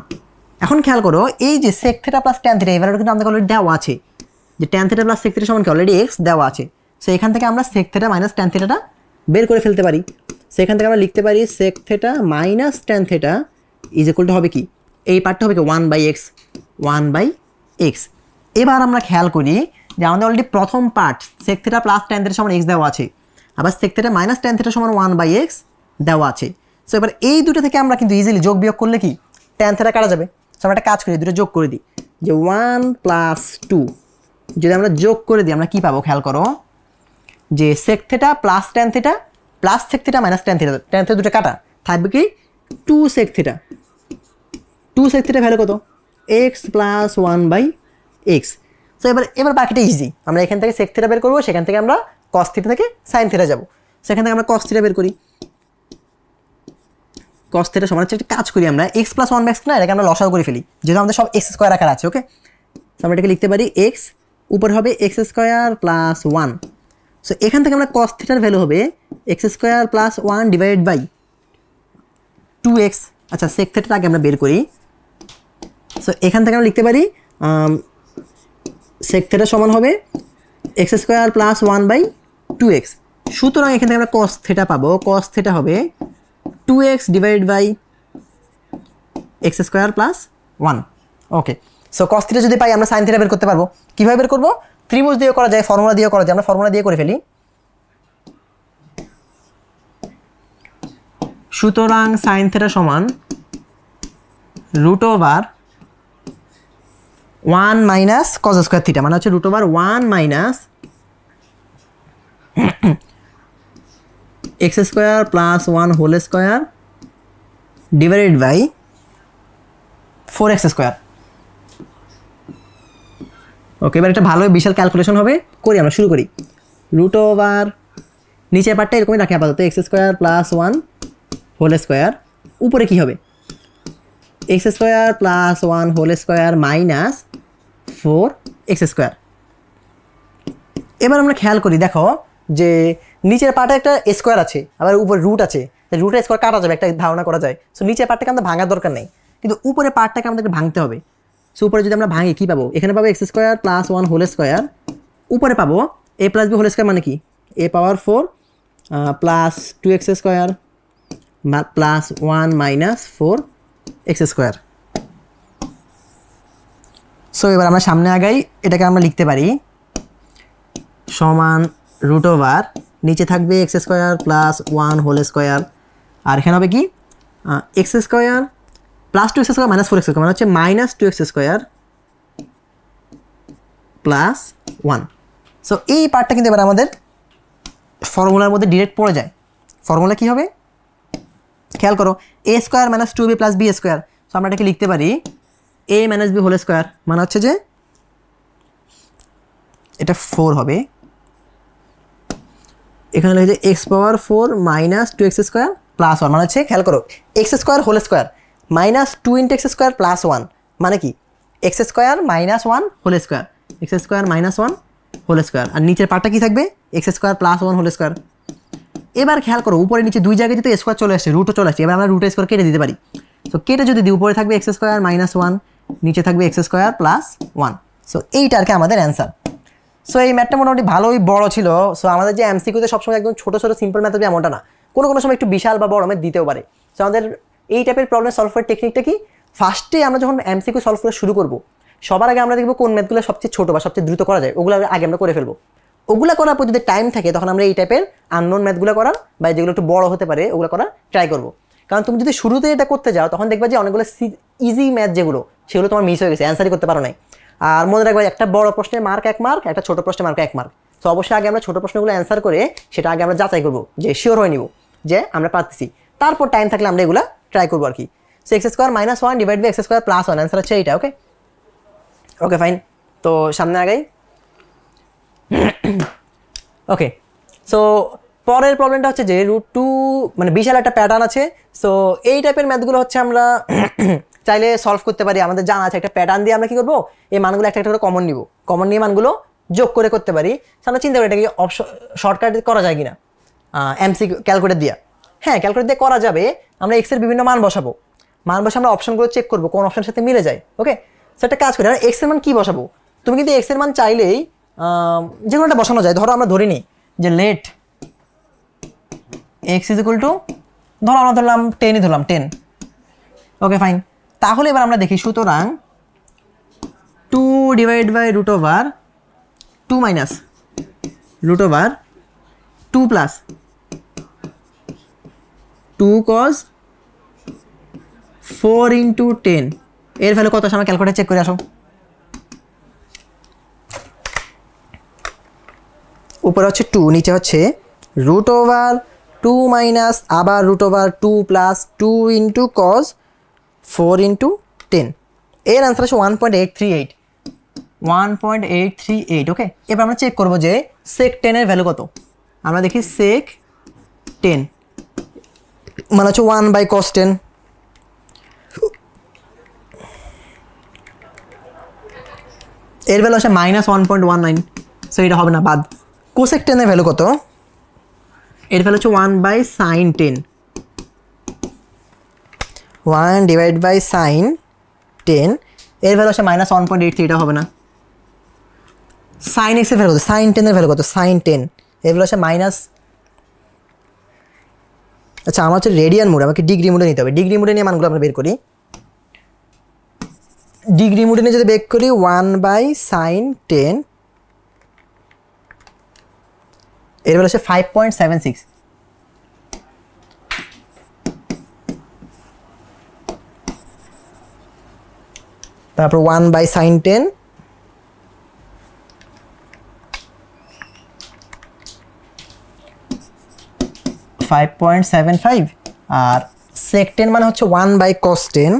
এখন খেয়াল করো, এই যে sec theta plus tan theta এবার কিন্তু আমাদের অলরেডি দেওয়া আছে যে tan theta plus sec theta সমান কি অলরেডি x দেওয়া আছে। সো এখান থেকে আমরা sec থিটা মাইনাস tan থিটাটা বের করে ফেলতে পারি। সো এখান থেকে আমরা লিখতে পারি sec theta minus tan theta is equal two হবে কি, এই পার্টটা হবে কি 1/x, 1/x। এবার আমরা খেয়াল করি যে আমাদের অলরেডি প্রথম part sec theta plus tan theta সমান x দেওয়া আছে, আবার sec theta minus tan theta সমান 1/x দেওয়া আছে। সো এবার এই দুটো থেকে আমরা কিন্তু ইজিলি যোগ বিয়োগ করলে কি tan থিটা কাটা যাবে। সো আমরা একটা কাজ করি, দুটো যোগ করে দিই, যে 1 + 2 যদি আমরা যোগ করে দিই আমরা কি পাবো খেয়াল করো, যে sec theta plus tan theta plus sec theta minus tan theta দুটো কাটা থাকবে কি 2 sec theta. 2 sec theta value কত? x plus 1/x। সো এবার বাকিটা ইজি, আমরা এখান থেকে sec থিটা বের করবো, সেখান থেকে আমরা cos থিটা থেকে sin থিটা যাবো, সেখান থেকে আমরা cos থিটা বের করি। cos থিটা সমান হচ্ছে, একটা কাজ করি আমরা x প্লাস 1/x না, এটাকে আমরা লসাগু করে ফেলি, যেহেতু আমাদের সব x স্কয়ার আকার আছে। ওকে, সো আমরা এটাকে লিখতে পারি x উপর হবে x স্কয়ার প্লাস 1। সো এখান থেকে আমরা cos থিটার ভ্যালু হবে x square plus 1 divided by 2x। আচ্ছা, sec থিটাটা আগে আমরা বের করি। সো এখান থেকে আমরা লিখতে পারি sec থিটা সমান হবে x স্কয়ার প্লাস 1/2x। সুতরাং এখান থেকে আমরা cos থিটা পাবো, cos থিটা হবে 2x divide by x square plus 1। Okay, so cos theta যদি পাই আমরা সাইন থিটা বের করতে পারবো। কীভাবে বের করবো? ত্রিভুজ দিয়ে করা যায়, ফর্মুলা দিয়ে করা যায়। আমরা ফর্মুলা দিয়ে করে ফেলি। সুতরাং সাইন থিটা সমান √1 মাইনাস কস স্কোয়ার থিটা, মানে হচ্ছে √1 minus x square plus 1 whole square divided by 4x square. Okay, এবার একটা ভালো বিশাল ক্যালকুলেশন হবে, করি আমরা, শুরু করি। √, নিচের পার্টটা এরকমই রাখি আপাতত, x square plus 1 whole square, উপরে কী হবে? X square plus 1 whole square minus 4x square. এবার আমরা খেয়াল করি, দেখো যে নিচের পার্টে একটা স্কোয়ার আছে, আবার উপরে রুট আছে, রুটের স্কোয়ার কাটা যাবে, একটা ধারণা করা যায়। সো নিচের পার্টটাকে আমাদের ভাঙার দরকার নেই, কিন্তু উপরে পার্টটাকে আমাদেরকে ভাঙতে হবে। সো উপরে যদি আমরা ভাঙি কী পাবো? এখানে পাবো x square plus 1 whole square, উপরে পাবো a plus b whole square, মানে কি a power 4 plus 2x square plus 1 minus 4x square. So এবার আমরা সামনে আগাই, এটাকে আমরা লিখতে পারি সমান √, নিচে থাকবে x square plus 1 whole square, আর এখানে হবে কি x square plus 2x square minus 4x square, মানে হচ্ছে minus 2x square plus 1। So এই পার্টটা কিন্তু এবার আমাদের ফর্মুলার মধ্যে ডিরেক্ট পড়ে যায়। ফর্মুলা কী হবে খেয়াল করো, a square minus 2b plus b square. So আমরা এটাকে লিখতে পারি a minus b whole square, মানে হচ্ছে যে এটা 4 হবে, এখানে লিখে যে x power 4 minus 2x square plus 1, মানে হচ্ছে খেয়াল করো x square whole square minus 2 × x square plus 1, মানে কি x square minus 1 whole square, x square minus 1 whole square, আর নিচের পার্টটা কী থাকবে x square plus 1 whole square. এবার খেয়াল করো উপরে নিচে দুই জায়গায় যেহেতু স্কোয়ার চলে আসছে, রুটও চলে আসছে, এবার আমরা রুটের স্কোয়ার কেটে দিতে পারি। সো কেটে যদি দিই উপরে থাকবে এক্স স্কোয়ার মাইনাস 1, নিচে থাকবে এক্স স্কোয়ার প্লাস 1। সো এইটা আর কি আমাদের অ্যান্সার। সো এই ম্যাথটা মোটামুটি ভালোই বড় ছিল। সো আমাদের যে এমসিকিউতে সবসময় একদম ছোটো ছোটো সিম্পল ম্যাথ হবে এমনটা না, কোনো সময় একটু বিশাল বা বড় ম্যাথ দিতেও পারে। সো আমাদের এই টাইপের প্রবলেম সলভ করার টেকনিকটা কি, ফার্স্টে আমরা যখন এমসিকিউ সলভ করা শুরু করবো সবার আগে আমরা দেখবো কোন ম্যাথগুলো সবচেয়ে ছোটো বা সবচেয়ে দ্রুত করা যায়, ওগুলো আগে আমরা করে ফেলবো। ওগুলো করার পর যদি টাইম থাকে তখন আমরা এই টাইপের আননোন ম্যাথগুলো করার বা যেগুলো একটু বড় হতে পারে ওগুলো করার ট্রাই করবো। কারণ তুমি যদি শুরুতে এটা করতে যাও তখন দেখবা যে অনেকগুলো ইজি ম্যাথ যেগুলো সেগুলো তোমার মিস হয়ে গেছে, অ্যান্সারই করতে পারো নাই। আর মনে রাখবা একটা বড় প্রশ্নের মার্ক 1 মার্ক, একটা ছোটো প্রশ্নের মার্ক 1 মার্ক। তো অবশ্যই আগে আমরা ছোটো প্রশ্নগুলো অ্যান্সার করে সেটা আগে আমরা যাচাই করবো যে শিওর হয়ে নিব যে আমরা পারতেছি, তারপর টাইম থাকলে আমরা এগুলো ট্রাই করবো আর কি। So x square minus 1 divide by x square plus 1, answer হচ্ছে এইটা। ওকে ওকে ফাইন, তো সামনে আগাই। ওকে, সো পরের প্রবলেমটা হচ্ছে যে √2 মানে বিশাল একটা প্যাটার্ন আছে। সো এই টাইপের ম্যাথগুলো হচ্ছে আমরা চাইলে সলভ করতে পারি, আমাদের জানা আছে একটা প্যাটার্ন দিয়ে আমরা কী করবো এই মানগুলো একটা একটা করে কমন নিব, কমন নিয়ে মানগুলো যোগ করে করতে পারি। আমরা চিন্তা করি এটা কি শর্টকাট করা যায় কিনা এমসিকিউ ক্যালকুলেটর দিয়ে। হ্যাঁ ক্যালকুলেটর দিয়ে করা যাবে, আমরা এক্সের বিভিন্ন মান বসাবো, মান বসে আমরা অপশনগুলো চেক করবো কোন অপশনের সাথে মিলে যায়। ওকে, সো একটা কাজ করি আমরা এক্সের মান কী বসাবো, তুমি কিন্তু এক্সের মান চাইলেই যে কোনোটা বসানো যায়। ধরো আমরা ধরে নিই যে let x is equal to, ধরো আমরা ধরলাম 10ই ধরলাম 10। ওকে ফাইন, তাহলে এবার আমরা দেখি সুতরাং 2 divide by √2 minus √2 plus 2 cos 4 × 10 এর ভ্যালু কত আমরা ক্যালকুলেটর চেক করে আসো। উপরে হচ্ছে 2, নিচে হচ্ছে √2 মাইনাস আবার √2 প্লাস 2 × cos 4 × 10, এর অ্যান্সার হচ্ছে 1.838। ওকে, এবার আমরা চেক করবো যে sec 10 এর ভ্যালু কত। আমরা দেখি sec 10 মানে হচ্ছে 1/cos 10, এর ভ্যালু হচ্ছে -1.19। সো এটা হবে না, বাদ। cosec 10 এর ভ্যালু কত, এর ভ্যালু হচ্ছে 1/sin 10, 1 ডিভাইড বাই sin 10, এর ভ্যালু হচ্ছে -1.83, এটা হবে না। sin x এর ভ্যালু কত, sin 10 এর ভ্যালু কত, sin 10 এর ভ্যালু হচ্ছে আচ্ছা আমার হচ্ছে রেডিয়ান মোড, আমাকে ডিগ্রি মোডে নিতে হবে। ডিগ্রি মোডে নিয়ে মানগুলো আমরা বের করি। ডিগ্রি মোডে নিয়ে যদি বের করি 1/sin10 এর ভ্যালু হচ্ছে 5.76। তারপর 1/sin10 5.75 আর sec10 মানে হচ্ছে 1/cos10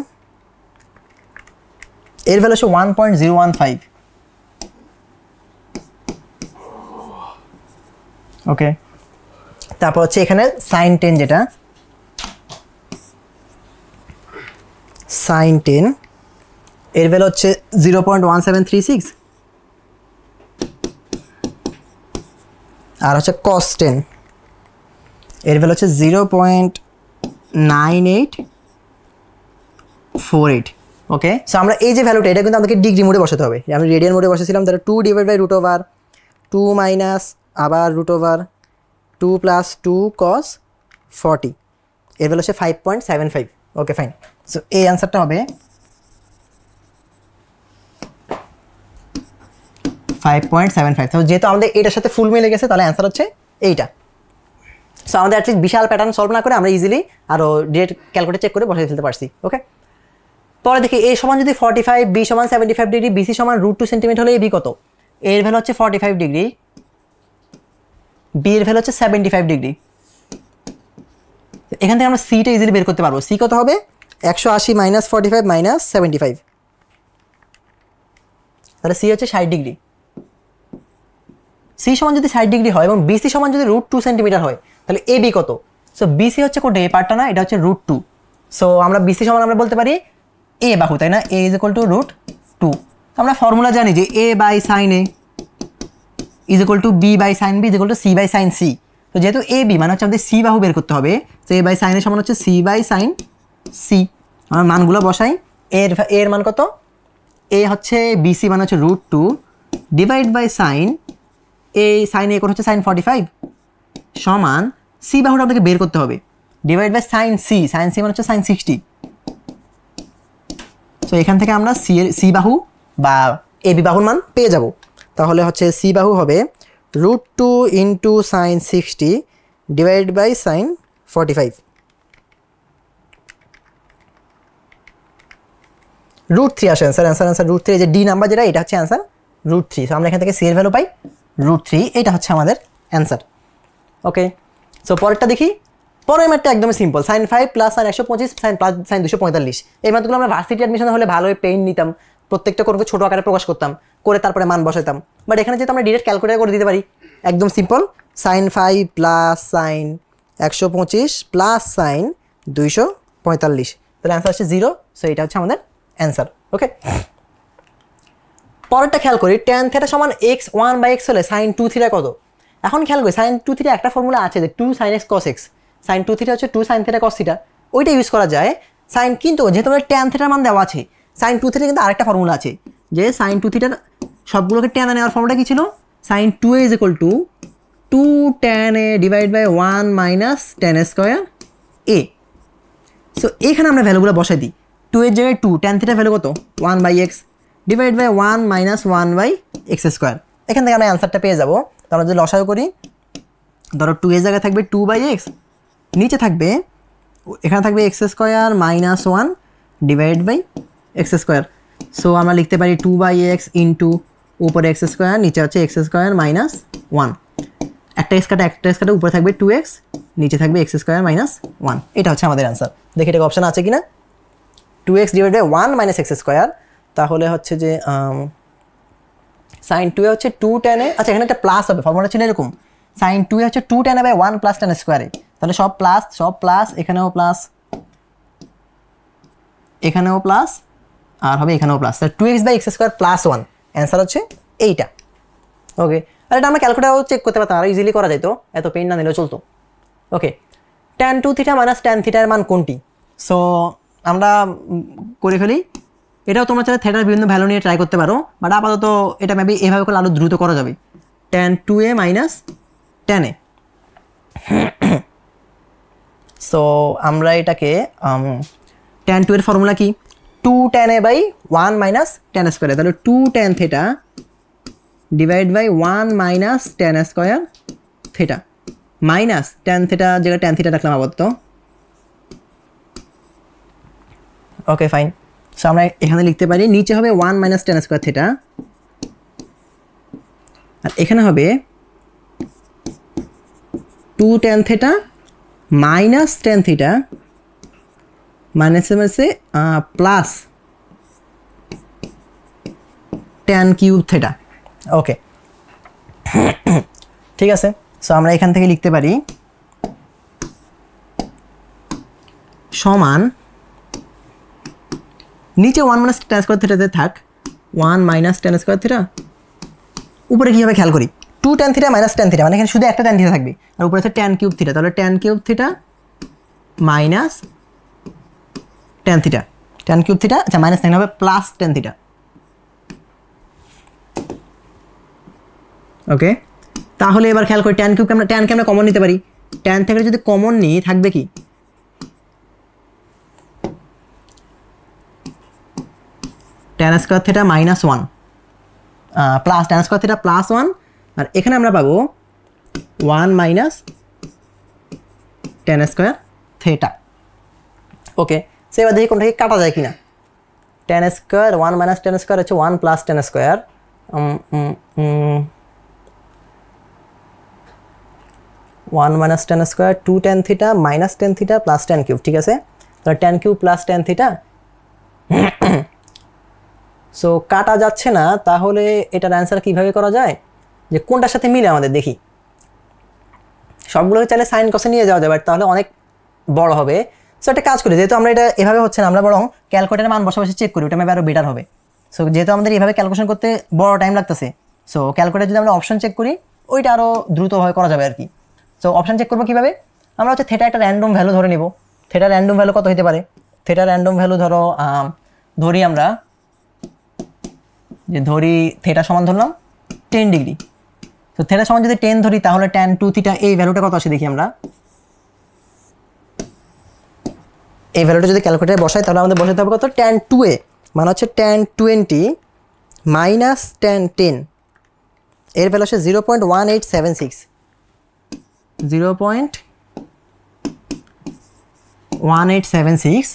এর ভ্যালু হচ্ছে 1.015। ওকে, তারপর হচ্ছে এখানে sin10 যেটা sin10 এর ভ্যালু হচ্ছে 0.1736 আর হচ্ছে cos10 এর ভ্যালু হচ্ছে 0.9848। ওকে, সো আমরা এই যে ভ্যালুটা এটা কিন্তু আমাদেরকে ডিগ্রি মোডে বসাতে হবে। আমি রেডিয়ান মোডে বসেছিলাম, তাহলে 2/√2 মাইনাস আবার √2 প্লাস 2 cos 40 এর ভ্যালু হচ্ছে 5.75। ওকে ফাইন, সো এই অ্যান্সারটা হবে 5.75। তো যেহেতু আমাদের এটার সাথে ফুল মিলে গেছে তাহলে অ্যান্সার হচ্ছে এইটা। সো আমাদের অ্যাটলিস্ট বিশাল প্যাটার্ন সলভ না করে আমরা ইজিলি আরও ডিরেক্ট ক্যালকুলেটর চেক করে বসাই ফেলতে পারছি। ওকে, পরে দেখি এ সমান যদি 45, বি সমান 75 ডিগ্রি, বিসি সমান √2 সেন্টিমিটার হলে বি কত? এর ভ্যালু হচ্ছে 45 ডিগ্রি, বি এর ভ্যালু হচ্ছে 75 ডিগ্রি। এখান থেকে আমরা সিটা ইজিলি বের করতে পারবো। সি কত হবে? 180 মাইনাস 45 মাইনাস 75, তাহলে সি হচ্ছে 60 ডিগ্রি। সি সমান যদি 60 ডিগ্রি হয় এবং বিসি সমান যদি √2 সেন্টিমিটার হয় তাহলে এ বি কত? সো বিসি হচ্ছে কোনটা? এই পার্টটা না, এটা হচ্ছে √2। সো আমরা বিসি সমান আমরা বলতে পারি এ বাহু, তাই না? A is equal to √2। আমরা ফর্মুলা জানি যে a by sine a is equal to b by sine b is equal to c by sine c. তো যেহেতু এ বি মানে হচ্ছে আমাদের সি বাহু বের করতে হবে, তো এ বাই সাইন এর সমান হচ্ছে সি বাই সাইন সি। আমরা মানগুলো বসাই। এর মান কত? এ হচ্ছে বিসি মানে হচ্ছে √2 ডিভাইড বাই সাইন এই সাইন এ কোন হচ্ছে সাইন 45 সমান সি বাহুটা আপনাকে বের করতে হবে ডিভাইড বাই সাইন সি মানে হচ্ছে সাইন 60। সো এখান থেকে আমরা সি বাহু বা এ বি বাহুর মান পেয়ে যাব। তাহলে হচ্ছে সি বাহু হবে √2 into sine 60 divide by sine 45। √3 আসে অ্যান্সার √3। যে ডি নাম্বার যেটা এটা হচ্ছে অ্যান্সার √3। সো আমরা এখান থেকে সি এর ভ্যালু পাই √3, এটা হচ্ছে আমাদের অ্যান্সার। ওকে, সো পরেরটা দেখি। পরের ম্যাথটা একদমই simple, sine 5 plus sine 125 sine plus sine 245। এই ম্যাথগুলো আমরা ভার্সিটি অ্যাডমিশন হলে ভালোই পেইন নিতাম, প্রত্যেকটা করে ছোটো আকারে প্রকাশ করতাম, করে তারপরে মান বসাতাম। বাট এখানে যেহেতু আমরা ডিরেক্ট ক্যালকুলেট করে দিতে পারি, একদম simple. Sine 5 plus sine 125 plus sine 245, তাহলে অ্যান্সার হচ্ছে 0। সো এটা হচ্ছে আমাদের অ্যান্সার। ওকে, পরেরটা খেয়াল করি। ট্যান থিটা সমান x 1/x হলে সাইন 2 থিটা কত? এখন খেয়াল করি সাইন 2 থিটা একটা ফর্মুলা আছে যে 2 sin x cos x। Sine 2 theta হচ্ছে 2 sin থিটা cos থিটা, ওইটা ইউজ করা যায়। সাইন কিন্তু যেহেতু আমাদের ট্যান থিটার মান দেওয়া আছে, সাইন 2 থিটা কিন্তু আরেকটা ফর্মুলা আছে যে সাইন 2 থিটার সবগুলোকে ট্যান নেওয়ার ফর্মুলাটা কি ছিল? Sine 2a is equal to 2 tan a divide by 1 minus tan a square a। সো এখানে আমরা ভ্যালুগুলো বসাই দিই। 2 এর জায়গায় 2, ট্যান থিটার ভ্যালু কত? 1/x divide by 1 minus 1/x square. এখান থেকে আমরা অ্যান্সারটা পেয়ে যাবো। তাহলে যদি লসাগু করি, ধরো 2 এর জায়গায় থাকবে 2/x, নিচে থাকবে এখানে থাকবে x square minus 1 divide by x square. So আমরা লিখতে পারি 2/x ইন্টু উপরে x স্কোয়ার, নিচে হচ্ছে x স্কোয়ার মাইনাস 1। একটা x কাটা উপরে থাকবে 2x, নিচে থাকবে x স্কোয়ার মাইনাস 1। এটা হচ্ছে আমাদের অ্যান্সার। দেখি এটা অপশান আছে কিনা। 2x divide by 1 minus x square, তাহলে হচ্ছে যে সাইন 2 হচ্ছে 2 tan a। আচ্ছা, এখানে একটা প্লাস হবে, ফর্মুলা ছিল এরকম, সাইন 2 হচ্ছে 2 tan a by 1 plus tan স্কোয়ারে। তাহলে সব প্লাস, এখানেও প্লাস, এখানেও প্লাস, আর হবে এখানেও প্লাস। তাহলে 2x by x square plus 1, answer হচ্ছে এইটা। ওকে, আর এটা আমরা ক্যালকুলেটারও চেক করতে পারতাম, আরও ইজিলি করা যেত, এত পেইন না নিলেও চলতো। ওকে, tan 2 থিটা মাইনাস tan থিটার মান কোনটি? সো আমরা করে ফেলি। এটাও তোমরা চাইলে থিটার বিভিন্ন ভ্যালু নিয়ে ট্রাই করতে পারো, বাট আপাতত এটা মেবি এভাবে করলে আরও দ্রুত করা যাবে। tan 2a minus tan a, so আমরা এটাকে tan 2 এর ফর্মুলা কি 2 tan a by 1 minus tan square, তাহলে 2 tan theta divide by 1 minus tan square theta minus tan theta জায়গায় tan থিটা রাখলাম আপাতত। ওকে ফাইন, সো আমরা এখানে লিখতে পারি নিচে হবে 1 মাইনাস tan স্কোয়ার থিটা আর এখানে হবে 2 tan theta minus tan theta মাইনাসে প্লাস tan কিউব থিটা। ওকে ঠিক আছে, সো আমরা এখান থেকে লিখতে পারি সমান নিচে 1 মাইনাস tan স্কোয়ার থিটাতে থাক 1 মাইনাস tan স্কোয়ার থিটা, উপরে কী হবে খেয়াল করি 2 tan theta minus tan theta, মানে এখানে শুধু একটা tan থিটা থাকবে আর উপরে আছে tan কিউব থিটা, তাহলে tan cube theta minus tan theta, tan cube theta আচ্ছা মাইনাস এখানে হবে প্লাস tan থিটা। ওকে, তাহলে এবার খেয়াল করি tan কিউবকে আমরা কমন নিতে পারি, tan থেকে যদি কমন নিই থাকবে কি tan square theta minus 1 plus tan square theta plus 1 আর এখানে আমরা পাবো 1 মাইনাস tan স্কোয়ার থিটা। ওকে, সো এবার দেখি কোনটা কি কাটা যায় কিনা, tan square 1 minus tan square হচ্ছে 1 plus tan square 1 minus tan square 2 tan theta minus tan theta plus tan cube, ঠিক আছে, তাহলে tan cube plus tan theta. So কাটা যাচ্ছে না, তাহলে এটার অ্যান্সার কীভাবে করা যায় যে কোনটার সাথে মিলে আমাদের দেখি, সবগুলোকে চাইলে সাইন কসে নিয়ে যাওয়া যাবে বাট তাহলে অনেক বড় হবে। সো একটা কাজ করি, যেহেতু আমরা এটা এভাবে হচ্ছে না আমরা বরং ক্যালকুলেটারের মান বসে বসে চেক করি, ওটা মেবি আরও বেটার হবে। সো যেহেতু আমাদের এইভাবে ক্যালকুলেশন করতে বড় টাইম লাগতেছে, সো ক্যালকুলেটার যদি আমরা অপশন চেক করি ওইটা আরও দ্রুতভাবে করা যাবে আর কি। সো অপশন চেক করবো কীভাবে, আমরা হচ্ছে থিটা একটা র্যান্ডম ভ্যালু ধরে নেব, থিটা র্যান্ডম ভ্যালু কত হতে পারে, থিটা র্যান্ডম ভ্যালু ধরি আমরা যে ধরি থিটা সমান ধরলাম 10 ডিগ্রি, তো থিটা সমান যদি 10 ধরি তাহলে tan 2 থিটা এই ভ্যালুটা কত আসে দেখি আমরা, এই ভ্যালুটা যদি ক্যালকুলেটারে বসাই তাহলে আমাদের বসাতে হবে কত tan 2a মানে হচ্ছে tan 20 মাইনাস tan 10 এর ভ্যালু আসে 0.1876 0.1876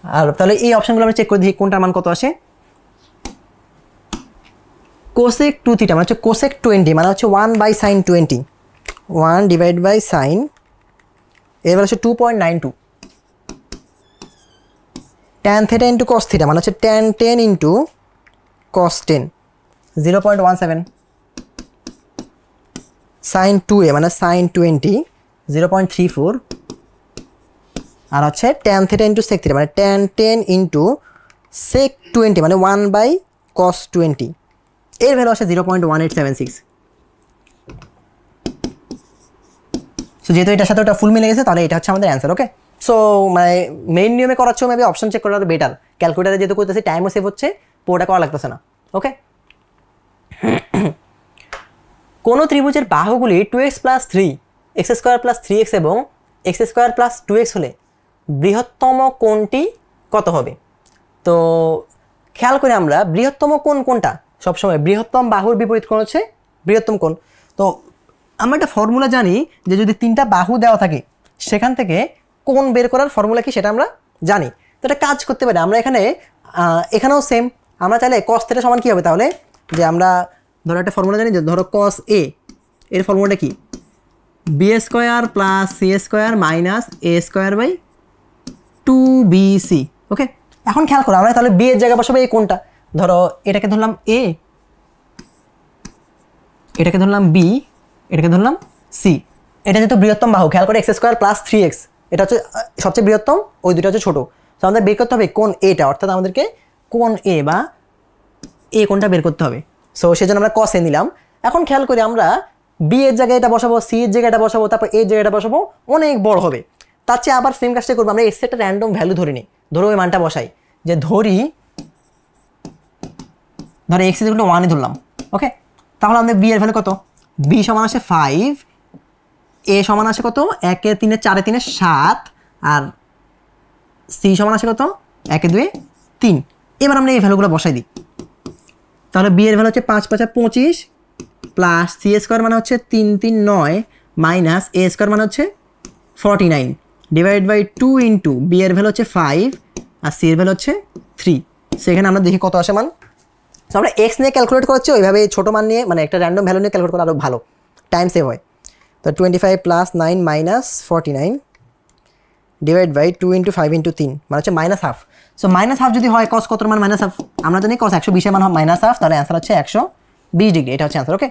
আর তাহলে এই অপশনগুলো আমরা চেক করে দেখি কোনটার মান কত আসে। কোসেক 2 থিটা মানে হচ্ছে কোসেক 20 মানে হচ্ছে 1 by sine 20 1 divide by sine এর ভ্যালু হচ্ছে 2.92 tan theta into cos theta মানে হচ্ছে tan 10 into cos 10 0.17 sign 2a মানে সাইন 20 0.34 আর হচ্ছে tan theta into sec theta মানে tan 10 ইন্টু সেক 20 মানে 1 বাই কস 20 এর ভ্যালু আসে 0.1876। সো যেহেতু এটার সাথে ওটা ফুল মিলে গেছে তাহলে এটা হচ্ছে আমাদের অ্যান্সার। ওকে, সো মানে মেইন নিয়মে করাচ্ছ মেবি অপশন চেক করা বেটার, ক্যালকুলেটারে যেহেতু করতেছে টাইমও সেভ হচ্ছে, পুরোটা করা লাগতেছে না। ওকে, কোনো ত্রিভুজের বাহুগুলি 2x plus 3 x square plus 3x এবং x স্কোয়ার প্লাস 2x হলে বৃহত্তম কোণটি কত হবে? তো খেয়াল করি আমরা বৃহত্তম কোণ কোনটা, সবসময় বৃহত্তম বাহুর বিপরীত কোণ হচ্ছে বৃহত্তম কোণ। তো আমরা একটা ফর্মুলা জানি যে যদি 3টা বাহু দেওয়া থাকে সেখান থেকে কোণ বের করার ফর্মুলা কি সেটা আমরা জানি। তো এটা কাজ করতে পারি আমরা এখানেও সেম, আমরা চাইলে cos থিটা সমান কী হবে তাহলে, যে আমরা ধরো একটা ফর্মুলা জানি যে ধরো cos a এর ফর্মুলাটা কি b square plus c square minus a square by 2bc। Okay, এখন খেয়াল করো আমরা তাহলে b এর জায়গায় বসাবো এই কোণটা, ধরো এটাকে ধরলাম a, এটাকে ধরলাম b, এটাকে ধরলাম c। এটা যেহেতু বৃহত্তম বাহু, খেয়াল করে x স্কোয়ার প্লাস 3x এটা হচ্ছে সবচেয়ে বৃহত্তম, ওই দুটো হচ্ছে ছোটো। তো আমাদের বের করতে হবে কোণ এটা, অর্থাৎ আমাদেরকে কোণ a বা a কোণটা বের করতে হবে। সো সেজন্য আমরা cos a নিলাম। এখন খেয়াল করি আমরা b এর জায়গায় এটা বসাবো, c এর জায়গায় এটা বসাবো, তারপর a এর জায়গায় এটা বসাবো, অনেক বড় হবে। তার চেয়ে আবার সেম কাজটা করবো, আমরা x একটা র্যান্ডম ভ্যালু ধরে নিই, ধরো ওই মানটা বসাই, যে ধরো x = 1 ধরলাম। ওকে, তাহলে আমাদের b এর ভ্যালু কত, b সমান আসে 5, a সমান আসে কত 1 3 4 3 7 আর সি সমান আসে কত 1 2 3। এবার আমরা এই ভ্যালুগুলো বসাই দিই। তাহলে বি এর ভ্যালু হচ্ছে 5 5 25 প্লাস সি স্কোয়ার মানে হচ্ছে 3 3 9 মাইনাস এ স্কোয়ার মানে হচ্ছে 49 ডিভাইড বাই 2 ইন্টু বি এর ভ্যালু হচ্ছে 5 আর সি এর ভ্যালু হচ্ছে 3। সেখানে আমরা দেখি কত আসে মান। সো আমরা এক্স নিয়ে ক্যালকুলেট করছি, ওইভাবে ছোটো মান নিয়ে মানে একটা র্যান্ডম ভ্যালু নিয়ে ক্যালকুলেট করা আরও ভালো, টাইম সেভ হয়। তো 25 plus 9 minus 49 divide by 2 into 5 into 3 মানে হচ্ছে -1/2। সো -1/2 যদি হয় কস কত মান -1/2, আমরা জানি কস 120 এর মান -1/2, তাহলে অ্যান্সার হচ্ছে 120 ডিগ্রি। এটা হচ্ছে অ্যান্সার। ওকে,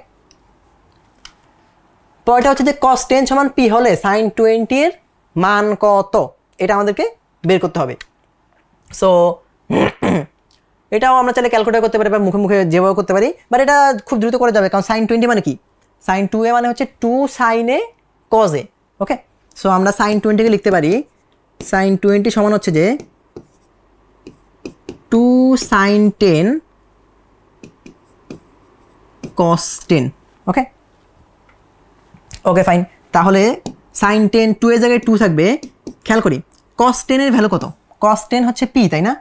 পরেরটা হচ্ছে যে cos 10 সমান p হলে sin 20 এর মান কত, এটা আমাদেরকে বের করতে হবে। সো এটাও আমরা চাইলে ক্যালকুলেট করতে পারি বা মুখে মুখে যেভাবে করতে পারি, বাট এটা খুব দ্রুত করে যাবে, কারণ sin 20 মানে কি, sin 2a মানে হচ্ছে 2 sin a cos a। Okay, so আমরা sin 20 কে লিখতে পারি sin 20 সমান হচ্ছে যে 2 sin 10 cos 10। ওকে ওকে ফাইন, তাহলে sin 10 2 এর জায়গায় 2 থাকবে। খেয়াল করি cos 10 এর ভ্যালু কত, cos 10 হচ্ছে p, তাই না?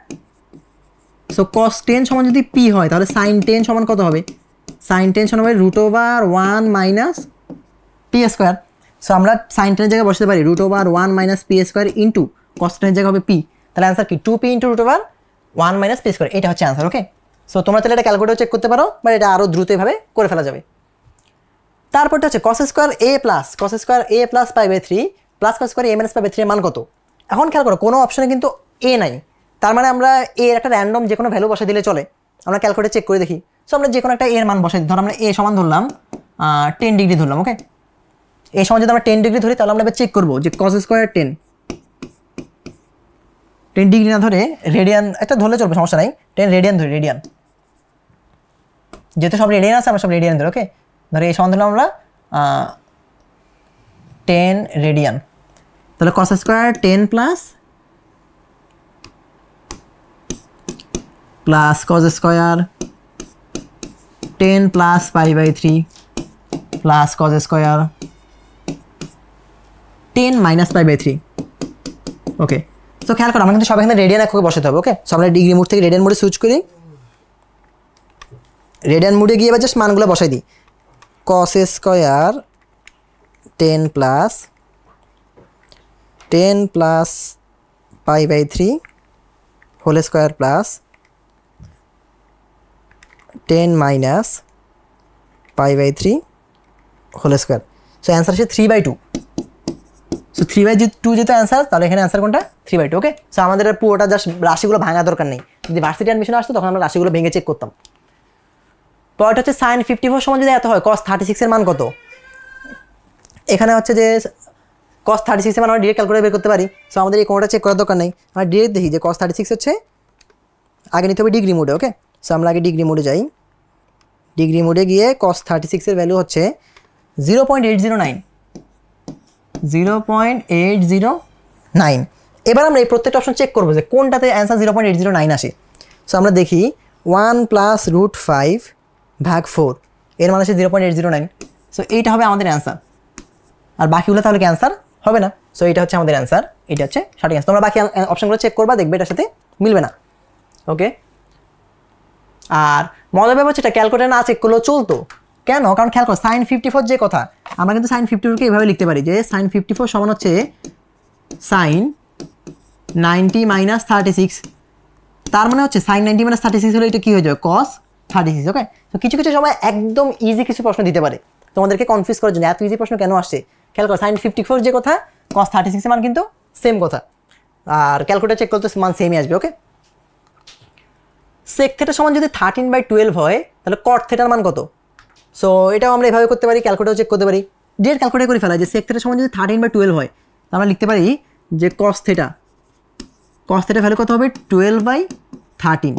সো cos 10 সমান যদি p হয় তাহলে sin 10 সমান কত হবে, sin 10 সমান হবে √1 মাইনাস p স্কোয়ার। সো আমরা sin 10 এর জায়গায় বসাতে পারি √1 minus p square into cos 10 এর জায়গায় হবে p, তাহলে অ্যান্সার কি 2p into √1 minus p square, এটা হচ্ছে অ্যান্সার। ওকে, সো তোমরা তাহলে এটা ক্যালকুলেটর চেক করতে পারো, বাট এটা আরও দ্রুত এভাবে করে ফেলা যাবে। তারপরটা হচ্ছে cos square a plus π/3 plus cos square a minus π/3 এর মান কত। এখন খেয়াল করো কোনো অপশনে কিন্তু a নাই, তার মানে আমরা এর একটা র্যান্ডম যে কোনো ভ্যালু বসাই দিলে চলে। আমরা ক্যালকুলেটর চেক করে দেখি। সো আমরা যে কোনো একটা এর মান বসাই, ধর আমরা a সমান ধরলাম 10 ডিগ্রি ধরলাম। ওকে, a সমান যদি আমরা 10 ডিগ্রি ধরি তাহলে আমরা এবার চেক করবো যে cos স্কোয়ার 10 ডিগ্রি না ধরে রেডিয়ান একটা ধরলে চলবে, সমস্যা নাই, 10 রেডিয়ান ধরি, রেডিয়ান যেহেতু সব রেডিয়ান আছে আমরা সব রেডিয়ান ধরি। ওকে, ধরে এই সমান ধরলাম আমরা 10 রেডিয়ান, তাহলে cos square 10 plus cos square 10 plus π/3 plus cos square 10 minus π/3। Okay, তো খেয়াল করো আমরা কিন্তু সব এখানে রেডিয়ান এককে বসাতে হবে। ওকে, সো আমরা ডিগ্রি মোড থেকে রেডিয়ান মোডে সুইচ করি, রেডিয়ান মোডে গিয়ে এবার জাস্ট মানগুলো বসাই দিই। cos square 10 plus π/3 whole square plus 10 minus π/3 whole square. So answer হচ্ছে 3/2। সো 3/2 যেহেতু অ্যান্সার, তাহলে এখানে অ্যান্সার কোনটা 3/2। ওকে, সো আমাদের পুরোটা জাস্ট রাশিগুলো ভাঙা দরকার নেই, যদি ভার্সিটি অ্যাডমিশন আসতো তখন আমরা রাশিগুলো ভেঙে চেক করতাম। পরেরটা হচ্ছে sin 54 সমান যদি এত হয় cos 36 এর মান কত। এখানে হচ্ছে যে cos 36 এর মান আমরা ডিরেক্ট ক্যালকুলেটর বের করতে পারি। সো আমাদের এই কোনটা চেক করার দরকার নেই, আমরা ডিরেক্ট দেখি যে cos 36 হচ্ছে আগে নিতে হবে ডিগ্রি মোডে। ওকে, সো আমরা আগে ডিগ্রি মোডে যাই, ডিগ্রি মোডে গিয়ে cos 36 এর ভ্যালু হচ্ছে 0.809। এবার আমরা এই প্রত্যেকটা অপশন চেক করবো যে কোনটাতে অ্যান্সার 0.809 আসে। সো আমরা দেখি 1 প্লাস √5 ভাগ 4 এর মান আছে 0.809। সো এইটা হবে আমাদের অ্যান্সার, আর বাকিগুলো তাহলে কি অ্যান্সার হবে না। সো এটা হচ্ছে আমাদের অ্যান্সার, এটা হচ্ছে সঠিক অ্যান্সার। তোমরা বাকি অপশনগুলো চেক করবা, দেখবে এটার সাথে মিলবে না। ওকে, আর মজার ব্যাপার হচ্ছে এটা ক্যালকুলেটর না চেক করলেও চলতো। কেন? কারণ খেয়াল করো sin 54 যে কথা, আমরা কিন্তু sin 54কে এভাবে লিখতে পারি যে sin 54 সমান হচ্ছে sin 90 মাইনাস 36। তার মানে হচ্ছে sin 90 মাইনাস 36 হলে এটা কী হয়ে যাবে cos 36। ওকে, তো কিছু কিছু সময় একদম ইজি কিছু প্রশ্ন দিতে পারে তোমাদেরকে কনফিউজ করার জন্য। এত ইজি প্রশ্ন কেন আসছে খেয়াল করো, sin 54 যে কথা cos 36 এর মান কিন্তু সেম কথা, আর ক্যালকুলেটর চেক করতে মান সেমই আসবে। ওকে, sec থিটা সমান যদি 13/12 হয় তাহলে cot থিটার মান কত। সো এটাও আমরা এভাবে করতে পারি, ক্যালকুলেটর চেক করতে পারি, ডিরেক্ট ক্যালকুলেট করে ফেলা যে sec থিটা সমান যদি 13/12 হয় তাহলে আমরা লিখতে পারি যে cos থিটা ভ্যালু কত হবে 12/13।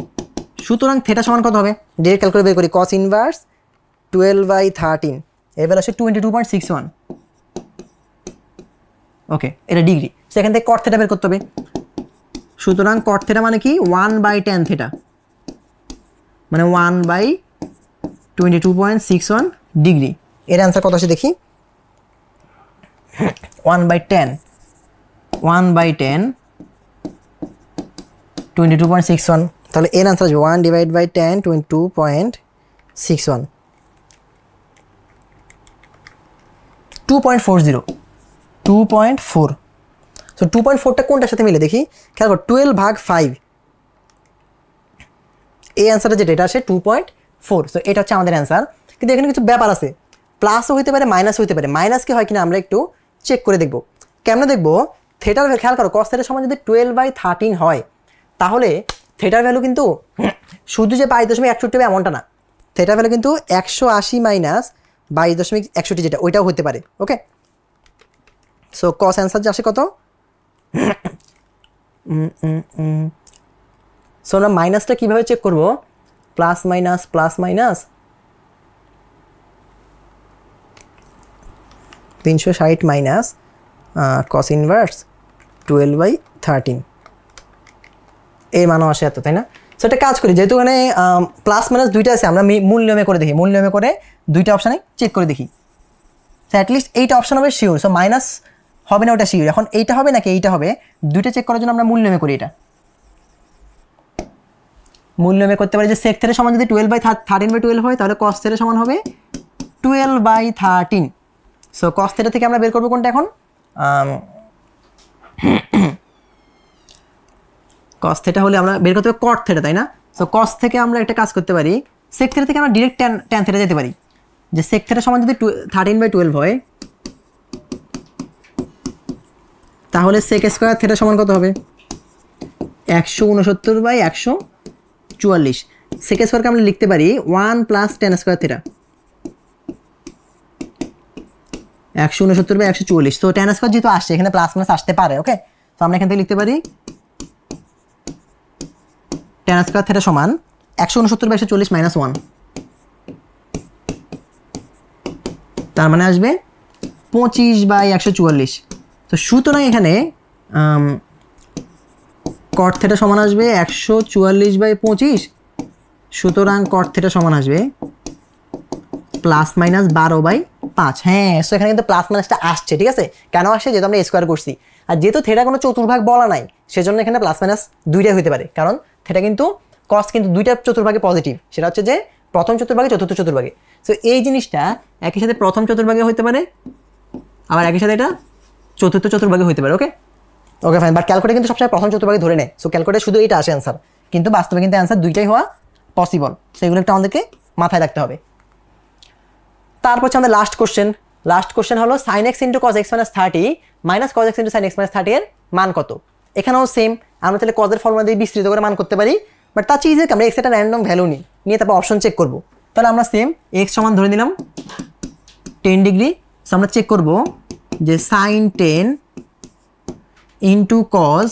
সুতরাং থিটা সমান কত হবে, ডিরেক্ট ক্যালকুলেট বের করি, cos ইনভার্স 12/13 এর ভ্যালু আসে 22.61। ওকে, এটা ডিগ্রি, সেখান থেকে cot থিটা বের করতে হবে। সুতরাং cot থিটা মানে কি 1/tan থিটা, মানে 1/22.61 ডিগ্রি। এর অ্যান্সার কত আসে দেখি, 1/tan 1/10 22.61, তাহলে এর আনসার আসবে 1/10 22.61 2.40 2.4। সো 2.4টা কোনটার সাথে মিলে দেখি, খেয়াল কর 12/5, এই অ্যান্সারটা যেটা এটা আসে 2.4। সো এটা হচ্ছে আমাদের অ্যান্সার। কিন্তু এখানে কিছু ব্যাপার আছে, প্লাসও হইতে পারে মাইনাস হইতে পারে। মাইনাস কি হয় কিনা আমরা একটু চেক করে দেখব। কেমন দেখবো, থেটার খেয়াল করো কস থেটার সমান যদি 12/13 হয় তাহলে থেটার ভ্যালু কিন্তু শুধু যে 22.61 হবে এমনটা না, থেটার ভ্যালু কিন্তু 180 মাইনাস 22.61 যেটা ওইটাও হতে পারে। ওকে, সো কস অ্যান্সার যে আসে কত, সো আমরা মাইনাসটা কীভাবে চেক করবো, plus minus 360 minus cos inverse 12/13, এর মানও আসে এত, তাই না? সো একটা কাজ করি, যেহেতু এখানে প্লাস মাইনাস দুইটা আছে, আমরা মূল নিয়মে করে দেখি, মূল নিয়মে করে দুইটা অপশানে চেক করে দেখি। সো অ্যাটলিস্ট এইটা অপশান হবে শিওর, সো মাইনাস হবে না ওটা শিওর। এখন এইটা হবে নাকি এইটা হবে, দুইটা চেক করার জন্য আমরা মূল নিয়মে করি। এটা মূল নিয়মে করতে পারি যে সেক থেটা সমান যদি 12/13/12 হয় তাহলে কস থেটা সমান হবে 12/13। সো কস থেটা থেকে আমরা বের করবো কোনটা এখন, কস থেটা হলে আমরা বের করতে হবে কট থেটা, তাই না? সো কস থেকে আমরা একটা কাজ করতে পারি, সেক থেটা থেকে আমরা ডিরেক্ট ট্যান থেটা যেতে পারি। যে সেক থেটা সমান যদি 13/12 হয় তাহলে সেক স্কোয়ার থেটা সমান কত হবে, 169/144। সেক স্কোয়ারকে আমরা লিখতে পারি 1 + tan স্কোয়ার থেটা, 169/144। তো tan স্কোয়ার যেহেতু আসছে এখানে প্লাস মাইনাস আসতে পারে। ওকে, তো আমরা এখান থেকে লিখতে পারি tan স্কোয়ার থেটা সমান 169/144 - 1, তার মানে আসবে 25/144। তো সুতরাং এখানে কট থেটা সমান আসবে 144/25, সুতরাং কট থেটা সমান আসবে প্লাস মাইনাস 12/5। হ্যাঁ, সো এখানে কিন্তু প্লাস মাইনাসটা আসছে, ঠিক আছে? কেন আসছে, যেহেতু আমরা স্কোয়ার করছি। আর যেহেতু থেটা কোনো চতুর্ভাগ বলা নাই সেজন্য এখানে প্লাস মাইনাস দুইটাই হতে পারে, কারণ থেটা কিন্তু কস কিন্তু দুইটা চতুর্ভাগে পজিটিভ, সেটা হচ্ছে যে প্রথম চতুর্ভাগে চতুর্থ চতুর্ভাগে। সো এই জিনিসটা একই সাথে প্রথম চতুর্ভাগে হতে পারে, আবার একই সাথে এটা চতুর্থ চতুর্ভাগে হতে পারে। ওকে ওকে ফাইন, বাট ক্যালকুলেটর কিন্তু সবসময় প্রথম চতুর্ভাগে ধরে নেয়। সো ক্যালকুলেটর শুধু এটা আসে অ্যান্সার, কিন্তু বাস্তবে কিন্তু অ্যান্সার দুইটাই হওয়া পসিবল। সো এগুলো একটা আমাদেরকে মাথায় রাখতে হবে। তারপর হচ্ছে আমাদের লাস্ট কোশ্চেন হলো sin x × cos x - 30 - cos x × sin x - 30 এর মান কত। এখানেও সেম, আমরা তাহলে cos এর ফর্মুলা দিয়ে বিস্তৃত করে মান করতে পারি, বাট তার চেয়ে আমরা x একটা র্যান্ডম ভ্যালু নিয়ে তারপর অপশন চেক করব। তাহলে আমরা সেম x সমান ধরে নিলাম 10 ডিগ্রি। সো আমরা চেক করব যে sin 10 × cos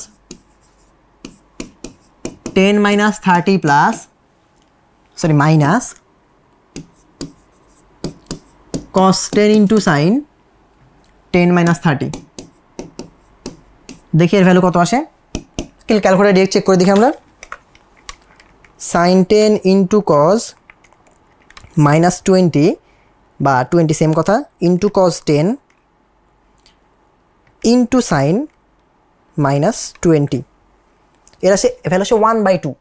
10 - 30 plus minus cos 10 × sin 10 - 30, দেখি এর ভ্যালু কত আসে। ক্যালকুলেটর ডিরেক্ট চেক করে দেখি আমরা। sin 10 × cos -20 বা 20 সেম কথা, ইন্টু cos 10 × sin -20, এর আসে ভ্যালু আসে 1/2।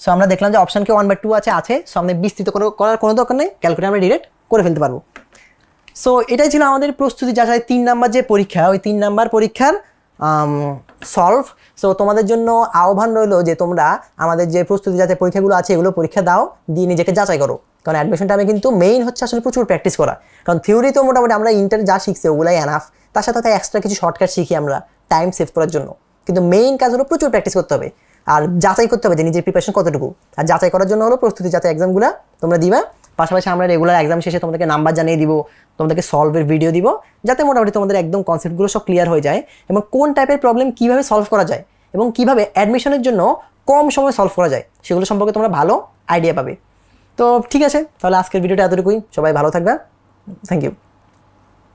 সো আমরা দেখলাম যে অপশান কে 1/2 আছে। সো আমাদের বিস্তৃত করার কোনো দরকার নেই, ক্যালকুলেটর আমরা ডিরেক্ট করে ফেলতে পারবো। সো এটাই ছিল আমাদের প্রস্তুতি যাচাই 3 নাম্বার যে পরীক্ষা, ওই 3 নাম্বার পরীক্ষার সলভ। সো তোমাদের জন্য আহ্বান রইলো যে তোমরা আমাদের যে প্রস্তুতি যাচাই পরীক্ষাগুলো আছে এগুলো পরীক্ষা দাও, দিয়ে নিজেকে যাচাই করো। কারণ অ্যাডমিশন টাইমে কিন্তু মেইন হচ্ছে আসলে প্রচুর প্র্যাকটিস করা। কারণ থিওরি তো মোটামুটি আমরা ইন্টার যা শিখছি ওগুলাই এনাফ, তার সাথে এক্সট্রা কিছু শর্টকাট শিখি আমরা টাইম সেভ করার জন্য। কিন্তু মেইন কাজ হলো প্রচুর প্র্যাকটিস করতে হবে আর যাচাই করতে হবে যে নিজের প্রিপারেশন কতটুকু। আর যাচাই করার জন্য হলো প্রস্তুতি যাচাই এক্সামগুলো তোমরা দিবা, পাশাপাশি আমরা রেগুলার এক্সাম শেষে তোমাদেরকে নাম্বার জানিয়ে দিব, তোমাদেরকে সলভের ভিডিও দিব, যাতে মোটামুটি তোমাদের একদম কনসেপ্টগুলো সব ক্লিয়ার হয়ে যায় এবং কোন টাইপের প্রবলেম কীভাবে সলভ করা যায় এবং কীভাবে অ্যাডমিশনের জন্য কম সময় সলভ করা যায় সেগুলো সম্পর্কে তোমরা ভালো আইডিয়া পাবে। তো ঠিক আছে, তাহলে আজকের ভিডিওটা এতটুকুই। সবাই ভালো থাকবে, থ্যাংক ইউ।